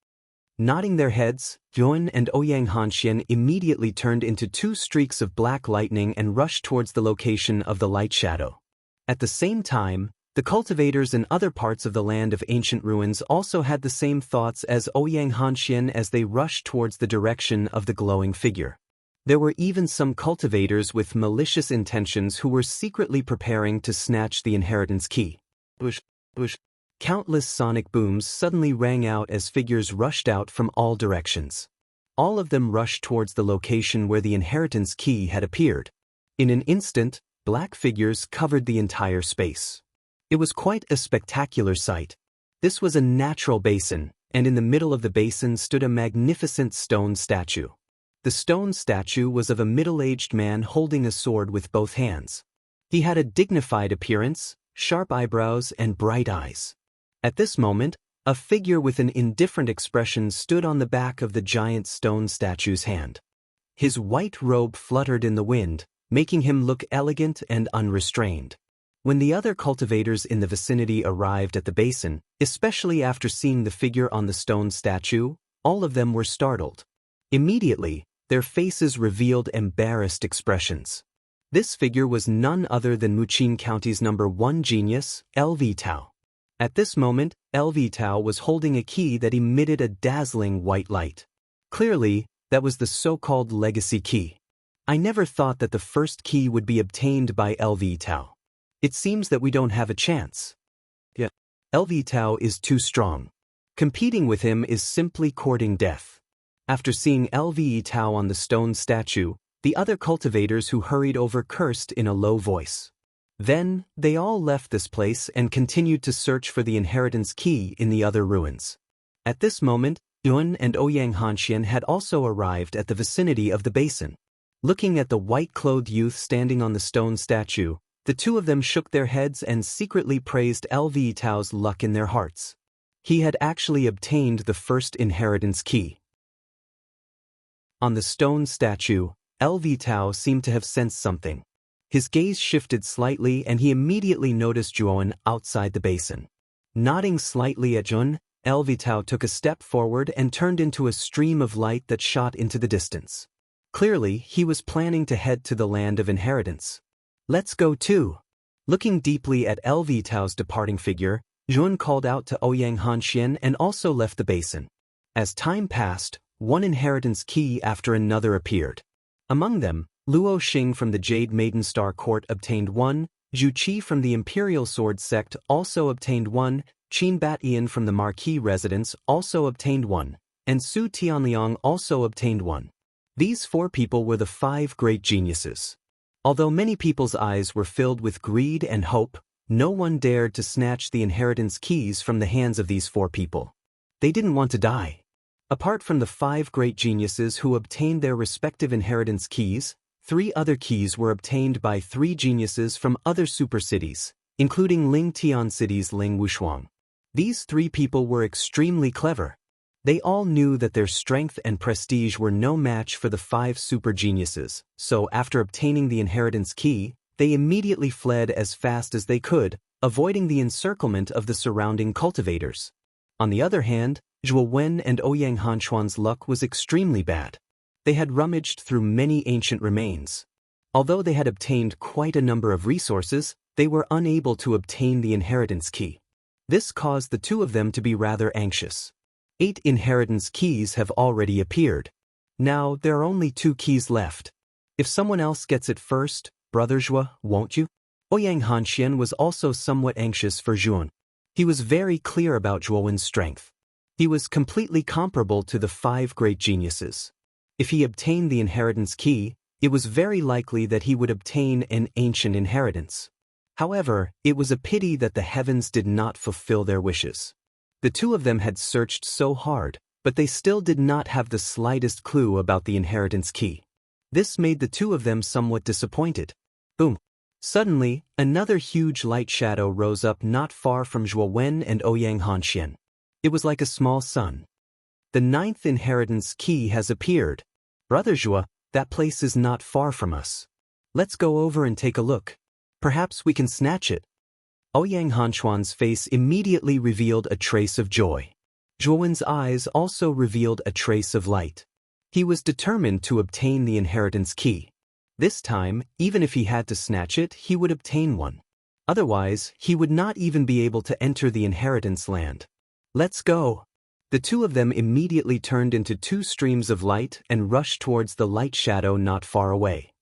Nodding their heads, Zhuan and Ouyang Hanxian immediately turned into two streaks of black lightning and rushed towards the location of the light shadow. At the same time, the cultivators in other parts of the land of ancient ruins also had the same thoughts as Ouyang Hanxian as they rushed towards the direction of the glowing figure. There were even some cultivators with malicious intentions who were secretly preparing to snatch the inheritance key. Bush, bush. Countless sonic booms suddenly rang out as figures rushed out from all directions. All of them rushed towards the location where the inheritance key had appeared. In an instant, black figures covered the entire space. It was quite a spectacular sight. This was a natural basin, and in the middle of the basin stood a magnificent stone statue. The stone statue was of a middle-aged man holding a sword with both hands. He had a dignified appearance, sharp eyebrows, and bright eyes. At this moment, a figure with an indifferent expression stood on the back of the giant stone statue's hand. His white robe fluttered in the wind, making him look elegant and unrestrained. When the other cultivators in the vicinity arrived at the basin, especially after seeing the figure on the stone statue, all of them were startled. Immediately, their faces revealed embarrassed expressions. This figure was none other than Muqing County's #1 genius, LV Tao. At this moment, LV Tao was holding a key that emitted a dazzling white light. Clearly, that was the so-called legacy key. I never thought that the first key would be obtained by LV Tao. It seems that we don't have a chance. Yeah. LV Tao is too strong. Competing with him is simply courting death. After seeing LV Tao on the stone statue, the other cultivators who hurried over cursed in a low voice. Then, they all left this place and continued to search for the inheritance key in the other ruins. At this moment, Yun and Ouyang Hanxian had also arrived at the vicinity of the basin. Looking at the white-clothed youth standing on the stone statue, the two of them shook their heads and secretly praised LV Tao's luck in their hearts. He had actually obtained the first inheritance key. On the stone statue, LV Tao seemed to have sensed something. His gaze shifted slightly and he immediately noticed Zhuan outside the basin. Nodding slightly at Zhun, LV Tao took a step forward and turned into a stream of light that shot into the distance. Clearly, he was planning to head to the land of inheritance. Let's go too. Looking deeply at LV Tao's departing figure, Zhun called out to Ouyang Hanxian and also left the basin. As time passed, one inheritance key after another appeared. Among them, Luo Xing from the Jade Maiden Star Court obtained one, Zhu Qi from the Imperial Sword Sect also obtained one, Qin Bat Ian from the Marquis residence also obtained one, and Su Tianliang also obtained one. These 4 people were the 5 great geniuses. Although many people's eyes were filled with greed and hope, no one dared to snatch the inheritance keys from the hands of these 4 people. They didn't want to die. Apart from the 5 great geniuses who obtained their respective inheritance keys, 3 other keys were obtained by 3 geniuses from other super cities, including Ling Tian City's Ling Wushuang. These 3 people were extremely clever. They all knew that their strength and prestige were no match for the 5 super geniuses, so after obtaining the inheritance key, they immediately fled as fast as they could, avoiding the encirclement of the surrounding cultivators. On the other hand, Zhuo Wen and Ouyang Hanxuan's luck was extremely bad. They had rummaged through many ancient remains. Although they had obtained quite a number of resources, they were unable to obtain the inheritance key. This caused the 2 of them to be rather anxious. 8 inheritance keys have already appeared. Now, there are only 2 keys left. If someone else gets it first, Brother Zhuo, won't you? Ouyang Hanxian was also somewhat anxious for Zhuan. He was very clear about Zhuowen's strength. He was completely comparable to the 5 great geniuses. If he obtained the inheritance key, it was very likely that he would obtain an ancient inheritance. However, it was a pity that the heavens did not fulfill their wishes. The 2 of them had searched so hard, but they still did not have the slightest clue about the inheritance key. This made the 2 of them somewhat disappointed. Boom! Suddenly, another huge light shadow rose up not far from Zhuo Wen and Ouyang Hanxian. It was like a small sun. The 9th inheritance key has appeared. Brother Zhuo, that place is not far from us. Let's go over and take a look. Perhaps we can snatch it. Ouyang Hanxuan's face immediately revealed a trace of joy. Zhuowen's eyes also revealed a trace of light. He was determined to obtain the inheritance key. This time, even if he had to snatch it, he would obtain one. Otherwise, he would not even be able to enter the inheritance land. Let's go. The 2 of them immediately turned into 2 streams of light and rushed towards the light shadow not far away.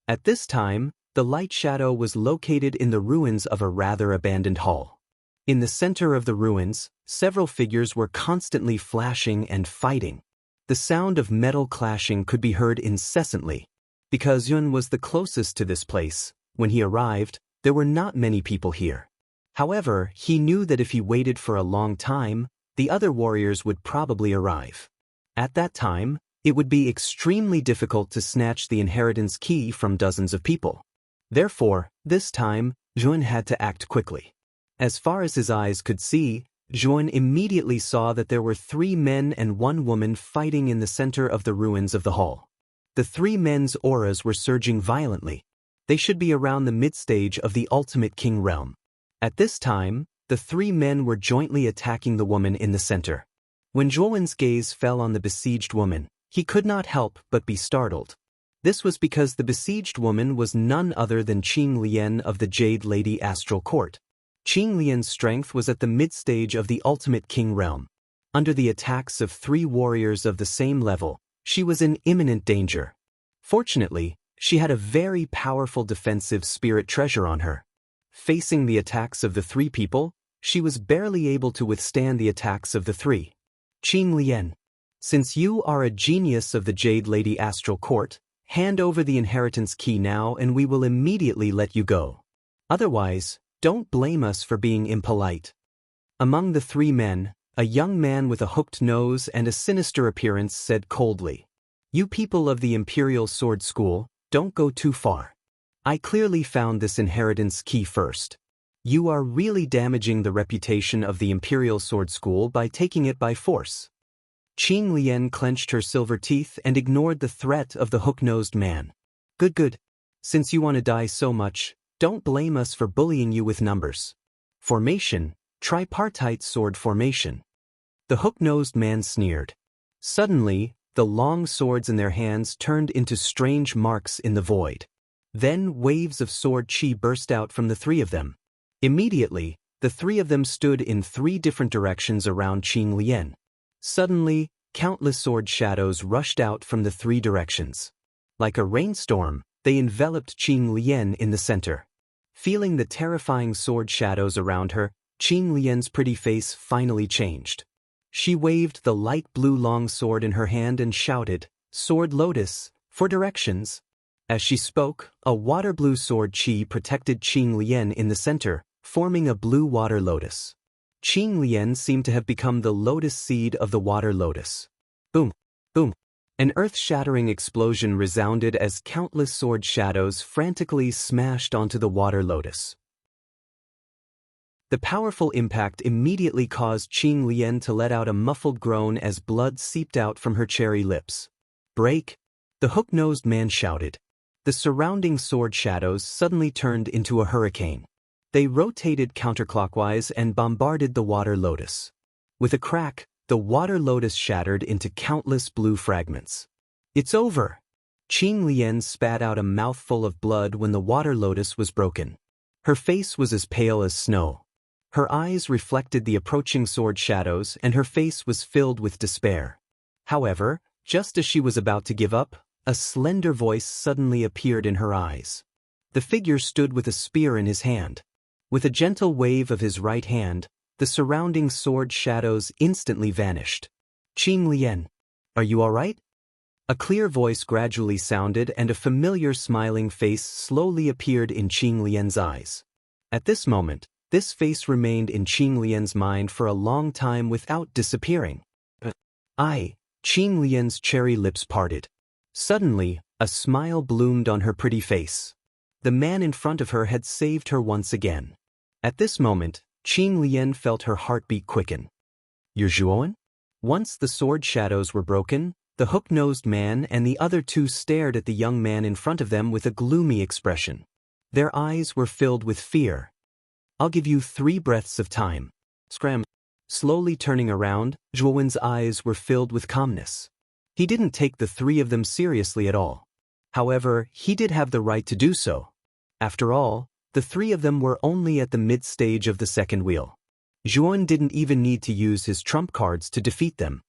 At this time, the light shadow was located in the ruins of a rather abandoned hall. In the center of the ruins, several figures were constantly flashing and fighting. The sound of metal clashing could be heard incessantly. Because Yun was the closest to this place, when he arrived, There were not many people here. However, he knew that if he waited for a long time, the other warriors would probably arrive. At that time, it would be extremely difficult to snatch the inheritance key from dozens of people. Therefore, this time, Juan had to act quickly. As far as his eyes could see, Juan immediately saw that there were 3 men and 1 woman fighting in the center of the ruins of the hall. The 3 men's auras were surging violently. They should be around the mid-stage of the ultimate king realm. At this time, the 3 men were jointly attacking the woman in the center. When Juan's gaze fell on the besieged woman, he could not help but be startled. This was because the besieged woman was none other than Qing Lian of the Jade Lady Astral Court. Qing Lian's strength was at the mid-stage of the ultimate king realm. Under the attacks of 3 warriors of the same level, she was in imminent danger. Fortunately, she had a very powerful defensive spirit treasure on her. Facing the attacks of the 3 people, she was barely able to withstand the attacks of the 3. Qing Lian, since you are a genius of the Jade Lady Astral Court, hand over the inheritance key now and we will immediately let you go. Otherwise, don't blame us for being impolite. Among the 3 men, a young man with a hooked nose and a sinister appearance said coldly, "You people of the Imperial Sword School, don't go too far. I clearly found this inheritance key first. You are really damaging the reputation of the Imperial Sword School by taking it by force." Qing Lian clenched her silver teeth and ignored the threat of the hook-nosed man. Good. Since you want to die so much, don't blame us for bullying you with numbers. Formation, tripartite sword formation. The hook-nosed man sneered. Suddenly, the long swords in their hands turned into strange marks in the void. Then waves of sword chi burst out from the 3 of them. Immediately, the 3 of them stood in 3 different directions around Qing Lian. Suddenly, countless sword shadows rushed out from the 3 directions. Like a rainstorm, they enveloped Qing Lian in the center. Feeling the terrifying sword shadows around her, Qing Lian's pretty face finally changed. She waved the light blue long sword in her hand and shouted, "Sword Lotus, for directions." As she spoke, a water blue sword chi protected Qing Lian in the center, forming a blue water lotus. Qing Lian seemed to have become the lotus seed of the water lotus. Boom, boom. An earth-shattering explosion resounded as countless sword shadows frantically smashed onto the water lotus. The powerful impact immediately caused Qing Lian to let out a muffled groan as blood seeped out from her cherry lips. "Break!" the hook-nosed man shouted. The surrounding sword shadows suddenly turned into a hurricane. They rotated counterclockwise and bombarded the water lotus. With a crack, the water lotus shattered into countless blue fragments. "It's over!" Qing Lian spat out a mouthful of blood when the water lotus was broken. Her face was as pale as snow. Her eyes reflected the approaching sword shadows and her face was filled with despair. However, just as she was about to give up, a slender voice suddenly appeared in her eyes. The figure stood with a spear in his hand. With a gentle wave of his right hand, the surrounding sword shadows instantly vanished. "Qing Lian, are you all right?" A clear voice gradually sounded and a familiar smiling face slowly appeared in Qing Lian's eyes. At this moment, this face remained in Qing Lian's mind for a long time without disappearing. Qing Lian's cherry lips parted. Suddenly, a smile bloomed on her pretty face. The man in front of her had saved her once again. At this moment, Qing Lian felt her heartbeat quicken. "You're Juan?" Once the sword shadows were broken, the hook-nosed man and the other 2 stared at the young man in front of them with a gloomy expression. Their eyes were filled with fear. "I'll give you 3 breaths of time." Scram. Slowly turning around, Juan's eyes were filled with calmness. He didn't take the 3 of them seriously at all. However, he did have the right to do so. After all, the 3 of them were only at the mid-stage of the second wheel. Juan didn't even need to use his trump cards to defeat them.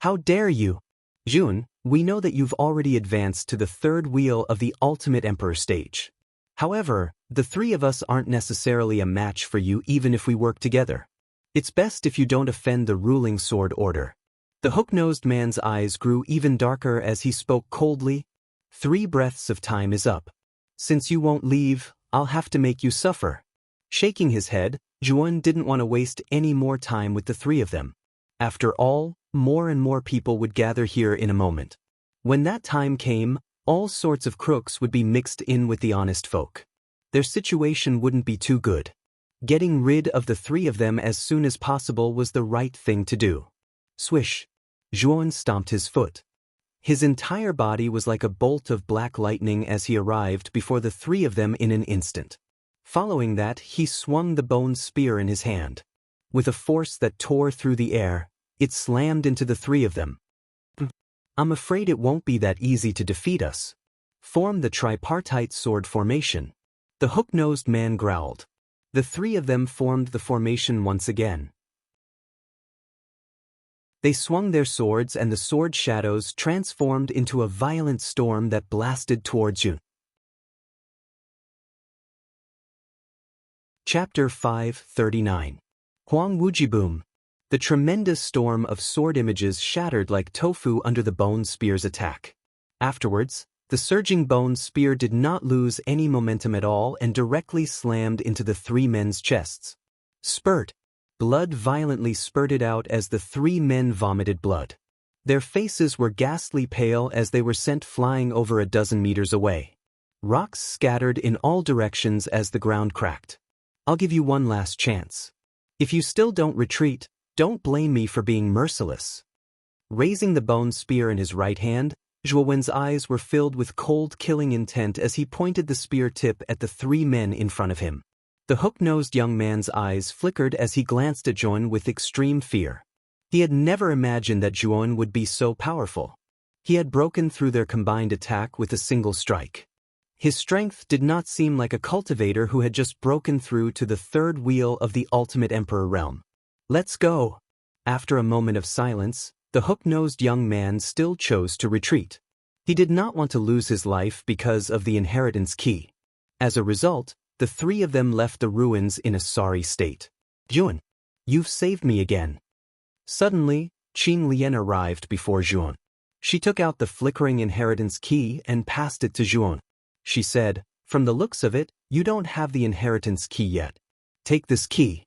"How dare you?" "Juan, we know that you've already advanced to the 3rd wheel of the Ultimate Emperor stage. However, the 3 of us aren't necessarily a match for you even if we work together. It's best if you don't offend the ruling sword order." The hook-nosed man's eyes grew even darker as he spoke coldly. 3 breaths of time is up. Since you won't leave, I'll have to make you suffer. Shaking his head, Zhuan didn't want to waste any more time with the three of them. After all, more and more people would gather here in a moment. When that time came, all sorts of crooks would be mixed in with the honest folk. Their situation wouldn't be too good. Getting rid of the three of them as soon as possible was the right thing to do. Swish! Zhuan stomped his foot. His entire body was like a bolt of black lightning as he arrived before the three of them in an instant. Following that, he swung the bone spear in his hand. With a force that tore through the air, it slammed into the three of them. I'm afraid it won't be that easy to defeat us. Form the tripartite sword formation. The hook-nosed man growled. The three of them formed the formation once again. They swung their swords and the sword shadows transformed into a violent storm that blasted towards Yun. Chapter 539. Huang Wujiboom. The tremendous storm of sword images shattered like tofu under the bone spear's attack. Afterwards, the surging bone spear did not lose any momentum at all and directly slammed into the three men's chests. Spurt! Blood violently spurted out as the three men vomited blood. Their faces were ghastly pale as they were sent flying over a dozen meters away. Rocks scattered in all directions as the ground cracked. I'll give you one last chance. If you still don't retreat, don't blame me for being merciless. Raising the bone spear in his right hand, Zhuowen's eyes were filled with cold killing intent as he pointed the spear tip at the three men in front of him. The hook-nosed young man's eyes flickered as he glanced at Zhuan with extreme fear. He had never imagined that Zhuan would be so powerful. He had broken through their combined attack with a single strike. His strength did not seem like a cultivator who had just broken through to the third wheel of the ultimate emperor realm. Let's go! After a moment of silence, the hook-nosed young man still chose to retreat. He did not want to lose his life because of the inheritance key. As a result, the three of them left the ruins in a sorry state. Zhuan, you've saved me again. Suddenly, Qing Lian arrived before Zhuan. She took out the flickering inheritance key and passed it to Zhuan. She said, from the looks of it, you don't have the inheritance key yet. Take this key.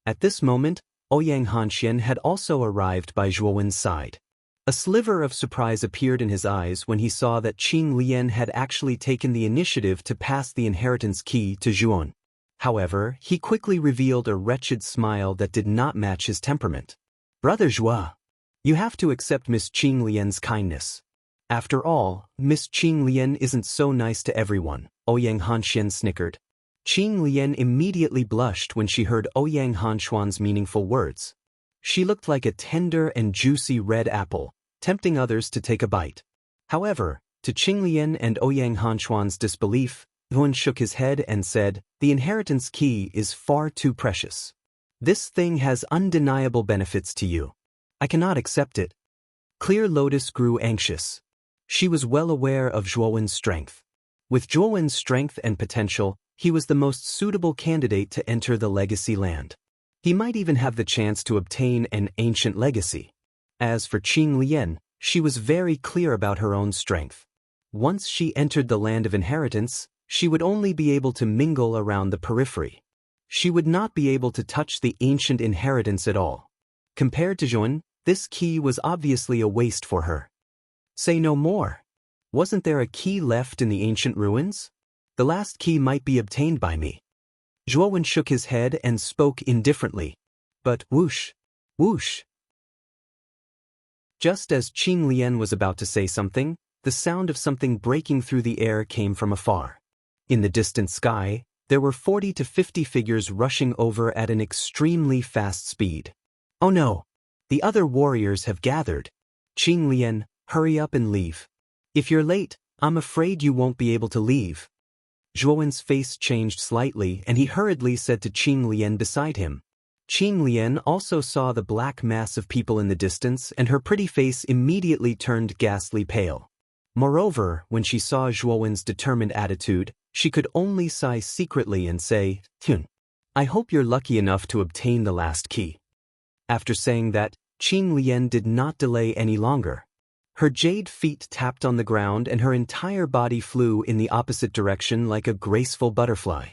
At this moment, Ouyang Hanxian had also arrived by Zhuowen's side. A sliver of surprise appeared in his eyes when he saw that Qing Lian had actually taken the initiative to pass the inheritance key to Zhuan. However, he quickly revealed a wretched smile that did not match his temperament. Brother Zhua, you have to accept Miss Qing Lian's kindness. After all, Miss Qing Lian isn't so nice to everyone, Ouyang Hanxian snickered. Qing Lian immediately blushed when she heard Ouyang Hanxuan's meaningful words. She looked like a tender and juicy red apple, tempting others to take a bite. However, to Qing Lian and Ouyang Hanxuan's disbelief, Yuan shook his head and said, the inheritance key is far too precious. This thing has undeniable benefits to you. I cannot accept it. Clear Lotus grew anxious. She was well aware of Zhuowen's strength. With Zhuowen's strength and potential, he was the most suitable candidate to enter the legacy land. He might even have the chance to obtain an ancient legacy. As for Qing Lian, she was very clear about her own strength. Once she entered the land of inheritance, she would only be able to mingle around the periphery. She would not be able to touch the ancient inheritance at all. Compared to Zhuan, this key was obviously a waste for her. Say no more. Wasn't there a key left in the ancient ruins? The last key might be obtained by me. Zhuowen shook his head and spoke indifferently. But whoosh, whoosh. Just as Qing Lian was about to say something, the sound of something breaking through the air came from afar. In the distant sky, there were 40 to 50 figures rushing over at an extremely fast speed. Oh no! The other warriors have gathered. Qing Lian, hurry up and leave. If you're late, I'm afraid you won't be able to leave. Zhuowen's face changed slightly and he hurriedly said to Qing Lian beside him. Qing Lian also saw the black mass of people in the distance and her pretty face immediately turned ghastly pale. Moreover, when she saw Zhuowen's determined attitude, she could only sigh secretly and say, I hope you're lucky enough to obtain the last key. After saying that, Qing Lian did not delay any longer. Her jade feet tapped on the ground and her entire body flew in the opposite direction like a graceful butterfly.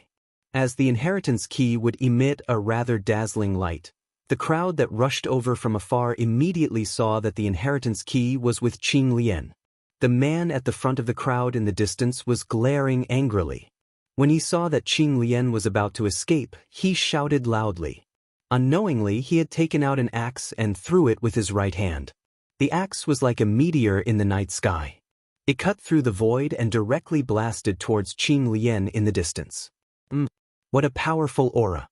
As the inheritance key would emit a rather dazzling light, the crowd that rushed over from afar immediately saw that the inheritance key was with Qing Lian. The man at the front of the crowd in the distance was glaring angrily. When he saw that Qing Lian was about to escape, he shouted loudly. Unknowingly, he had taken out an axe and threw it with his right hand. The axe was like a meteor in the night sky. It cut through the void and directly blasted towards Qing Lian in the distance. What a powerful aura!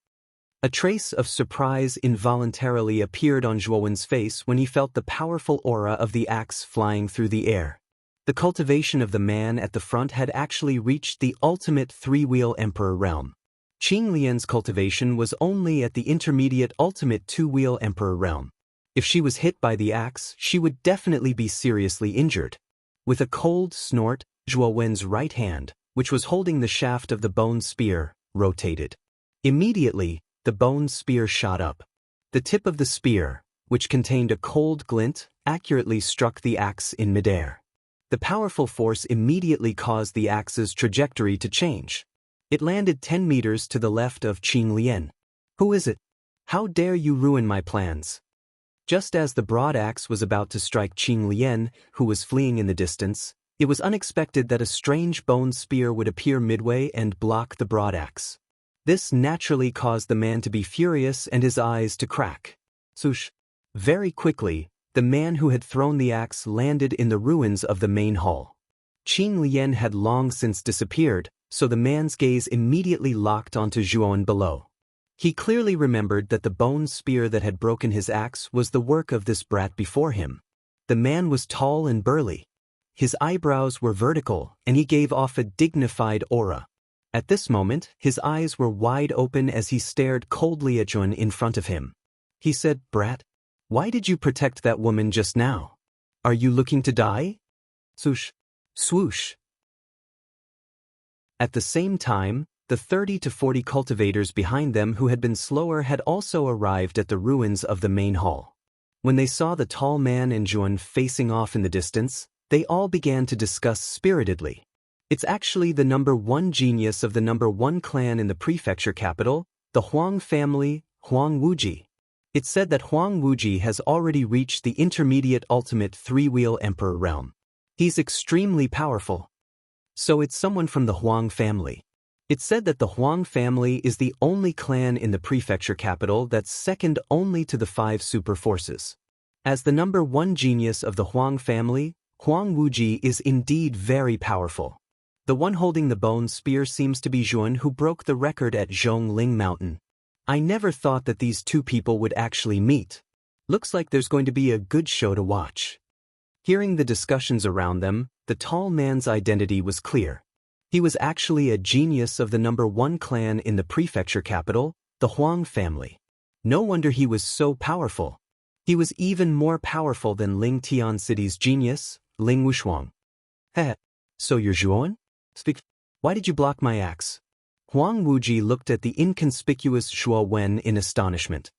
A trace of surprise involuntarily appeared on Zhuowen's face when he felt the powerful aura of the axe flying through the air. The cultivation of the man at the front had actually reached the ultimate three-wheel emperor realm. Qing Lian's cultivation was only at the intermediate ultimate two-wheel emperor realm. If she was hit by the axe, she would definitely be seriously injured. With a cold snort, Zhuowen's right hand, which was holding the shaft of the bone spear, rotated. Immediately, the bone spear shot up. The tip of the spear, which contained a cold glint, accurately struck the axe in midair. The powerful force immediately caused the axe's trajectory to change. It landed 10 meters to the left of Qing Lian. Who is it? How dare you ruin my plans? Just as the broad axe was about to strike Qing Lian, who was fleeing in the distance, it was unexpected that a strange bone spear would appear midway and block the broad axe. This naturally caused the man to be furious and his eyes to crack. Swoosh! Very quickly, the man who had thrown the axe landed in the ruins of the main hall. Qing Lian had long since disappeared, so the man's gaze immediately locked onto Zhuowen below. He clearly remembered that the bone spear that had broken his axe was the work of this brat before him. The man was tall and burly. His eyebrows were vertical, and he gave off a dignified aura. At this moment, his eyes were wide open as he stared coldly at Zhuowen in front of him. He said, "Brat, why did you protect that woman just now? Are you looking to die?" Swoosh, swoosh. At the same time, the 30 to 40 cultivators behind them who had been slower had also arrived at the ruins of the main hall. When they saw the tall man and Zhuowen facing off in the distance, they all began to discuss spiritedly. It's actually the number one genius of the number one clan in the prefecture capital, the Huang family, Huang Wuji. It's said that Huang Wuji has already reached the intermediate ultimate three-wheel emperor realm. He's extremely powerful. So it's someone from the Huang family. It's said that the Huang family is the only clan in the prefecture capital that's second only to the 5 super forces. As the number one genius of the Huang family, Huang Wuji is indeed very powerful. The one holding the bone spear seems to be Zhuowen, who broke the record at Zhongling Mountain. I never thought that these two people would actually meet. Looks like there's going to be a good show to watch. Hearing the discussions around them, the tall man's identity was clear. He was actually a genius of the number one clan in the prefecture capital, the Huang family. No wonder he was so powerful. He was even more powerful than Ling Tian City's genius, Ling Wushuang. Heh, so you're Zhuowen? Speak. Why did you block my axe? Huang Wuji looked at the inconspicuous Zhuowen in astonishment.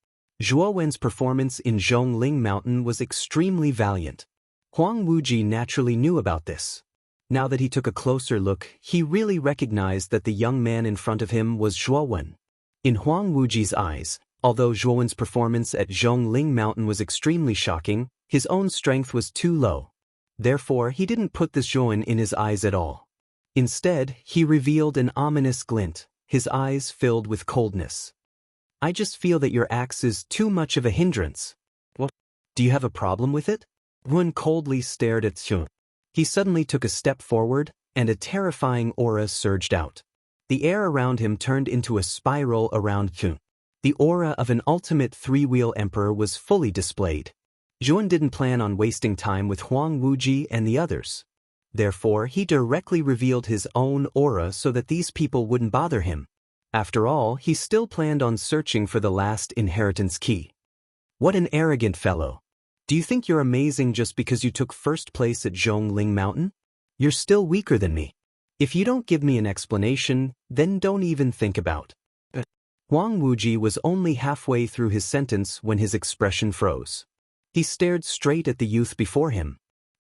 Zhuowen's performance in Zhongling Mountain was extremely valiant. Huang Wuji naturally knew about this. Now that he took a closer look, he really recognized that the young man in front of him was Zhuowen. In Huang Wuji's eyes, although Zhuowen's performance at Zhongling Mountain was extremely shocking, his own strength was too low. Therefore, he didn't put this Zhuowen in his eyes at all. Instead, he revealed an ominous glint, his eyes filled with coldness. I just feel that your axe is too much of a hindrance. What? Do you have a problem with it? Zhuowen coldly stared at Zhuowen. He suddenly took a step forward, and a terrifying aura surged out. The air around him turned into a spiral around Zhuowen. The aura of an ultimate three-wheel emperor was fully displayed. Zhuowen didn't plan on wasting time with Huang Wuji and the others. Therefore, he directly revealed his own aura so that these people wouldn't bother him. After all, he still planned on searching for the last inheritance key. What an arrogant fellow. Do you think you're amazing just because you took first place at Zhongling Mountain? You're still weaker than me. If you don't give me an explanation, then don't even think about it. Huang Wuji was only halfway through his sentence when his expression froze. He stared straight at the youth before him.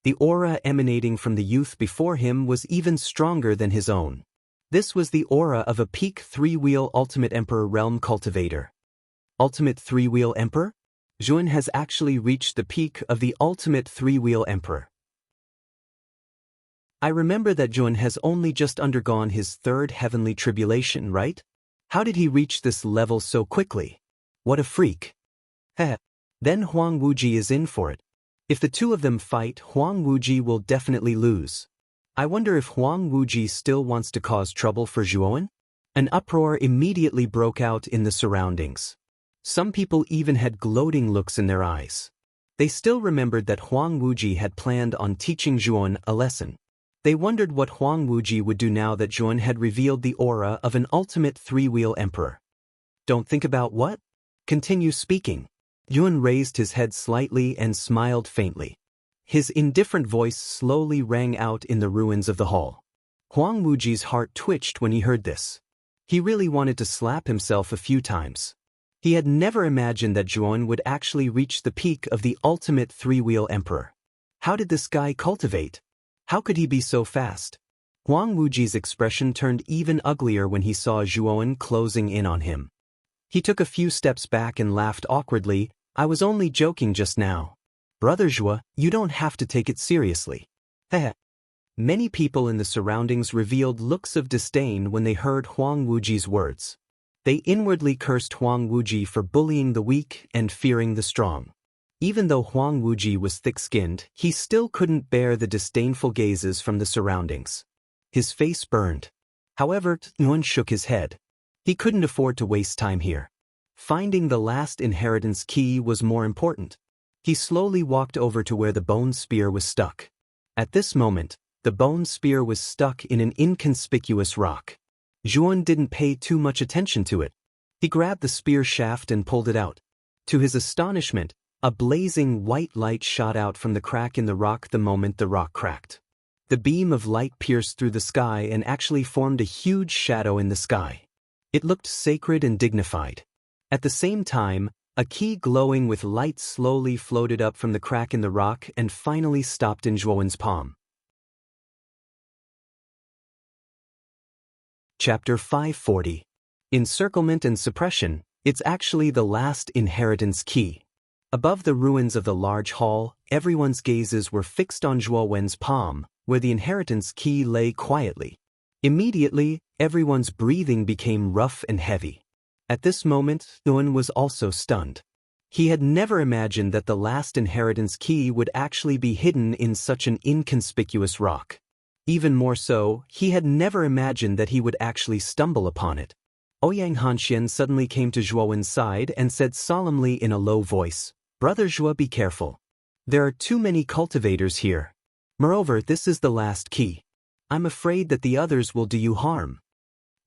The aura emanating from the youth before him was even stronger than his own. This was the aura of a peak three-wheel Ultimate Emperor Realm cultivator. Ultimate Three-Wheel Emperor? Zhuan has actually reached the peak of the Ultimate Three-Wheel Emperor. I remember that Zhuan has only just undergone his third heavenly tribulation, right? How did he reach this level so quickly? What a freak. Heh. Then Huang Wuji is in for it. If the two of them fight, Huang Wuji will definitely lose. I wonder if Huang Wuji still wants to cause trouble for Zhuan? An uproar immediately broke out in the surroundings. Some people even had gloating looks in their eyes. They still remembered that Huang Wuji had planned on teaching Zhuan a lesson. They wondered what Huang Wuji would do now that Zhuan had revealed the aura of an ultimate three-wheel emperor. Don't think about what? Continue speaking. Zhuan raised his head slightly and smiled faintly. His indifferent voice slowly rang out in the ruins of the hall. Huang Wuji's heart twitched when he heard this. He really wanted to slap himself a few times. He had never imagined that Zhuan would actually reach the peak of the ultimate three-wheel emperor. How did this guy cultivate? How could he be so fast? Huang Wuji's expression turned even uglier when he saw Zhuan closing in on him. He took a few steps back and laughed awkwardly. I was only joking just now. Brother Zhua, you don't have to take it seriously. Heh. Many people in the surroundings revealed looks of disdain when they heard Huang Wuji's words. They inwardly cursed Huang Wuji for bullying the weak and fearing the strong. Even though Huang Wuji was thick-skinned, he still couldn't bear the disdainful gazes from the surroundings. His face burned. However, Zhuan shook his head. He couldn't afford to waste time here. Finding the last inheritance key was more important. He slowly walked over to where the bone spear was stuck. At this moment, the bone spear was stuck in an inconspicuous rock. Zhuan didn't pay too much attention to it. He grabbed the spear shaft and pulled it out. To his astonishment, a blazing white light shot out from the crack in the rock the moment the rock cracked. The beam of light pierced through the sky and actually formed a huge shadow in the sky. It looked sacred and dignified. At the same time, a key glowing with light slowly floated up from the crack in the rock and finally stopped in Zhuan's palm. Chapter 540. Encirclement and Suppression. It's actually the last inheritance key. Above the ruins of the large hall, everyone's gazes were fixed on Zhuan's palm, where the inheritance key lay quietly. Immediately, everyone's breathing became rough and heavy. At this moment, Zhuan was also stunned. He had never imagined that the last inheritance key would actually be hidden in such an inconspicuous rock. Even more so, he had never imagined that he would actually stumble upon it. Ouyang Hanxian suddenly came to Zhuan's side and said solemnly in a low voice, "Brother Zhua, be careful. There are too many cultivators here. Moreover, this is the last key. I'm afraid that the others will do you harm."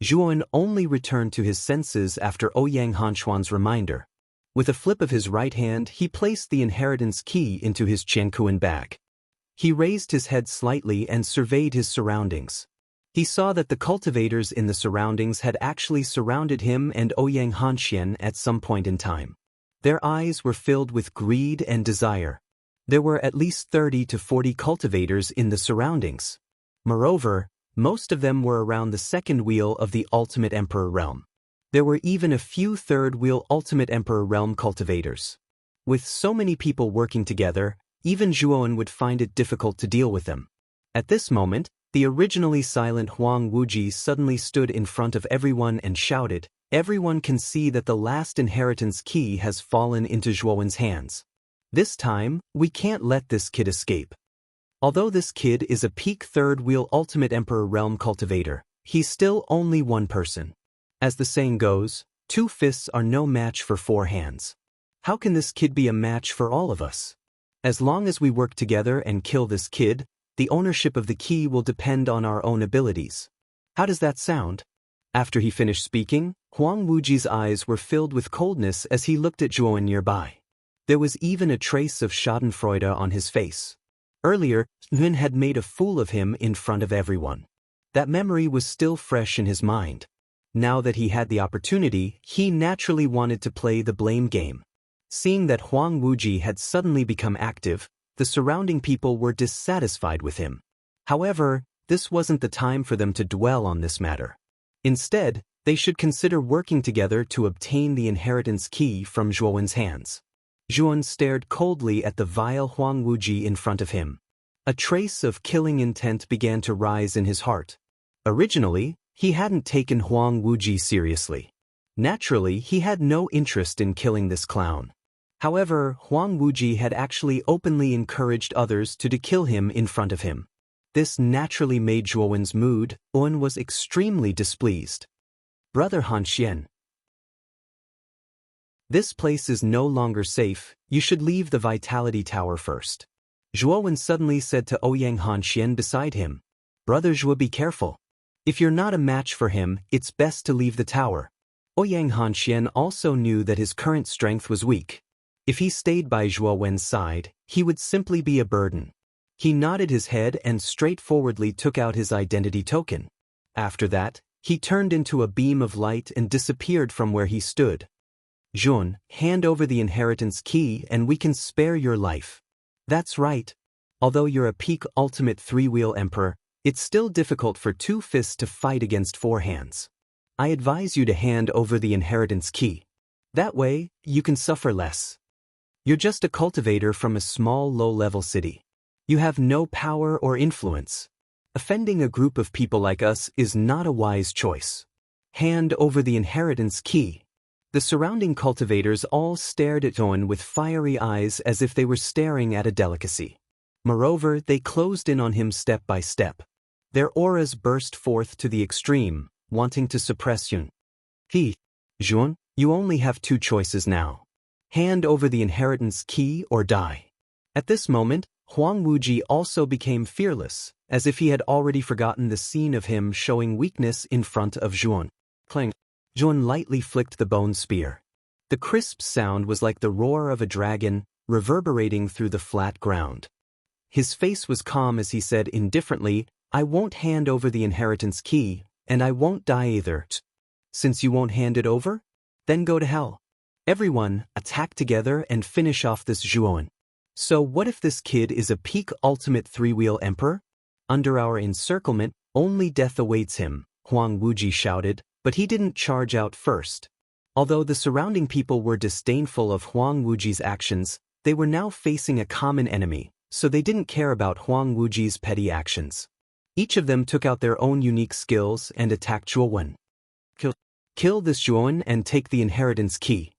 Zhuan only returned to his senses after Ouyang Hanxian's reminder. With a flip of his right hand, he placed the inheritance key into his Qiankuan bag. He raised his head slightly and surveyed his surroundings. He saw that the cultivators in the surroundings had actually surrounded him and Ouyang Hanxian at some point in time. Their eyes were filled with greed and desire. There were at least 30 to 40 cultivators in the surroundings. Moreover, most of them were around the second wheel of the Ultimate Emperor realm. There were even a few third-wheel Ultimate Emperor realm cultivators. With so many people working together, even Zhuan would find it difficult to deal with them. At this moment, the originally silent Huang Wuji suddenly stood in front of everyone and shouted, "Everyone can see that the last inheritance key has fallen into Zhuan's hands. This time, we can't let this kid escape." Although this kid is a peak third-wheel Ultimate Emperor realm cultivator, he's still only one person. As the saying goes, 2 fists are no match for 4 hands. How can this kid be a match for all of us? As long as we work together and kill this kid, the ownership of the key will depend on our own abilities. How does that sound? After he finished speaking, Huang Wuji's eyes were filled with coldness as he looked at Zhuan nearby. There was even a trace of schadenfreude on his face. Earlier, Zhuan had made a fool of him in front of everyone. That memory was still fresh in his mind. Now that he had the opportunity, he naturally wanted to play the blame game. Seeing that Huang Wuji had suddenly become active, The surrounding people were dissatisfied with him. However, this wasn't the time for them to dwell on this matter. Instead, they should consider working together to obtain the inheritance key from Zhuowen's hands. Zhuowen stared coldly at the vile Huang Wuji in front of him. A trace of killing intent began to rise in his heart. Originally, he hadn't taken Huang Wuji seriously. Naturally, he had no interest in killing this clown. However, Huang Wuji had actually openly encouraged others to kill him in front of him. This naturally made Zhuowen's mood. Zhuowen was extremely displeased. Brother Han Xian, this place is no longer safe, you should leave the Vitality Tower first. Zhuowen suddenly said to Ouyang Han Xian beside him. Brother Zhuo, be careful. If you're not a match for him, it's best to leave the tower. Ouyang Han Xian also knew that his current strength was weak. If he stayed by Zhuowen's side, he would simply be a burden. He nodded his head and straightforwardly took out his identity token. After that, he turned into a beam of light and disappeared from where he stood. Zhuowen, hand over the inheritance key and we can spare your life. That's right. Although you're a peak ultimate three-wheel emperor, it's still difficult for two fists to fight against four hands. I advise you to hand over the inheritance key. That way, you can suffer less. You're just a cultivator from a small low-level city. You have no power or influence. Offending a group of people like us is not a wise choice. Hand over the inheritance key. The surrounding cultivators all stared at Zhuowen with fiery eyes as if they were staring at a delicacy. Moreover, they closed in on him step by step. Their auras burst forth to the extreme, wanting to suppress Zhuowen. Zhuowen, you only have two choices now. Hand over the inheritance key or die. At this moment, Huang Wuji also became fearless, as if he had already forgotten the scene of him showing weakness in front of Zhuowen. Clang. Zhuowen lightly flicked the bone spear. The crisp sound was like the roar of a dragon, reverberating through the flat ground. His face was calm as he said indifferently, I won't hand over the inheritance key, and I won't die either. Since you won't hand it over? Then go to hell. Everyone, attack together and finish off this Zhuowen. So what if this kid is a peak ultimate three-wheel emperor? Under our encirclement, only death awaits him, Huang Wuji shouted, but he didn't charge out first. Although the surrounding people were disdainful of Huang Wuji's actions, they were now facing a common enemy, so they didn't care about Huang Wuji's petty actions. Each of them took out their own unique skills and attacked Zhuowen. Kill this Zhuowen and take the inheritance key.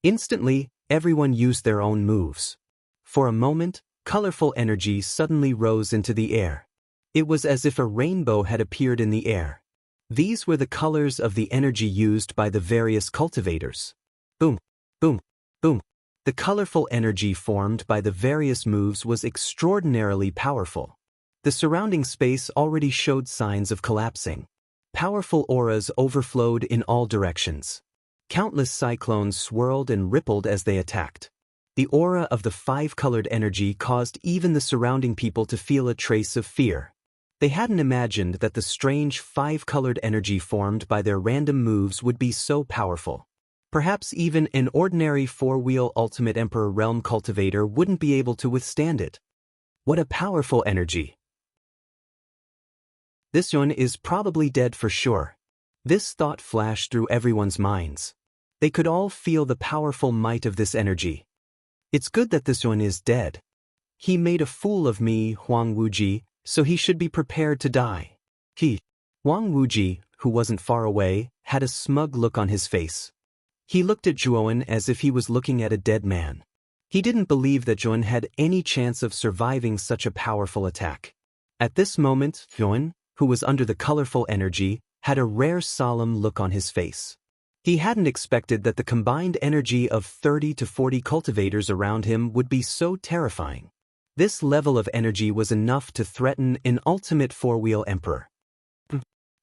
Instantly, everyone used their own moves. For a moment, colorful energy suddenly rose into the air. It was as if a rainbow had appeared in the air. These were the colors of the energy used by the various cultivators. Boom, boom, boom. The colorful energy formed by the various moves was extraordinarily powerful. The surrounding space already showed signs of collapsing. Powerful auras overflowed in all directions. Countless cyclones swirled and rippled as they attacked. The aura of the five-colored energy caused even the surrounding people to feel a trace of fear. They hadn't imagined that the strange five-colored energy formed by their random moves would be so powerful. Perhaps even an ordinary four-wheel Ultimate Emperor Realm cultivator wouldn't be able to withstand it. What a powerful energy! This Zhuowen is probably dead for sure. This thought flashed through everyone's minds. They could all feel the powerful might of this energy. It's good that this Zhuowen is dead. He made a fool of me, Huang Wuji, so he should be prepared to die. Huang Wuji, who wasn't far away, had a smug look on his face. He looked at Zhuowen as if he was looking at a dead man. He didn't believe that Zhuowen had any chance of surviving such a powerful attack. At this moment, Zhuowen, who was under the colorful energy, had a rare solemn look on his face. He hadn't expected that the combined energy of 30 to 40 cultivators around him would be so terrifying. This level of energy was enough to threaten an ultimate four-wheel emperor.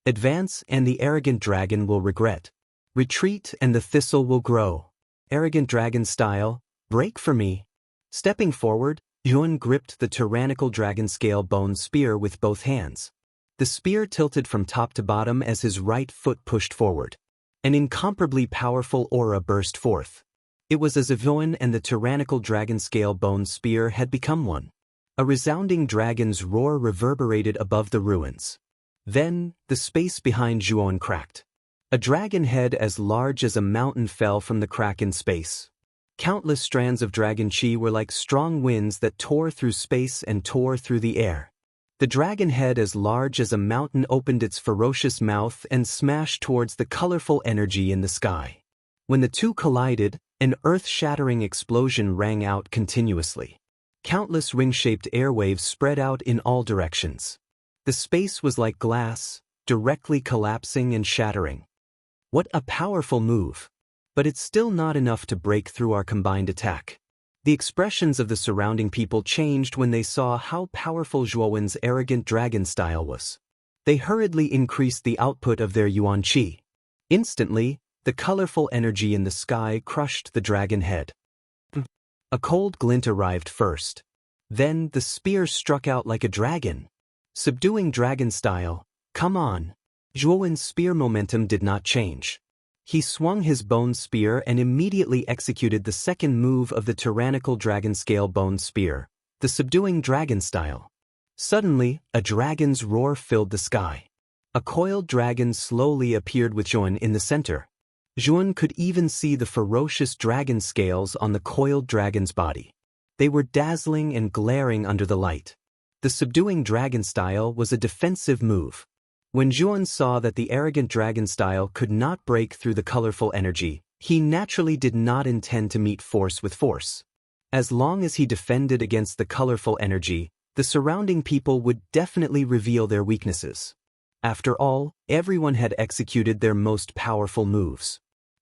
Advance and the arrogant dragon will regret. Retreat and the thistle will grow. Arrogant dragon style, break for me. Stepping forward, Zhuowen gripped the tyrannical dragon scale bone spear with both hands. The spear tilted from top to bottom as his right foot pushed forward. An incomparably powerful aura burst forth. It was as if Zhuowen and the tyrannical dragon scale bone spear had become one. A resounding dragon's roar reverberated above the ruins. Then, the space behind Zhuan cracked. A dragon head as large as a mountain fell from the crack in space. Countless strands of dragon chi were like strong winds that tore through space and tore through the air. The dragon head as large as a mountain opened its ferocious mouth and smashed towards the colorful energy in the sky. When the two collided, an earth-shattering explosion rang out continuously. Countless ring-shaped airwaves spread out in all directions. The space was like glass, directly collapsing and shattering. What a powerful move! But it's still not enough to break through our combined attack. The expressions of the surrounding people changed when they saw how powerful Zhuowen's arrogant dragon style was. They hurriedly increased the output of their yuan qi. Instantly, the colorful energy in the sky crushed the dragon head. A cold glint arrived first. Then the spear struck out like a dragon. Subduing dragon style, come on. Zhuowen's spear momentum did not change. He swung his bone spear and immediately executed the second move of the tyrannical dragon scale bone spear, the subduing dragon style. Suddenly, a dragon's roar filled the sky. A coiled dragon slowly appeared with Zhuan in the center. Zhuan could even see the ferocious dragon scales on the coiled dragon's body. They were dazzling and glaring under the light. The subduing dragon style was a defensive move. When Zhuan saw that the arrogant dragon style could not break through the colorful energy, he naturally did not intend to meet force with force. As long as he defended against the colorful energy, the surrounding people would definitely reveal their weaknesses. After all, everyone had executed their most powerful moves.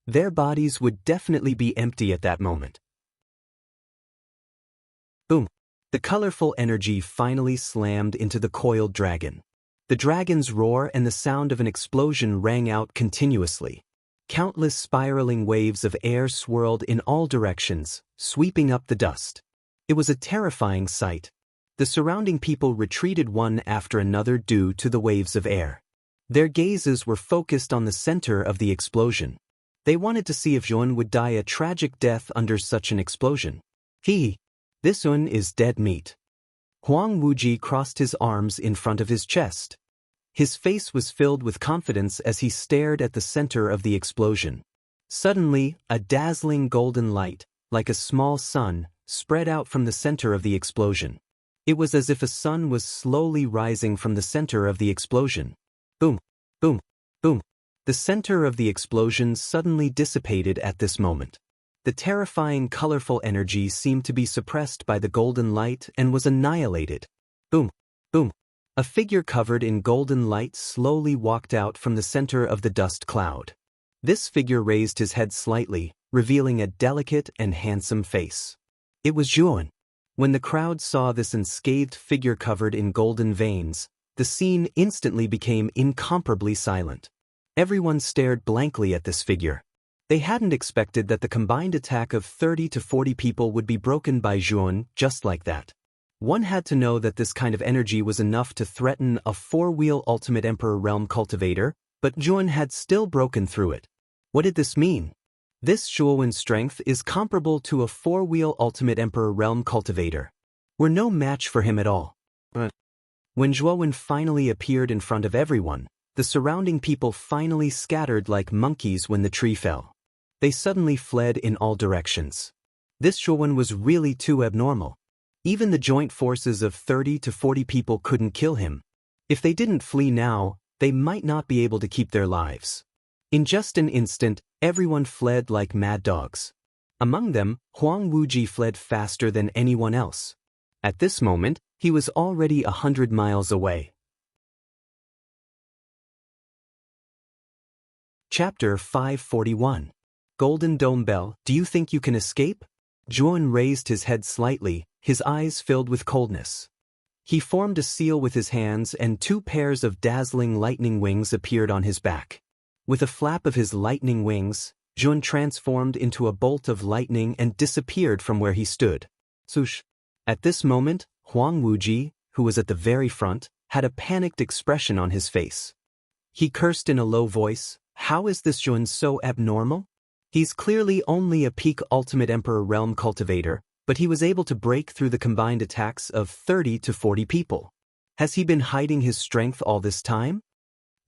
Their bodies would definitely be empty at that moment. Boom! The colorful energy finally slammed into the coiled dragon. The dragon's roar and the sound of an explosion rang out continuously. Countless spiraling waves of air swirled in all directions, sweeping up the dust. It was a terrifying sight. The surrounding people retreated one after another due to the waves of air. Their gazes were focused on the center of the explosion. They wanted to see if Zhuan would die a tragic death under such an explosion. This one is dead meat. Huang Wuji crossed his arms in front of his chest. His face was filled with confidence as he stared at the center of the explosion. Suddenly, a dazzling golden light, like a small sun, spread out from the center of the explosion. It was as if a sun was slowly rising from the center of the explosion. Boom, boom, boom. The center of the explosion suddenly dissipated at this moment. The terrifying colorful energy seemed to be suppressed by the golden light and was annihilated. Boom, boom. A figure covered in golden light slowly walked out from the center of the dust cloud. This figure raised his head slightly, revealing a delicate and handsome face. It was Zhuan. When the crowd saw this unscathed figure covered in golden veins, the scene instantly became incomparably silent. Everyone stared blankly at this figure. They hadn't expected that the combined attack of 30 to 40 people would be broken by Zhuan just like that. One had to know that this kind of energy was enough to threaten a four-wheel Ultimate Emperor Realm Cultivator, but Zhuan had still broken through it. What did this mean? This Zhuowen's strength is comparable to a four-wheel Ultimate Emperor Realm Cultivator. We're no match for him at all. But when Zhuowen finally appeared in front of everyone, the surrounding people finally scattered like monkeys when the tree fell. They suddenly fled in all directions. This Zhuowen was really too abnormal. Even the joint forces of 30 to 40 people couldn't kill him. If they didn't flee now, they might not be able to keep their lives. In just an instant, everyone fled like mad dogs. Among them, Huang Wuji fled faster than anyone else. At this moment, he was already 100 miles away. Chapter 541. Golden Dome Bell, do you think you can escape? Zhuan raised his head slightly, his eyes filled with coldness. He formed a seal with his hands and two pairs of dazzling lightning wings appeared on his back. With a flap of his lightning wings, Zhuan transformed into a bolt of lightning and disappeared from where he stood. Swoosh! At this moment, Huang Wuji, who was at the very front, had a panicked expression on his face. He cursed in a low voice, "How is this Zhuan so abnormal? He's clearly only a peak Ultimate Emperor Realm Cultivator, but he was able to break through the combined attacks of 30 to 40 people. Has he been hiding his strength all this time?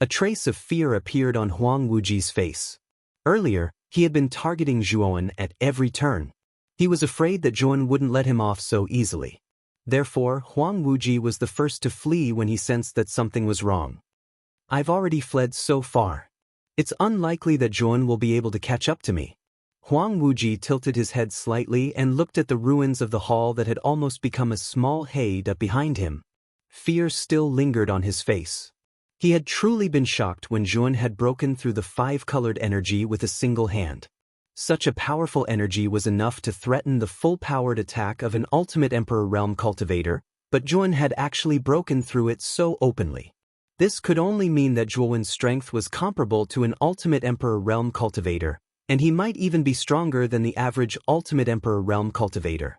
A trace of fear appeared on Huang Wuji's face. Earlier, he had been targeting Zhuan at every turn. He was afraid that Zhuan wouldn't let him off so easily. Therefore, Huang Wuji was the first to flee when he sensed that something was wrong. I've already fled so far. It's unlikely that Zhuan will be able to catch up to me. Huang Wuji tilted his head slightly and looked at the ruins of the hall that had almost become a small haid up behind him. Fear still lingered on his face. He had truly been shocked when Zhuan had broken through the five-colored energy with a single hand. Such a powerful energy was enough to threaten the full-powered attack of an ultimate Emperor Realm cultivator, but Zhuan had actually broken through it so openly. This could only mean that Zhuan's strength was comparable to an ultimate Emperor Realm cultivator, and he might even be stronger than the average ultimate Emperor Realm cultivator.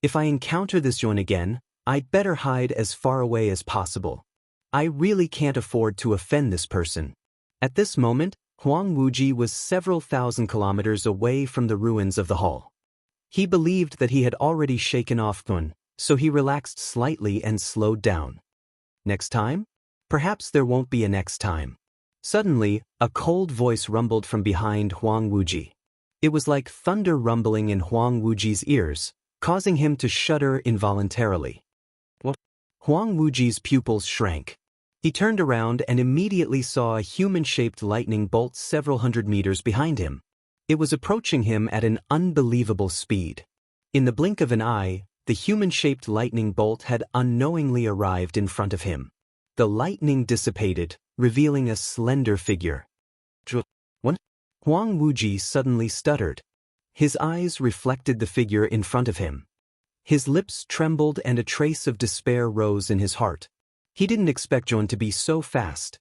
If I encounter this Zhuan again, I'd better hide as far away as possible. I really can't afford to offend this person. At this moment, Huang Wuji was several thousand kilometers away from the ruins of the hall. He believed that he had already shaken off Zhuan, so he relaxed slightly and slowed down. Next time? Perhaps there won't be a next time. Suddenly, a cold voice rumbled from behind Huang Wuji. It was like thunder rumbling in Huang Wuji's ears, causing him to shudder involuntarily. What? Huang Wuji's pupils shrank. He turned around and immediately saw a human-shaped lightning bolt several hundred meters behind him. It was approaching him at an unbelievable speed. In the blink of an eye, the human-shaped lightning bolt had unknowingly arrived in front of him. The lightning dissipated, revealing a slender figure. What? Huang Wuji suddenly stuttered. His eyes reflected the figure in front of him. His lips trembled and a trace of despair rose in his heart. He didn't expect Zhuan to be so fast.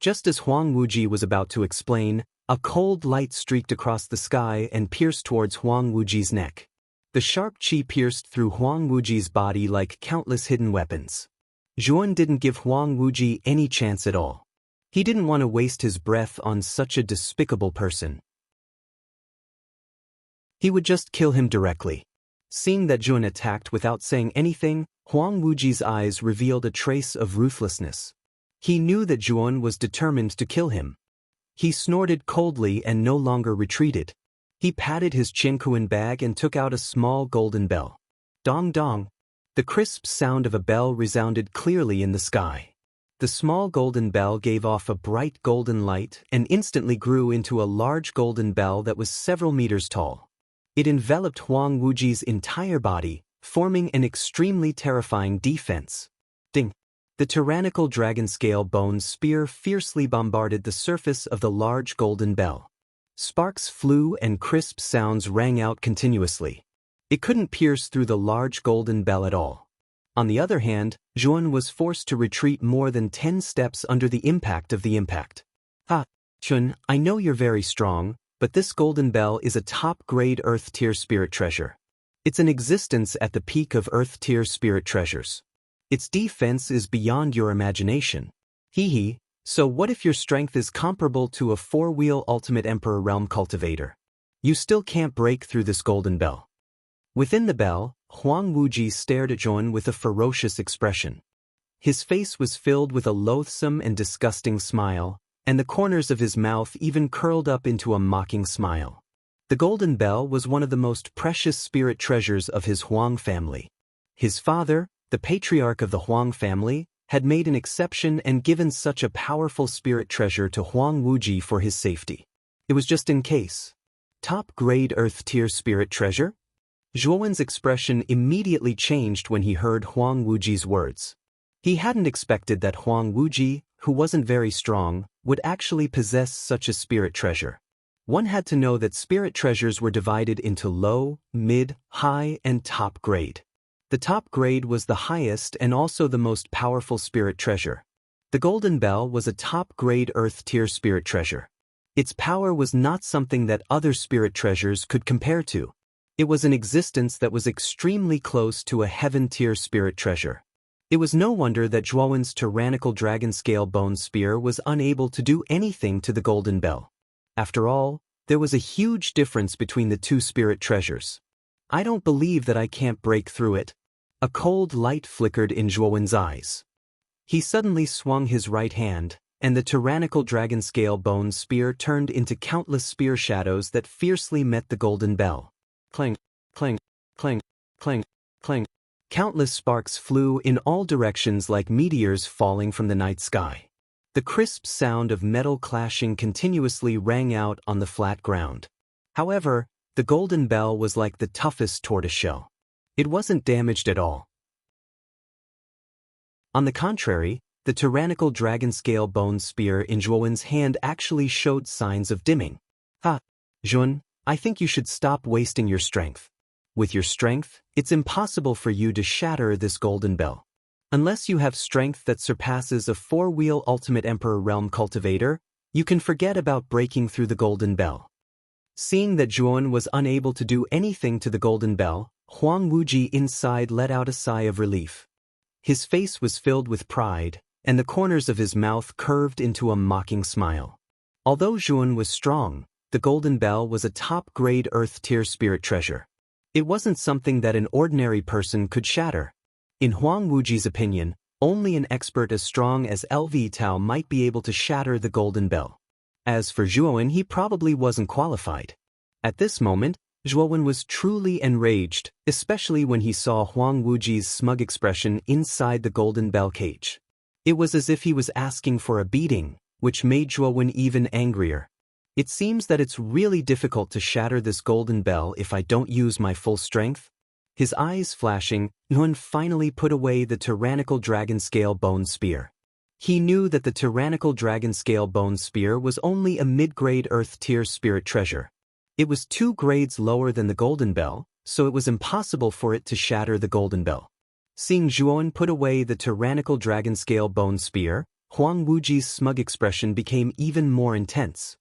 Just as Huang Wuji was about to explain, a cold light streaked across the sky and pierced towards Huang Wuji's neck. The sharp qi pierced through Huang Wuji's body like countless hidden weapons. Zhuan didn't give Huang Wuji any chance at all. He didn't want to waste his breath on such a despicable person. He would just kill him directly. Seeing that Zhuan attacked without saying anything, Huang Wuji's eyes revealed a trace of ruthlessness. He knew that Zhuan was determined to kill him. He snorted coldly and no longer retreated. He patted his Qinkuan bag and took out a small golden bell. Dong dong. The crisp sound of a bell resounded clearly in the sky. The small golden bell gave off a bright golden light and instantly grew into a large golden bell that was several meters tall. It enveloped Huang Wuji's entire body, forming an extremely terrifying defense. Ding! The tyrannical dragon-scale bone spear fiercely bombarded the surface of the large golden bell. Sparks flew and crisp sounds rang out continuously. It couldn't pierce through the large golden bell at all. On the other hand, Zhuan was forced to retreat more than 10 steps under the impact of the impact. Chun, I know you're very strong, but this golden bell is a top-grade Earth-tier spirit treasure. It's an existence at the peak of Earth-tier spirit treasures. Its defense is beyond your imagination. Hee. So what if your strength is comparable to a four-wheel ultimate Emperor Realm cultivator? You still can't break through this golden bell. Within the bell, Huang Wuji stared at Zhuan with a ferocious expression. His face was filled with a loathsome and disgusting smile, and the corners of his mouth even curled up into a mocking smile. The golden bell was one of the most precious spirit treasures of his Huang family. His father, the patriarch of the Huang family, had made an exception and given such a powerful spirit treasure to Huang Wuji for his safety. It was just in case. Top-grade Earth-tier spirit treasure? Zhuan's expression immediately changed when he heard Huang Wuji's words. He hadn't expected that Huang Wuji, who wasn't very strong, would actually possess such a spirit treasure. One had to know that spirit treasures were divided into low, mid, high, and top grade. The top grade was the highest and also the most powerful spirit treasure. The golden bell was a top-grade Earth-tier spirit treasure. Its power was not something that other spirit treasures could compare to. It was an existence that was extremely close to a heaven-tier spirit treasure. It was no wonder that Zhuan's tyrannical dragon-scale bone spear was unable to do anything to the golden bell. After all, there was a huge difference between the two spirit treasures. I don't believe that I can't break through it. A cold light flickered in Zhuowen's eyes. He suddenly swung his right hand, and the tyrannical dragon-scale bone spear turned into countless spear shadows that fiercely met the golden bell. Clang, clang, clang, clang, clang. Countless sparks flew in all directions like meteors falling from the night sky. The crisp sound of metal clashing continuously rang out on the flat ground. However, the golden bell was like the toughest tortoiseshell. It wasn't damaged at all. On the contrary, the tyrannical dragon-scale bone spear in Zhuowen's hand actually showed signs of dimming. Ha! Zhuon, I think you should stop wasting your strength. With your strength, it's impossible for you to shatter this golden bell. Unless you have strength that surpasses a four-wheel Ultimate Emperor Realm Cultivator, you can forget about breaking through the golden bell. Seeing that Zhuon was unable to do anything to the golden bell, Huang Wuji inside let out a sigh of relief. His face was filled with pride, and the corners of his mouth curved into a mocking smile. Although Zhuon was strong, the golden bell was a top-grade Earth-tier spirit treasure. It wasn't something that an ordinary person could shatter. In Huang Wuji's opinion, only an expert as strong as LV Tao might be able to shatter the golden bell. As for Zhuowen, he probably wasn't qualified. At this moment, Zhuowen was truly enraged, especially when he saw Huang Wuji's smug expression inside the golden bell cage. It was as if he was asking for a beating, which made Zhuowen even angrier. It seems that it's really difficult to shatter this golden bell if I don't use my full strength. His eyes flashing, Zhuowen finally put away the tyrannical dragon-scale bone spear. He knew that the tyrannical dragon-scale bone spear was only a mid-grade Earth-tier spirit treasure. It was 2 grades lower than the golden bell, so it was impossible for it to shatter the golden bell. Seeing Zhuowen put away the tyrannical dragon-scale bone spear, Huang Wuji's smug expression became even more intense.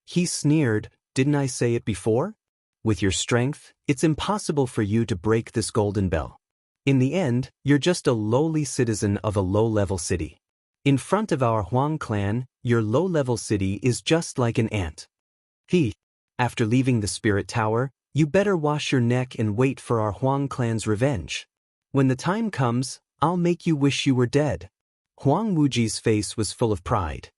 He sneered, "Didn't I say it before? With your strength, it's impossible for you to break this golden bell. In the end, you're just a lowly citizen of a low-level city. In front of our Huang clan, your low-level city is just like an ant. After leaving the spirit tower, you better wash your neck and wait for our Huang clan's revenge. When the time comes, I'll make you wish you were dead." Huang Wuji's face was full of pride.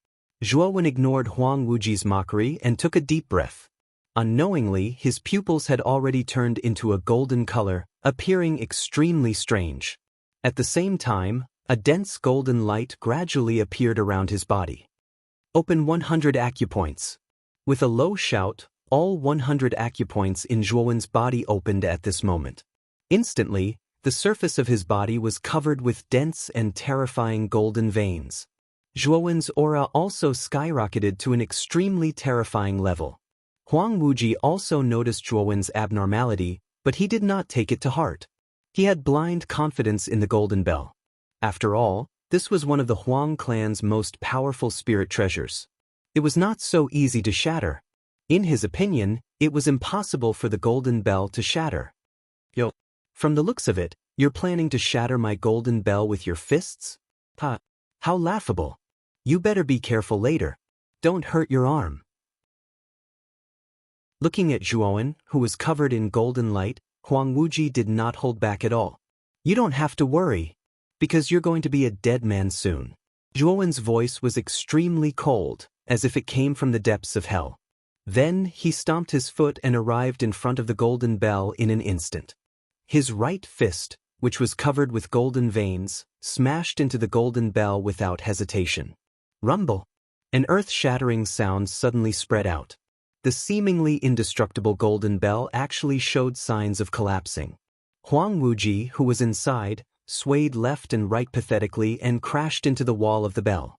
Zhuowen ignored Huang Wuji's mockery and took a deep breath. Unknowingly, his pupils had already turned into a golden color, appearing extremely strange. At the same time, a dense golden light gradually appeared around his body. "Open 100 acupoints." With a low shout, all 100 acupoints in Zhuowen's body opened at this moment. Instantly, the surface of his body was covered with dense and terrifying golden veins. Zhuowen's aura also skyrocketed to an extremely terrifying level. Huang Wuji also noticed Zhuowen's abnormality, but he did not take it to heart. He had blind confidence in the golden bell. After all, this was one of the Huang clan's most powerful spirit treasures. It was not so easy to shatter. In his opinion, it was impossible for the golden bell to shatter. "Yo, from the looks of it, you're planning to shatter my golden bell with your fists? Ha! How laughable. You better be careful later. Don't hurt your arm." Looking at Zhuowen, who was covered in golden light, Huang Wuji did not hold back at all. "You don't have to worry, because you're going to be a dead man soon." Zhuowen's voice was extremely cold, as if it came from the depths of hell. Then he stomped his foot and arrived in front of the golden bell in an instant. His right fist, which was covered with golden veins, smashed into the golden bell without hesitation. Rumble! An earth-shattering sound suddenly spread out. The seemingly indestructible golden bell actually showed signs of collapsing. Huang Wuji, who was inside, swayed left and right pathetically and crashed into the wall of the bell.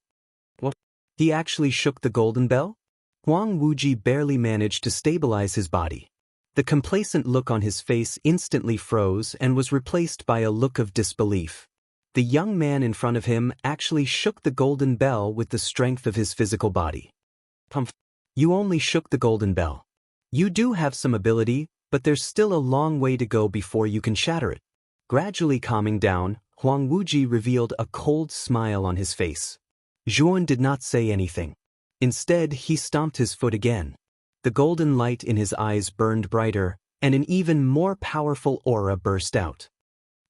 What? He actually shook the golden bell? Huang Wuji barely managed to stabilize his body. The complacent look on his face instantly froze and was replaced by a look of disbelief. The young man in front of him actually shook the golden bell with the strength of his physical body. "Pumph! You only shook the golden bell. You do have some ability, but there's still a long way to go before you can shatter it." Gradually calming down, Huang Wuji revealed a cold smile on his face. Zhuowen did not say anything. Instead, he stomped his foot again. The golden light in his eyes burned brighter, and an even more powerful aura burst out.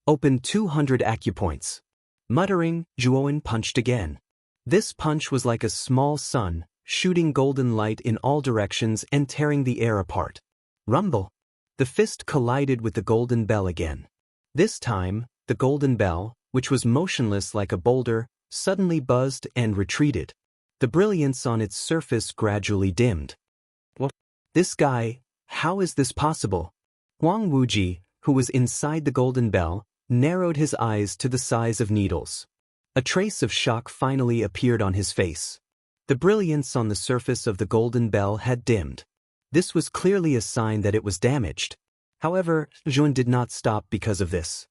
Open 200 acupoints. Muttering, Zhuowen punched again. This punch was like a small sun, shooting golden light in all directions and tearing the air apart. Rumble. The fist collided with the golden bell again. This time, the golden bell, which was motionless like a boulder, suddenly buzzed and retreated. The brilliance on its surface gradually dimmed. What? This guy, how is this possible? Huang Wuji, who was inside the golden bell, narrowed his eyes to the size of needles. A trace of shock finally appeared on his face. The brilliance on the surface of the golden bell had dimmed. This was clearly a sign that it was damaged. However, Zhuowen did not stop because of this.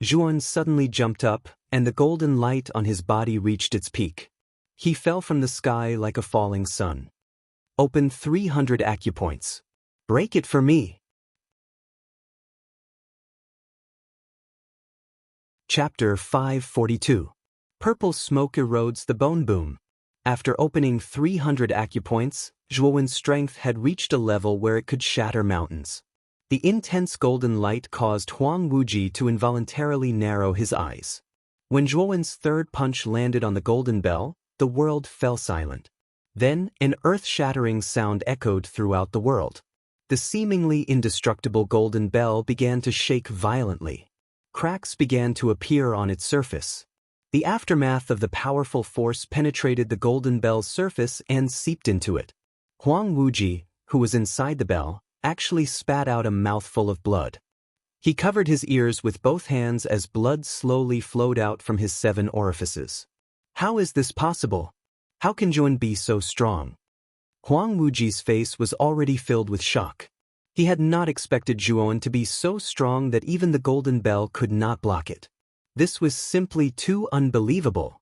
Zhuowen suddenly jumped up, and the golden light on his body reached its peak. He fell from the sky like a falling sun. Open 300 acupoints. Break it for me. Chapter 542. Purple smoke erodes the bone boom. After opening 300 acupoints, Zhuowen's strength had reached a level where it could shatter mountains. The intense golden light caused Huang Wuji to involuntarily narrow his eyes. When Zhuowen's third punch landed on the golden bell, the world fell silent. Then, an earth-shattering sound echoed throughout the world. The seemingly indestructible golden bell began to shake violently. Cracks began to appear on its surface. The aftermath of the powerful force penetrated the golden bell's surface and seeped into it. Huang Wuji, who was inside the bell, actually spat out a mouthful of blood. He covered his ears with both hands as blood slowly flowed out from his 7 orifices. How is this possible? How can Zhuowen be so strong? Huang Wuji's face was already filled with shock. He had not expected Zhuowen to be so strong that even the golden bell could not block it. This was simply too unbelievable.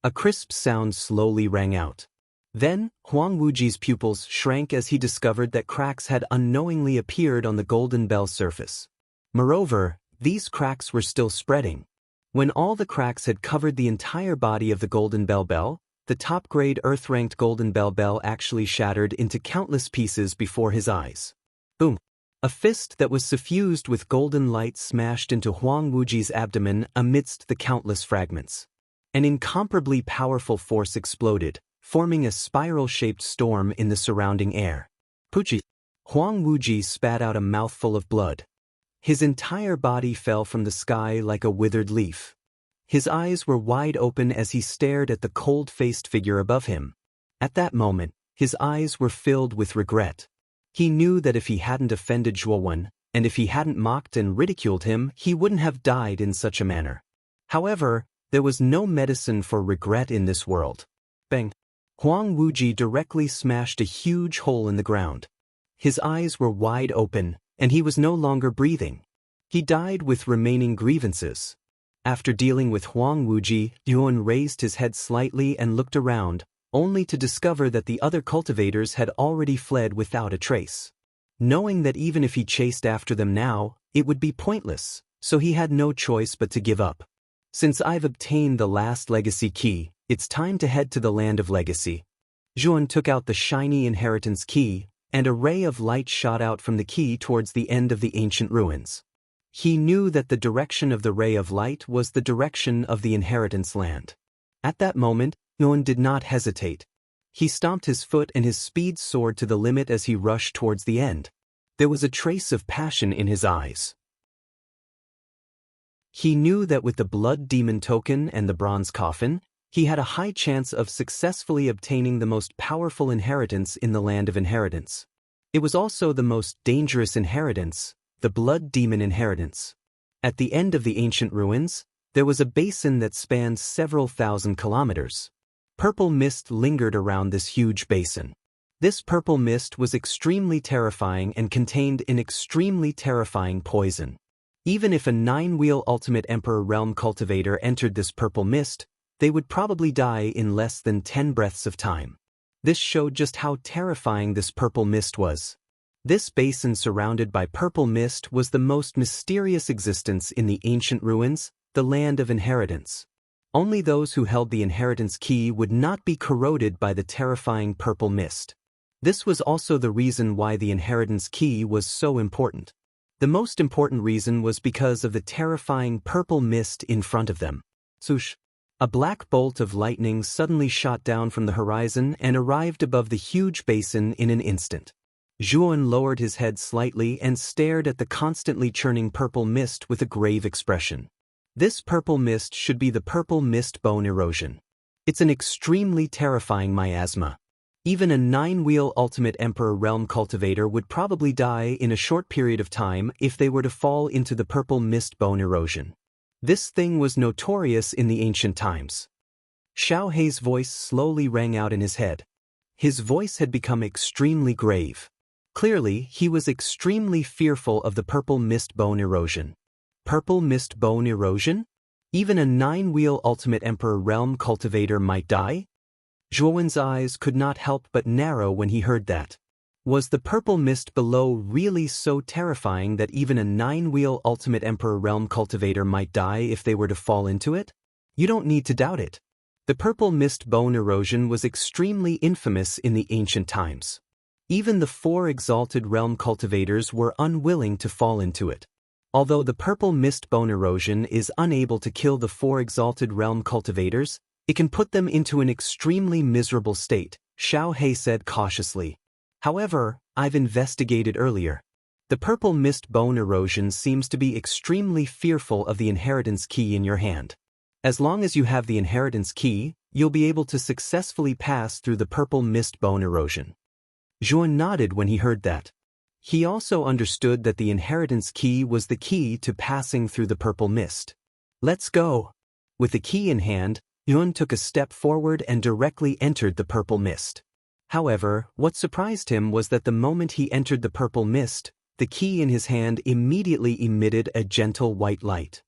A crisp sound slowly rang out. Then, Huang Wuji's pupils shrank as he discovered that cracks had unknowingly appeared on the golden bell's surface. Moreover, these cracks were still spreading. When all the cracks had covered the entire body of the golden bell, the top-grade Earth-ranked golden bell actually shattered into countless pieces before his eyes. Boom! A fist that was suffused with golden light smashed into Huang Wuji's abdomen amidst the countless fragments. An incomparably powerful force exploded, forming a spiral-shaped storm in the surrounding air. Puchi! Huang Wuji spat out a mouthful of blood. His entire body fell from the sky like a withered leaf. His eyes were wide open as he stared at the cold-faced figure above him. At that moment, his eyes were filled with regret. He knew that if he hadn't offended Zhuowen, and if he hadn't mocked and ridiculed him, he wouldn't have died in such a manner. However, there was no medicine for regret in this world. Bang! Huang Wuji directly smashed a huge hole in the ground. His eyes were wide open, and he was no longer breathing. He died with remaining grievances. After dealing with Huang Wuji, Zhuowen raised his head slightly and looked around, only to discover that the other cultivators had already fled without a trace. Knowing that even if he chased after them now, it would be pointless, so he had no choice but to give up. Since I've obtained the last legacy key, it's time to head to the land of legacy. Zhuowen took out the shiny inheritance key, and a ray of light shot out from the key towards the end of the ancient ruins. He knew that the direction of the ray of light was the direction of the inheritance land. At that moment, Zhuowen did not hesitate. He stomped his foot and his speed soared to the limit as he rushed towards the end. There was a trace of passion in his eyes. He knew that with the blood demon token and the bronze coffin, he had a high chance of successfully obtaining the most powerful inheritance in the land of inheritance. It was also the most dangerous inheritance, the blood demon inheritance. At the end of the ancient ruins, there was a basin that spanned several thousand kilometers. Purple mist lingered around this huge basin. This purple mist was extremely terrifying and contained an extremely terrifying poison. Even if a 9-wheel Ultimate Emperor Realm cultivator entered this purple mist, they would probably die in less than 10 breaths of time. This showed just how terrifying this purple mist was. This basin surrounded by purple mist was the most mysterious existence in the ancient ruins, the land of inheritance. Only those who held the inheritance key would not be corroded by the terrifying purple mist. This was also the reason why the inheritance key was so important. The most important reason was because of the terrifying purple mist in front of them. Swoosh! A black bolt of lightning suddenly shot down from the horizon and arrived above the huge basin in an instant. Zhuan lowered his head slightly and stared at the constantly churning purple mist with a grave expression. This purple mist should be the purple mist bone erosion. It's an extremely terrifying miasma. Even a 9-wheel Ultimate Emperor Realm Cultivator would probably die in a short period of time if they were to fall into the purple mist bone erosion. This thing was notorious in the ancient times. Xiao Hei's voice slowly rang out in his head. His voice had become extremely grave. Clearly, he was extremely fearful of the purple mist bone erosion. Purple mist bone erosion? Even a 9-wheel Ultimate Emperor Realm Cultivator might die? Zhuan's eyes could not help but narrow when he heard that. Was the purple mist below really so terrifying that even a 9-wheel Ultimate Emperor Realm Cultivator might die if they were to fall into it? You don't need to doubt it. The purple mist bone erosion was extremely infamous in the ancient times. Even the 4 exalted realm cultivators were unwilling to fall into it. Although the purple mist bone erosion is unable to kill the 4 exalted realm cultivators, it can put them into an extremely miserable state, Xiao Hei said cautiously. However, I've investigated earlier. The purple mist bone erosion seems to be extremely fearful of the inheritance key in your hand. As long as you have the inheritance key, you'll be able to successfully pass through the purple mist bone erosion. Zhuan nodded when he heard that. He also understood that the inheritance key was the key to passing through the purple mist. Let's go. With the key in hand, Yuan took a step forward and directly entered the purple mist. However, what surprised him was that the moment he entered the purple mist, the key in his hand immediately emitted a gentle white light.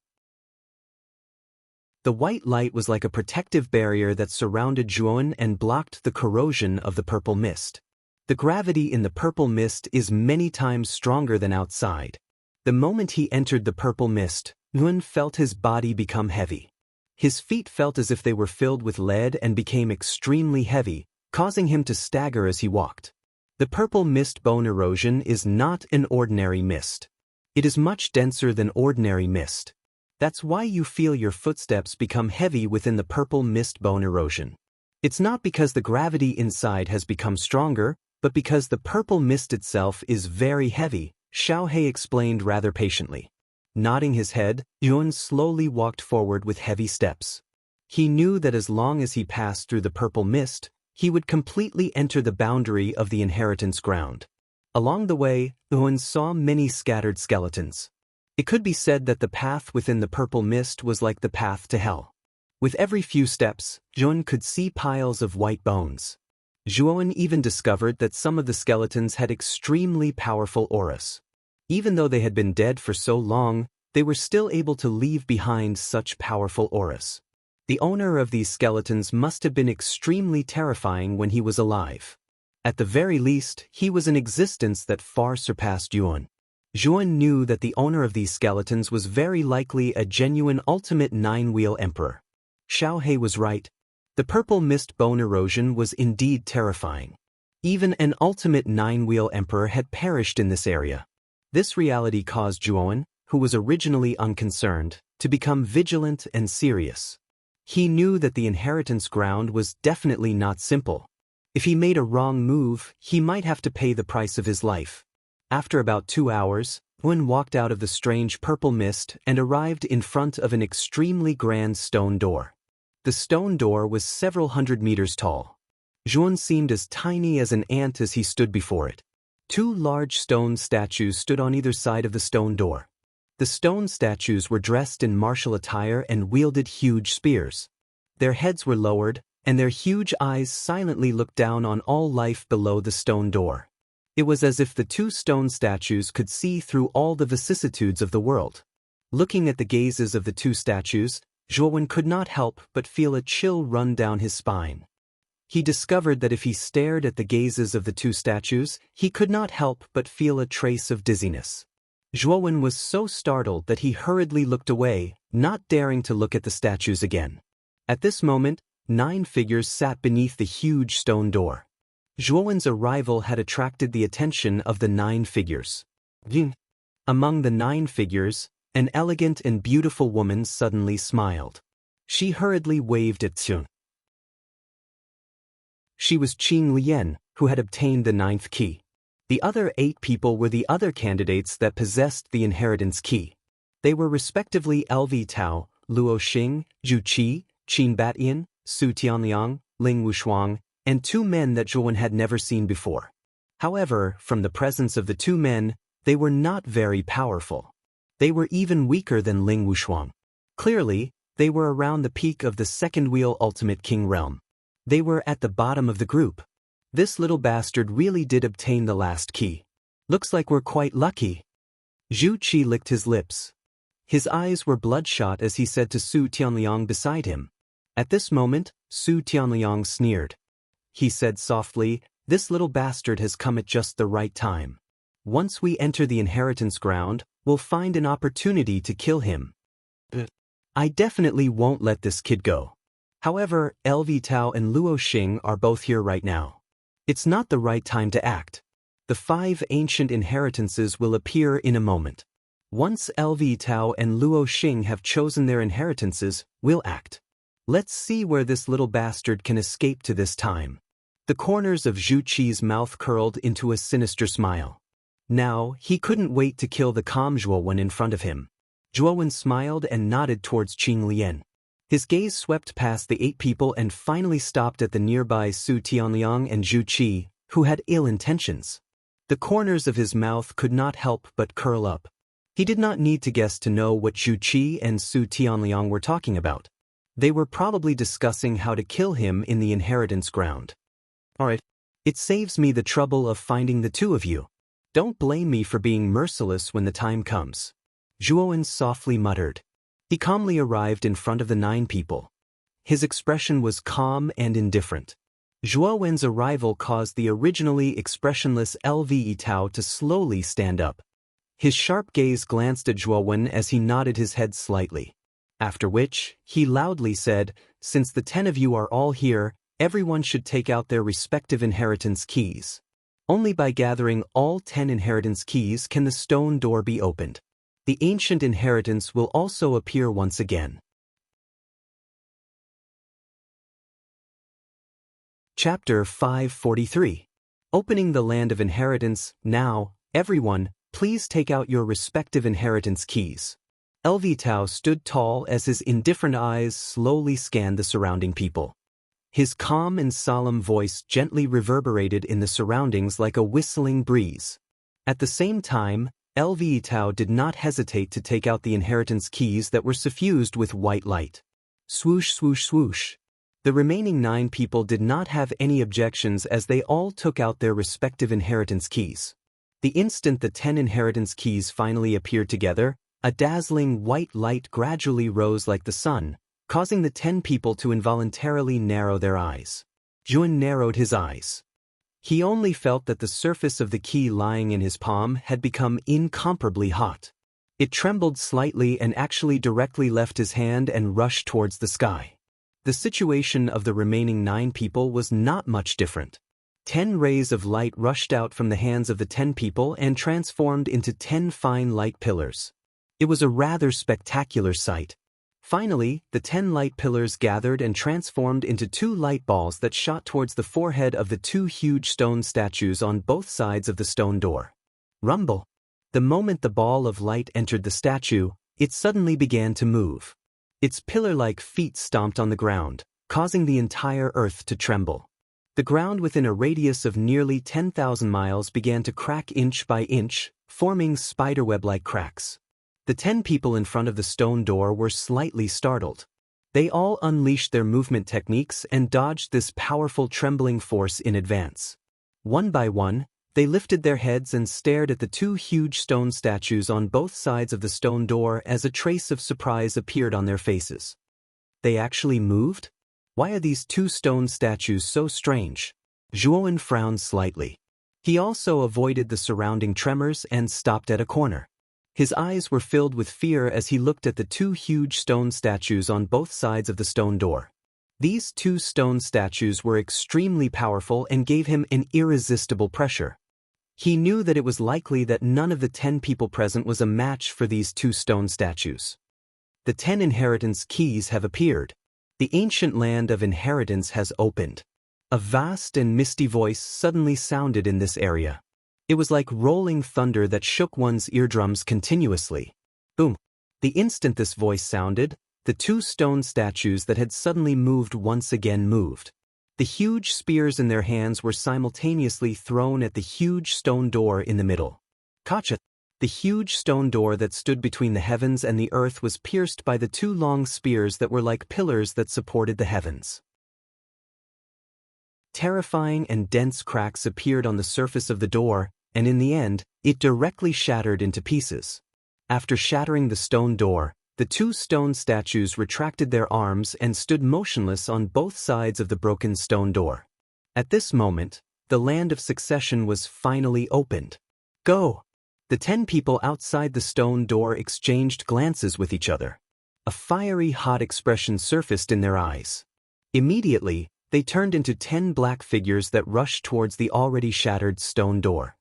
The white light was like a protective barrier that surrounded Zhuan and blocked the corrosion of the purple mist. The gravity in the purple mist is many times stronger than outside. The moment he entered the purple mist, Yuan felt his body become heavy. His feet felt as if they were filled with lead and became extremely heavy, causing him to stagger as he walked. The purple mist bone erosion is not an ordinary mist. It is much denser than ordinary mist. That's why you feel your footsteps become heavy within the purple mist bone erosion. It's not because the gravity inside has become stronger, but because the purple mist itself is very heavy, Xiao Hei explained rather patiently. Nodding his head, Yuan slowly walked forward with heavy steps. He knew that as long as he passed through the purple mist, he would completely enter the boundary of the inheritance ground. Along the way, Yuan saw many scattered skeletons. It could be said that the path within the purple mist was like the path to hell. With every few steps, Yuan could see piles of white bones. Yuan even discovered that some of the skeletons had extremely powerful auras. Even though they had been dead for so long, they were still able to leave behind such powerful auras. The owner of these skeletons must have been extremely terrifying when he was alive. At the very least, he was an existence that far surpassed Yuan. Yuan knew that the owner of these skeletons was very likely a genuine ultimate 9-wheel emperor. Xiao Hei was right. The purple mist bone erosion was indeed terrifying. Even an ultimate 9-wheel emperor had perished in this area. This reality caused Yuan, who was originally unconcerned, to become vigilant and serious. He knew that the inheritance ground was definitely not simple. If he made a wrong move, he might have to pay the price of his life. After about 2 hours, Yuan walked out of the strange purple mist and arrived in front of an extremely grand stone door. The stone door was several hundred meters tall. Yuan seemed as tiny as an ant as he stood before it. 2 large stone statues stood on either side of the stone door. The stone statues were dressed in martial attire and wielded huge spears. Their heads were lowered, and their huge eyes silently looked down on all life below the stone door. It was as if the 2 stone statues could see through all the vicissitudes of the world. Looking at the gazes of the 2 statues, Yuan could not help but feel a chill run down his spine. He discovered that if he stared at the gazes of the 2 statues, he could not help but feel a trace of dizziness. Yuan was so startled that he hurriedly looked away, not daring to look at the statues again. At this moment, 9 figures sat beneath the huge stone door. Zhuowen's arrival had attracted the attention of the 9 figures. Among the 9 figures, an elegant and beautiful woman suddenly smiled. She hurriedly waved at Xun. She was Qing Lian, who had obtained the 9th key. The other 8 people were the other candidates that possessed the inheritance key. They were respectively LV Tao, Luo Xing, Zhu Qi, Qin Batian, Su Tianliang, Ling Wushuang, and 2 men that Zhuowen had never seen before. However, from the presence of the 2 men, they were not very powerful. They were even weaker than Ling Wushuang. Clearly, they were around the peak of the second wheel Ultimate King realm. They were at the bottom of the group. This little bastard really did obtain the last key. Looks like we're quite lucky. Zhu Qi licked his lips. His eyes were bloodshot as he said to Su Tianliang beside him. At this moment, Su Tianliang sneered. He said softly, "This little bastard has come at just the right time. Once we enter the inheritance ground, we'll find an opportunity to kill him. I definitely won't let this kid go. However, LV Tao and Luo Xing are both here right now. It's not the right time to act. The 5 ancient inheritances will appear in a moment. Once LV Tao and Luo Xing have chosen their inheritances, we'll act. Let's see where this little bastard can escape to this time." The corners of Zhu Qi's mouth curled into a sinister smile. Now, he couldn't wait to kill the calm Zhuowen in front of him. Zhuowen smiled and nodded towards Qing Lian. His gaze swept past the 8 people and finally stopped at the nearby Su Tianliang and Zhu Qi, who had ill intentions. The corners of his mouth could not help but curl up. He did not need to guess to know what Zhu Qi and Su Tianliang were talking about. They were probably discussing how to kill him in the inheritance ground. Alright, it saves me the trouble of finding the 2 of you. Don't blame me for being merciless when the time comes. Zhuowen softly muttered. He calmly arrived in front of the 9 people. His expression was calm and indifferent. Zhuowen's arrival caused the originally expressionless LV Tao to slowly stand up. His sharp gaze glanced at Zhuowen as he nodded his head slightly. After which, he loudly said, "Since the 10 of you are all here, everyone should take out their respective inheritance keys. Only by gathering all 10 inheritance keys can the stone door be opened. The ancient inheritance will also appear once again." Chapter 543. Opening the Land of Inheritance. Now, everyone, please take out your respective inheritance keys. LV Tao stood tall as his indifferent eyes slowly scanned the surrounding people. His calm and solemn voice gently reverberated in the surroundings like a whistling breeze. At the same time, LV Tao did not hesitate to take out the inheritance keys that were suffused with white light. Swoosh, swoosh, swoosh. The remaining 9 people did not have any objections as they all took out their respective inheritance keys. The instant the 10 inheritance keys finally appeared together, a dazzling white light gradually rose like the sun, causing the 10 people to involuntarily narrow their eyes. Zhuowen narrowed his eyes. He only felt that the surface of the key lying in his palm had become incomparably hot. It trembled slightly and actually directly left his hand and rushed towards the sky. The situation of the remaining 9 people was not much different. 10 rays of light rushed out from the hands of the 10 people and transformed into 10 fine light pillars. It was a rather spectacular sight. Finally, the 10 light pillars gathered and transformed into 2 light balls that shot towards the forehead of the 2 huge stone statues on both sides of the stone door. Rumble! The moment the ball of light entered the statue, it suddenly began to move. Its pillar-like feet stomped on the ground, causing the entire earth to tremble. The ground within a radius of nearly 10,000 miles began to crack inch by inch, forming spiderweb-like cracks. The 10 people in front of the stone door were slightly startled. They all unleashed their movement techniques and dodged this powerful trembling force in advance. One by one, they lifted their heads and stared at the 2 huge stone statues on both sides of the stone door as a trace of surprise appeared on their faces. They actually moved? Why are these 2 stone statues so strange? Zhuowen frowned slightly. He also avoided the surrounding tremors and stopped at a corner. His eyes were filled with fear as he looked at the 2 huge stone statues on both sides of the stone door. These two stone statues were extremely powerful and gave him an irresistible pressure. He knew that it was likely that none of the 10 people present was a match for these two stone statues. The 10 inheritance keys have appeared. The ancient land of inheritance has opened. A vast and misty voice suddenly sounded in this area. It was like rolling thunder that shook one's eardrums continuously. Boom! The instant this voice sounded, the two stone statues that had suddenly moved once again moved. The huge spears in their hands were simultaneously thrown at the huge stone door in the middle. Gotcha! The huge stone door that stood between the heavens and the earth was pierced by the two long spears that were like pillars that supported the heavens. Terrifying and dense cracks appeared on the surface of the door, and in the end, it directly shattered into pieces. After shattering the stone door, the two stone statues retracted their arms and stood motionless on both sides of the broken stone door. At this moment, the land of succession was finally opened. Go! The 10 people outside the stone door exchanged glances with each other. A fiery hot expression surfaced in their eyes. Immediately, they turned into 10 black figures that rushed towards the already shattered stone door.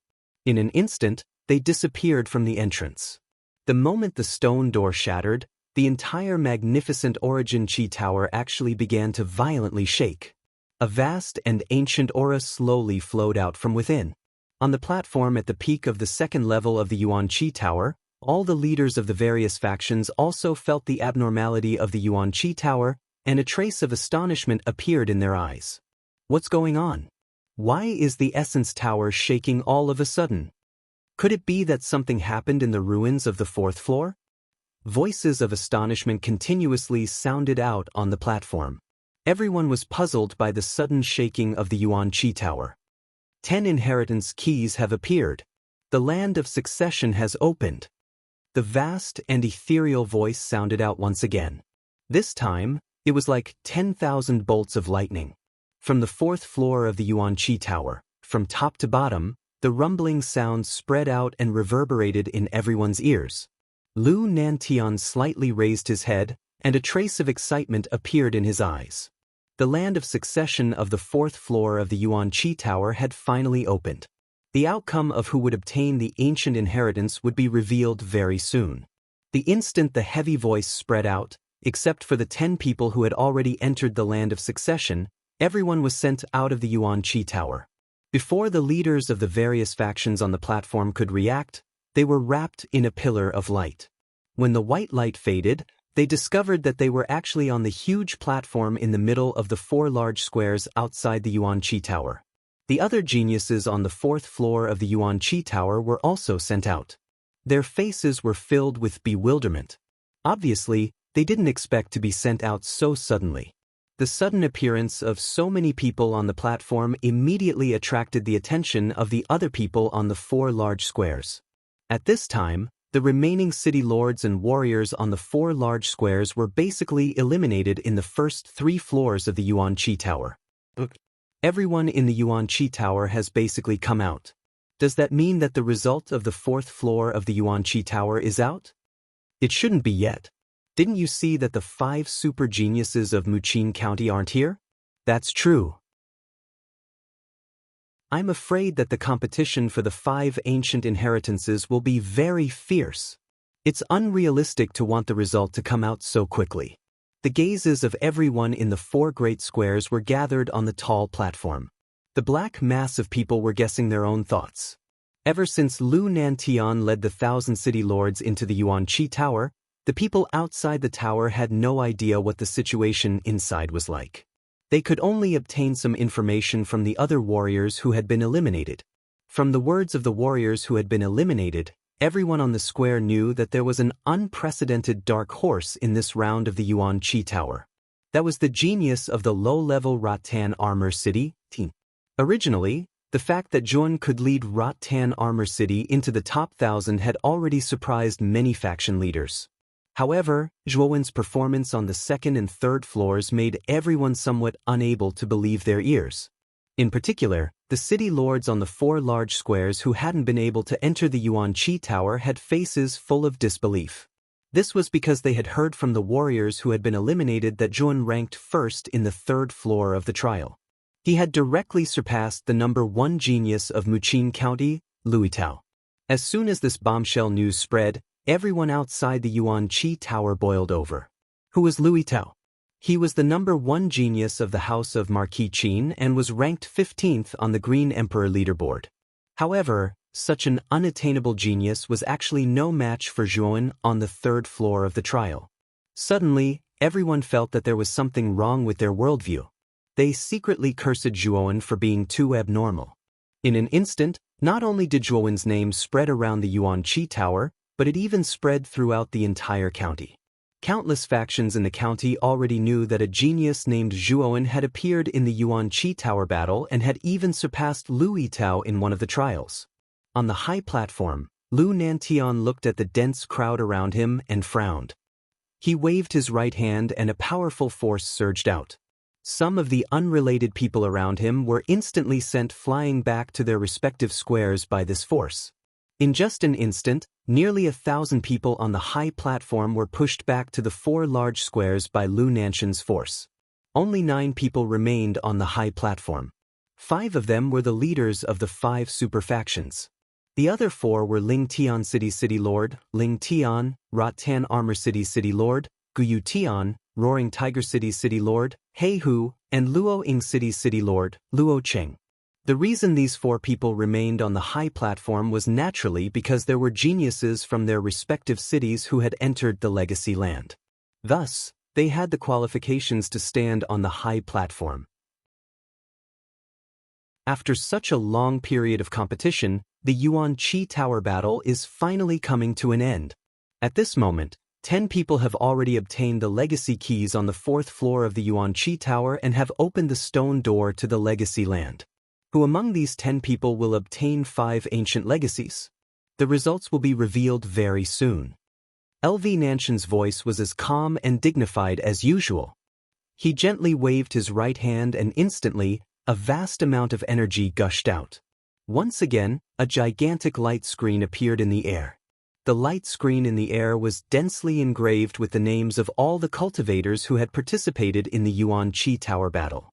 In an instant, they disappeared from the entrance. The moment the stone door shattered, the entire magnificent Origin Chi Tower actually began to violently shake. A vast and ancient aura slowly flowed out from within. On the platform at the peak of the second level of the Yuan Chi Tower, all the leaders of the various factions also felt the abnormality of the Yuan Chi Tower, and a trace of astonishment appeared in their eyes. What's going on? Why is the Essence Tower shaking all of a sudden? Could it be that something happened in the ruins of the 4th floor? Voices of astonishment continuously sounded out on the platform. Everyone was puzzled by the sudden shaking of the Yuan Chi Tower. 10 inheritance keys have appeared. The land of succession has opened. The vast and ethereal voice sounded out once again. This time, it was like 10,000 bolts of lightning. From the 4th floor of the Yuan Chi Tower, from top to bottom, the rumbling sound spread out and reverberated in everyone's ears. Lu Nantian slightly raised his head, and a trace of excitement appeared in his eyes. The land of succession of the 4th floor of the Yuan Chi Tower had finally opened. The outcome of who would obtain the ancient inheritance would be revealed very soon. The instant the heavy voice spread out, except for the 10 people who had already entered the land of succession, everyone was sent out of the Yuan Chi Tower. Before the leaders of the various factions on the platform could react, they were wrapped in a pillar of light. When the white light faded, they discovered that they were actually on the huge platform in the middle of the 4 large squares outside the Yuan Chi Tower. The other geniuses on the 4th floor of the Yuan Chi Tower were also sent out. Their faces were filled with bewilderment. Obviously, they didn't expect to be sent out so suddenly. The sudden appearance of so many people on the platform immediately attracted the attention of the other people on the 4 large squares. At this time, the remaining city lords and warriors on the 4 large squares were basically eliminated in the first 3 floors of the Yuan Chi Tower. Everyone in the Yuan Chi Tower has basically come out. Does that mean that the result of the 4th floor of the Yuan Chi Tower is out? It shouldn't be yet. Didn't you see that the 5 super geniuses of Muqin County aren't here? That's true. I'm afraid that the competition for the 5 ancient inheritances will be very fierce. It's unrealistic to want the result to come out so quickly. The gazes of everyone in the 4 great squares were gathered on the tall platform. The black mass of people were guessing their own thoughts. Ever since Lu Nantian led the 1,000 city lords into the Yuan Chi Tower, the people outside the tower had no idea what the situation inside was like. They could only obtain some information from the other warriors who had been eliminated. From the words of the warriors who had been eliminated, everyone on the square knew that there was an unprecedented dark horse in this round of the Yuan Chi Tower. That was the genius of the low-level Rattan Armor City team. Originally, the fact that Jun could lead Rattan Armor City into the top 1,000 had already surprised many faction leaders. However, Zhuowen's performance on the 2nd and 3rd floors made everyone somewhat unable to believe their ears. In particular, the city lords on the 4 large squares who hadn't been able to enter the Yuan Chi Tower had faces full of disbelief. This was because they had heard from the warriors who had been eliminated that Zhuan ranked first in the third floor of the trial. He had directly surpassed the number 1 genius of Muqing County, Lui Tao. As soon as this bombshell news spread, everyone outside the Yuan Qi Tower boiled over. Who was Lui Tao? He was the number 1 genius of the House of Marquis Qin and was ranked 15th on the Green Emperor leaderboard. However, such an unattainable genius was actually no match for Zhuan on the third floor of the trial. Suddenly, everyone felt that there was something wrong with their worldview. They secretly cursed Zhuan for being too abnormal. In an instant, not only did Zhuan's name spread around the Yuan Qi Tower, but it even spread throughout the entire county. Countless factions in the county already knew that a genius named Zhuan had appeared in the Yuan Qi Tower battle and had even surpassed Lui Tao in one of the trials. On the high platform, Lu Nantian looked at the dense crowd around him and frowned. He waved his right hand and a powerful force surged out. Some of the unrelated people around him were instantly sent flying back to their respective squares by this force. In just an instant, nearly 1,000 people on the high platform were pushed back to the 4 large squares by Lu Nantian's force. Only 9 people remained on the high platform. 5 of them were the leaders of the 5 super factions. The other 4 were Ling Tian City Lord, Ling Tian, Rat Tan Armor City Lord, Guyu Tian, Roaring Tiger City Lord, He Hu, and Luo Ying City Lord, Luo Cheng. The reason these 4 people remained on the high platform was naturally because there were geniuses from their respective cities who had entered the legacy land. Thus, they had the qualifications to stand on the high platform. After such a long period of competition, the Yuan Qi Tower battle is finally coming to an end. At this moment, 10 people have already obtained the legacy keys on the 4th floor of the Yuan Qi Tower and have opened the stone door to the legacy land. Who among these 10 people will obtain 5 ancient legacies? The results will be revealed very soon. LV Nanshan's voice was as calm and dignified as usual. He gently waved his right hand and instantly, a vast amount of energy gushed out. Once again, a gigantic light screen appeared in the air. The light screen in the air was densely engraved with the names of all the cultivators who had participated in the Yuan Qi Tower battle.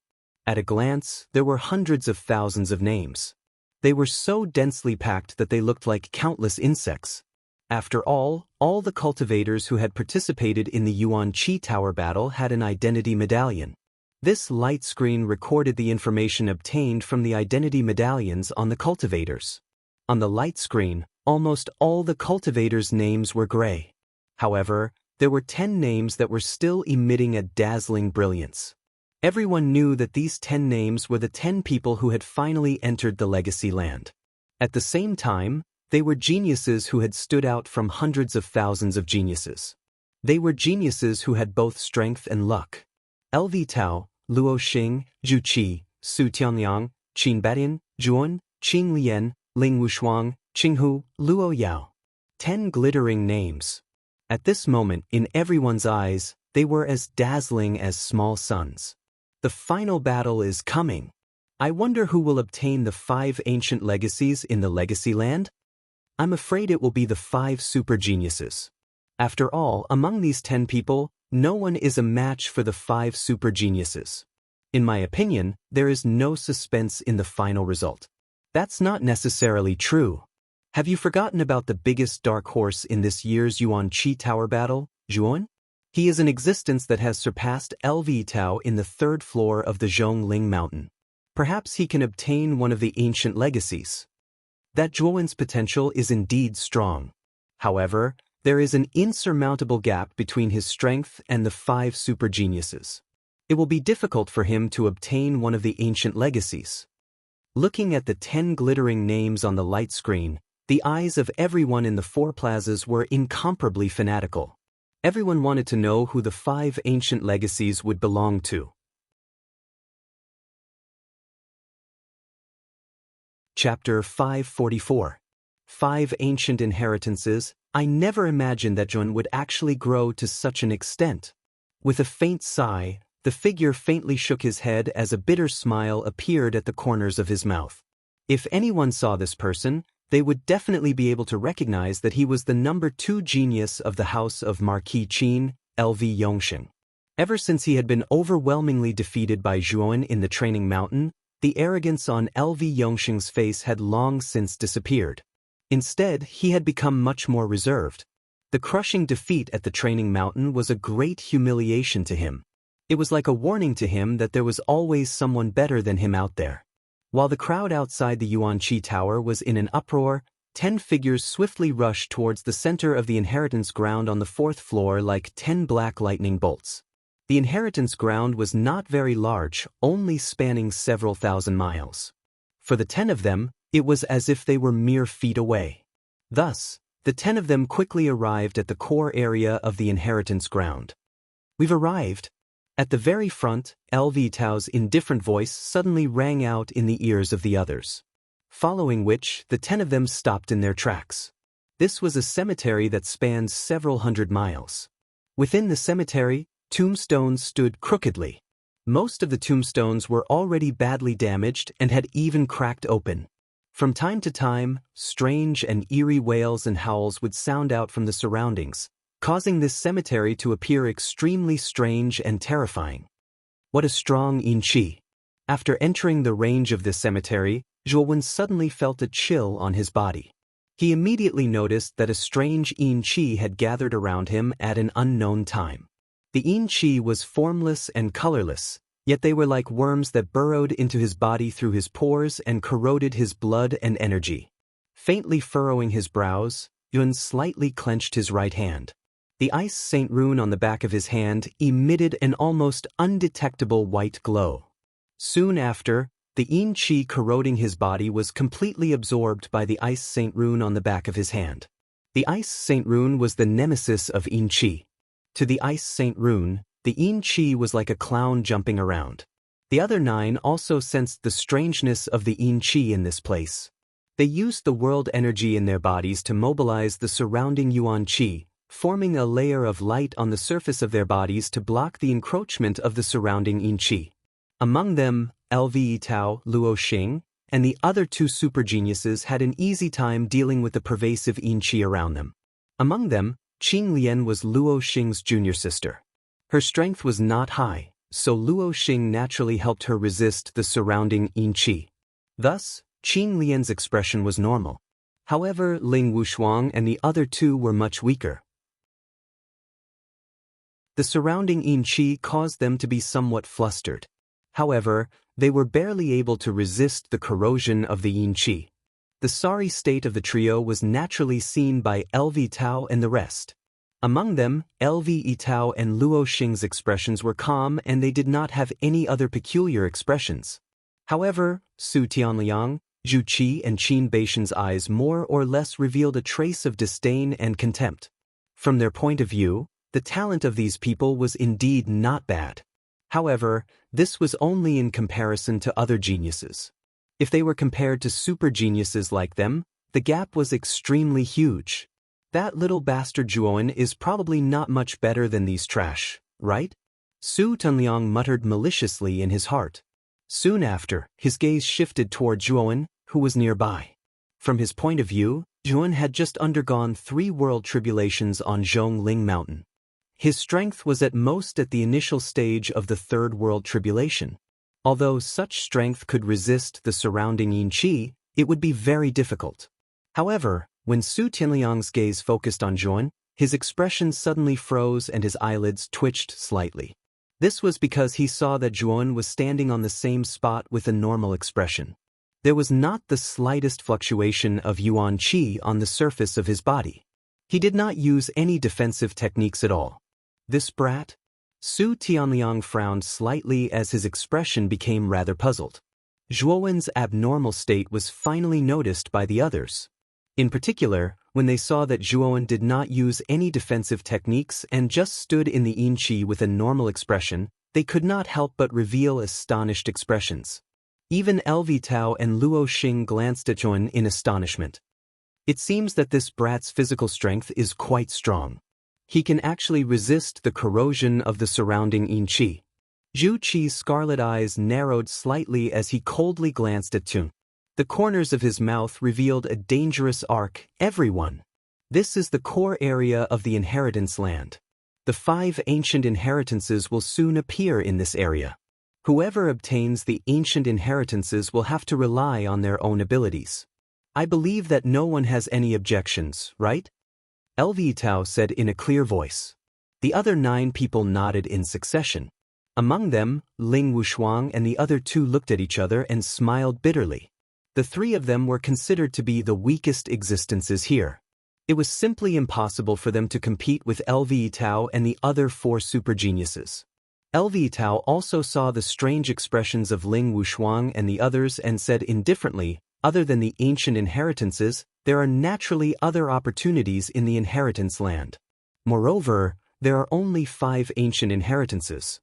At a glance, there were hundreds of thousands of names. They were so densely packed that they looked like countless insects. After all the cultivators who had participated in the Yuan Qi Tower battle had an identity medallion. This light screen recorded the information obtained from the identity medallions on the cultivators. On the light screen, almost all the cultivators' names were gray. However, there were 10 names that were still emitting a dazzling brilliance. Everyone knew that these 10 names were the 10 people who had finally entered the legacy land. At the same time, they were geniuses who had stood out from hundreds of thousands of geniuses. They were geniuses who had both strength and luck. LV Tao, Luo Xing, Zhu Qi, Su Tianliang, Qin Badian, Zhuan, Qing Lian, Ling Wushuang, Qinghu, Luo Yao. 10 glittering names. At this moment, in everyone's eyes, they were as dazzling as small suns. The final battle is coming. I wonder who will obtain the 5 ancient legacies in the legacy land? I'm afraid it will be the 5 super geniuses. After all, among these 10 people, no one is a match for the 5 super geniuses. In my opinion, there is no suspense in the final result. That's not necessarily true. Have you forgotten about the biggest dark horse in this year's Yuan Qi Tower battle, Zhuan? He is an existence that has surpassed LV Tao in the 3rd floor of the Zhongling Mountain. Perhaps he can obtain one of the ancient legacies. That Zhuan's potential is indeed strong. However, there is an insurmountable gap between his strength and the 5 super geniuses. It will be difficult for him to obtain one of the ancient legacies. Looking at the 10 glittering names on the light screen, the eyes of everyone in the 4 plazas were incomparably fanatical. Everyone wanted to know who the 5 ancient legacies would belong to. Chapter 544. 5 Ancient Inheritances. I never imagined that Zhuan would actually grow to such an extent. With a faint sigh, the figure faintly shook his head as a bitter smile appeared at the corners of his mouth. If anyone saw this person, they would definitely be able to recognize that he was the number 2 genius of the house of Marquis Qin, LV Yongsheng. Ever since he had been overwhelmingly defeated by Zhuan in the Training Mountain, the arrogance on LV Yongsheng's face had long since disappeared. Instead, he had become much more reserved. The crushing defeat at the Training Mountain was a great humiliation to him. It was like a warning to him that there was always someone better than him out there. While the crowd outside the Yuanqi Tower was in an uproar, 10 figures swiftly rushed towards the center of the inheritance ground on the 4th floor like 10 black lightning bolts. The inheritance ground was not very large, only spanning several thousand miles. For the 10 of them, it was as if they were mere feet away. Thus, the 10 of them quickly arrived at the core area of the inheritance ground. "We've arrived." At the very front, LV Tao's indifferent voice suddenly rang out in the ears of the others. Following which, the 10 of them stopped in their tracks. This was a cemetery that spans several hundred miles. Within the cemetery, tombstones stood crookedly. Most of the tombstones were already badly damaged and had even cracked open. From time to time, strange and eerie wails and howls would sound out from the surroundings, causing this cemetery to appear extremely strange and terrifying. What a strong yin qi. After entering the range of this cemetery, Zhuowen suddenly felt a chill on his body. He immediately noticed that a strange yin qi had gathered around him at an unknown time. The yin qi was formless and colorless, yet they were like worms that burrowed into his body through his pores and corroded his blood and energy. Faintly furrowing his brows, Yun slightly clenched his right hand. The ice saint rune on the back of his hand emitted an almost undetectable white glow. Soon after, the yin qi corroding his body was completely absorbed by the ice saint rune on the back of his hand. The ice saint rune was the nemesis of yin qi. To the ice saint rune, the yin qi was like a clown jumping around. The other 9 also sensed the strangeness of the yin qi in this place. They used the world energy in their bodies to mobilize the surrounding yuan qi, forming a layer of light on the surface of their bodies to block the encroachment of the surrounding yin qi. Among them, LV Tao, Luo Xing, and the other 2 super geniuses had an easy time dealing with the pervasive yin qi around them. Among them, Qing Lian was Luo Xing's junior sister. Her strength was not high, so Luo Xing naturally helped her resist the surrounding yin qi. Thus, Qing Lian's expression was normal. However, Ling Wushuang and the other 2 were much weaker. The surrounding yin qi caused them to be somewhat flustered. However, they were barely able to resist the corrosion of the yin qi. The sorry state of the trio was naturally seen by LV Tao and the rest. Among them, LV Tao and Luo Xing's expressions were calm and they did not have any other peculiar expressions. However, Su Tianliang, Zhu Qi and Qin Beishan's eyes more or less revealed a trace of disdain and contempt. From their point of view, the talent of these people was indeed not bad. However, this was only in comparison to other geniuses. If they were compared to super geniuses like them, the gap was extremely huge. That little bastard Zhuowen is probably not much better than these trash, right? Su Tianliang muttered maliciously in his heart. Soon after, his gaze shifted toward Zhuowen, who was nearby. From his point of view, Zhuowen had just undergone 3 world tribulations on Zhongling Mountain. His strength was at most at the initial stage of the 3rd world tribulation. Although such strength could resist the surrounding yin qi, it would be very difficult. However, when Su Tianliang's gaze focused on Zhuowen, his expression suddenly froze and his eyelids twitched slightly. This was because he saw that Zhuowen was standing on the same spot with a normal expression. There was not the slightest fluctuation of yuan qi on the surface of his body. He did not use any defensive techniques at all. This brat? Su Tianliang frowned slightly as his expression became rather puzzled. Zhuowen's abnormal state was finally noticed by the others. In particular, when they saw that Zhuowen did not use any defensive techniques and just stood in the yin qi with a normal expression, they could not help but reveal astonished expressions. Even LV Tao and Luo Xing glanced at Zhuowen in astonishment. It seems that this brat's physical strength is quite strong. He can actually resist the corrosion of the surrounding yin qi. Zhu Qi's scarlet eyes narrowed slightly as he coldly glanced at Zhuowen. The corners of his mouth revealed a dangerous arc. Everyone. This is the core area of the inheritance land. The 5 ancient inheritances will soon appear in this area. Whoever obtains the ancient inheritances will have to rely on their own abilities. I believe that no one has any objections, right? Lv Tao said in a clear voice. The other 9 people nodded in succession. Among them, Ling Wushuang and the other 2 looked at each other and smiled bitterly. The 3 of them were considered to be the weakest existences here. It was simply impossible for them to compete with Lv Tao and the other 4 super geniuses. Lv Tao also saw the strange expressions of Ling Wushuang and the others and said indifferently, other than the ancient inheritances, there are naturally other opportunities in the inheritance land. Moreover, there are only 5 ancient inheritances.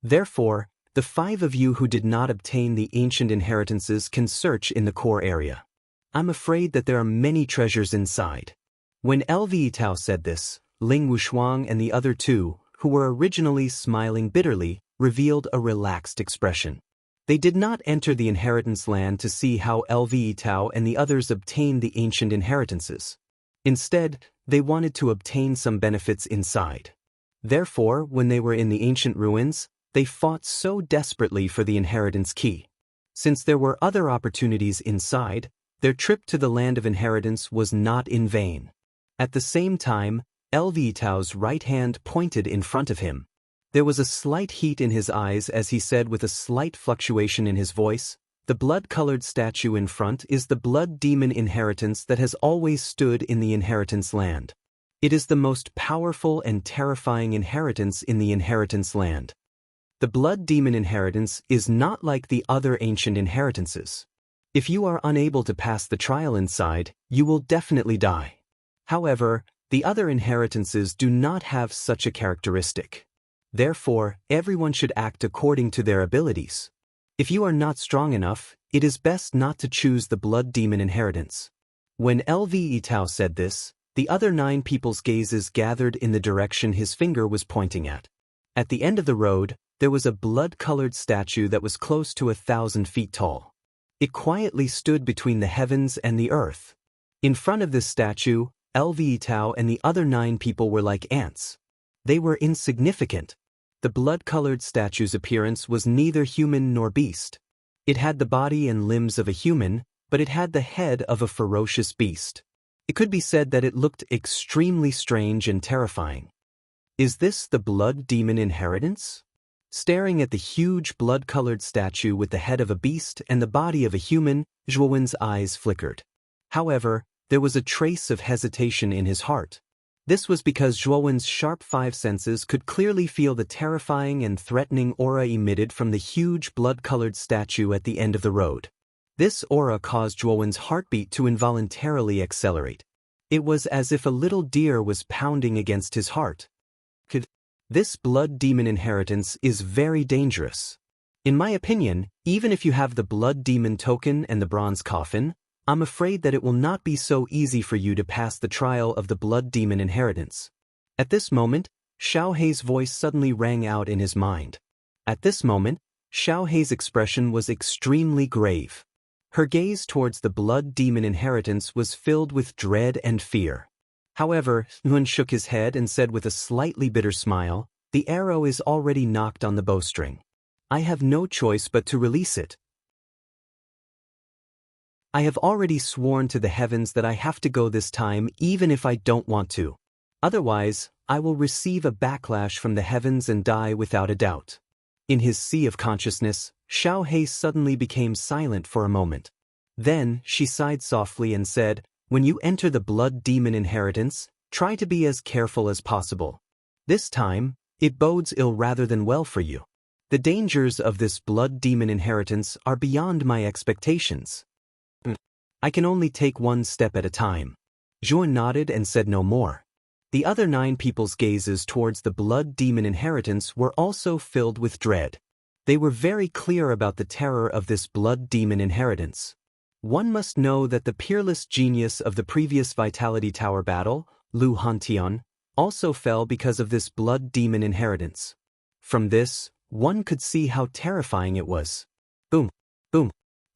Therefore, the 5 of you who did not obtain the ancient inheritances can search in the core area. I'm afraid that there are many treasures inside. When Lv Tao said this, Ling Wushuang and the other 2, who were originally smiling bitterly, revealed a relaxed expression. They did not enter the inheritance land to see how Lv Tao and the others obtained the ancient inheritances. Instead, they wanted to obtain some benefits inside. Therefore, when they were in the ancient ruins, they fought so desperately for the inheritance key. Since there were other opportunities inside, their trip to the land of inheritance was not in vain. At the same time, Lv Tao's right hand pointed in front of him. There was a slight heat in his eyes as he said with a slight fluctuation in his voice, "The blood-colored statue in front is the blood demon inheritance that has always stood in the inheritance land. It is the most powerful and terrifying inheritance in the inheritance land. The blood demon inheritance is not like the other ancient inheritances. If you are unable to pass the trial inside, you will definitely die. However, the other inheritances do not have such a characteristic. Therefore, everyone should act according to their abilities. If you are not strong enough, it is best not to choose the blood demon inheritance." When Lv Tao said this, the other 9 people's gazes gathered in the direction his finger was pointing at. At the end of the road, there was a blood-colored statue that was close to 1,000 feet tall. It quietly stood between the heavens and the earth. In front of this statue, Lv Tao and the other 9 people were like ants. They were insignificant. The blood-colored statue's appearance was neither human nor beast. It had the body and limbs of a human, but it had the head of a ferocious beast. It could be said that it looked extremely strange and terrifying. Is this the blood demon inheritance? Staring at the huge blood-colored statue with the head of a beast and the body of a human, Zhuowen's eyes flickered. However, there was a trace of hesitation in his heart. This was because Zhuowen's sharp 5 senses could clearly feel the terrifying and threatening aura emitted from the huge blood-colored statue at the end of the road. This aura caused Zhuowen's heartbeat to involuntarily accelerate. It was as if a little deer was pounding against his heart. This blood demon inheritance is very dangerous. In my opinion, even if you have the blood demon token and the bronze coffin, I'm afraid that it will not be so easy for you to pass the trial of the blood demon inheritance. At this moment, Xiao Hei's voice suddenly rang out in his mind. At this moment, Xiao Hei's expression was extremely grave. Her gaze towards the blood demon inheritance was filled with dread and fear. However, Nguyen shook his head and said with a slightly bitter smile, "The arrow is already knocked on the bowstring. I have no choice but to release it. I have already sworn to the heavens that I have to go this time even if I don't want to. Otherwise, I will receive a backlash from the heavens and die without a doubt." In his sea of consciousness, Xiao Hei suddenly became silent for a moment. Then, she sighed softly and said, "When you enter the blood demon inheritance, try to be as careful as possible. This time, it bodes ill rather than well for you. The dangers of this blood demon inheritance are beyond my expectations. I can only take one step at a time." Zhuan nodded and said no more. The other 9 people's gazes towards the blood demon inheritance were also filled with dread. They were very clear about the terror of this blood demon inheritance. One must know that the peerless genius of the previous Vitality Tower battle, Lu Hantian, also fell because of this blood demon inheritance. From this, one could see how terrifying it was. Boom, boom.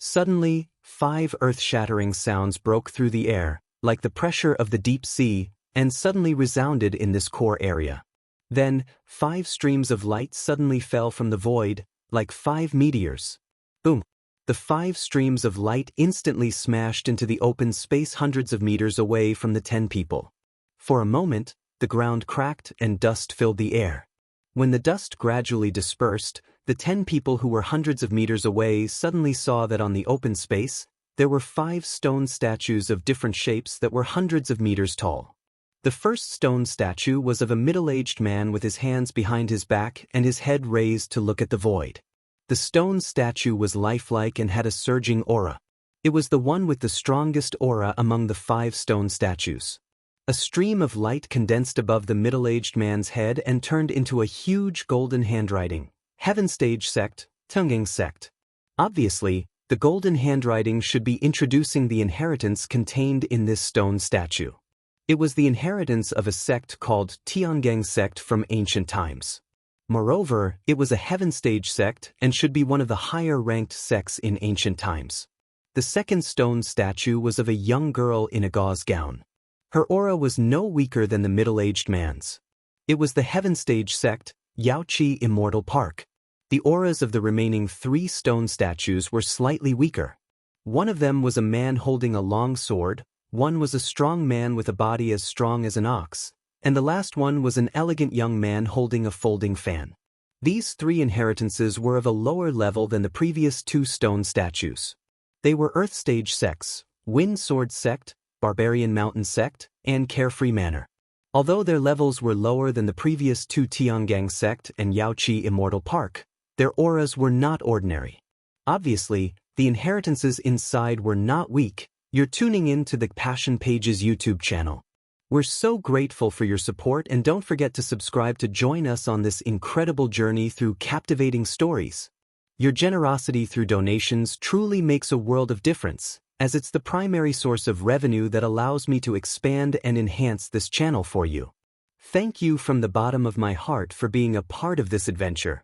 Suddenly, 5 earth-shattering sounds broke through the air, like the pressure of the deep sea, and suddenly resounded in this core area. Then, 5 streams of light suddenly fell from the void, like 5 meteors. Boom! The 5 streams of light instantly smashed into the open space hundreds of meters away from the 10 people. For a moment, the ground cracked and dust filled the air. When the dust gradually dispersed, the 10 people who were hundreds of meters away suddenly saw that on the open space, there were 5 stone statues of different shapes that were hundreds of meters tall. The first stone statue was of a middle-aged man with his hands behind his back and his head raised to look at the void. The stone statue was lifelike and had a surging aura. It was the one with the strongest aura among the 5 stone statues. A stream of light condensed above the middle-aged man's head and turned into a huge golden handwriting. Heaven Stage Sect, Tungang Sect. Obviously, the golden handwriting should be introducing the inheritance contained in this stone statue. It was the inheritance of a sect called Tiangang Sect from ancient times. Moreover, it was a heaven stage sect and should be one of the higher-ranked sects in ancient times. The second stone statue was of a young girl in a gauze gown. Her aura was no weaker than the middle-aged man's. It was the heaven stage sect, Yaoqi Immortal Park. The auras of the remaining 3 stone statues were slightly weaker. One of them was a man holding a long sword, one was a strong man with a body as strong as an ox, and the last one was an elegant young man holding a folding fan. These 3 inheritances were of a lower level than the previous 2 stone statues. They were Earth Stage sects, Wind Sword Sect, Barbarian Mountain Sect, and Carefree Manor. Although their levels were lower than the previous 2 Tiangang Sect and Yaoqi Immortal Park, their auras were not ordinary. Obviously, the inheritances inside were not weak. You're tuning in to the Passion Pages YouTube channel. We're so grateful for your support, and don't forget to subscribe to join us on this incredible journey through captivating stories. Your generosity through donations truly makes a world of difference, as it's the primary source of revenue that allows me to expand and enhance this channel for you. Thank you from the bottom of my heart for being a part of this adventure.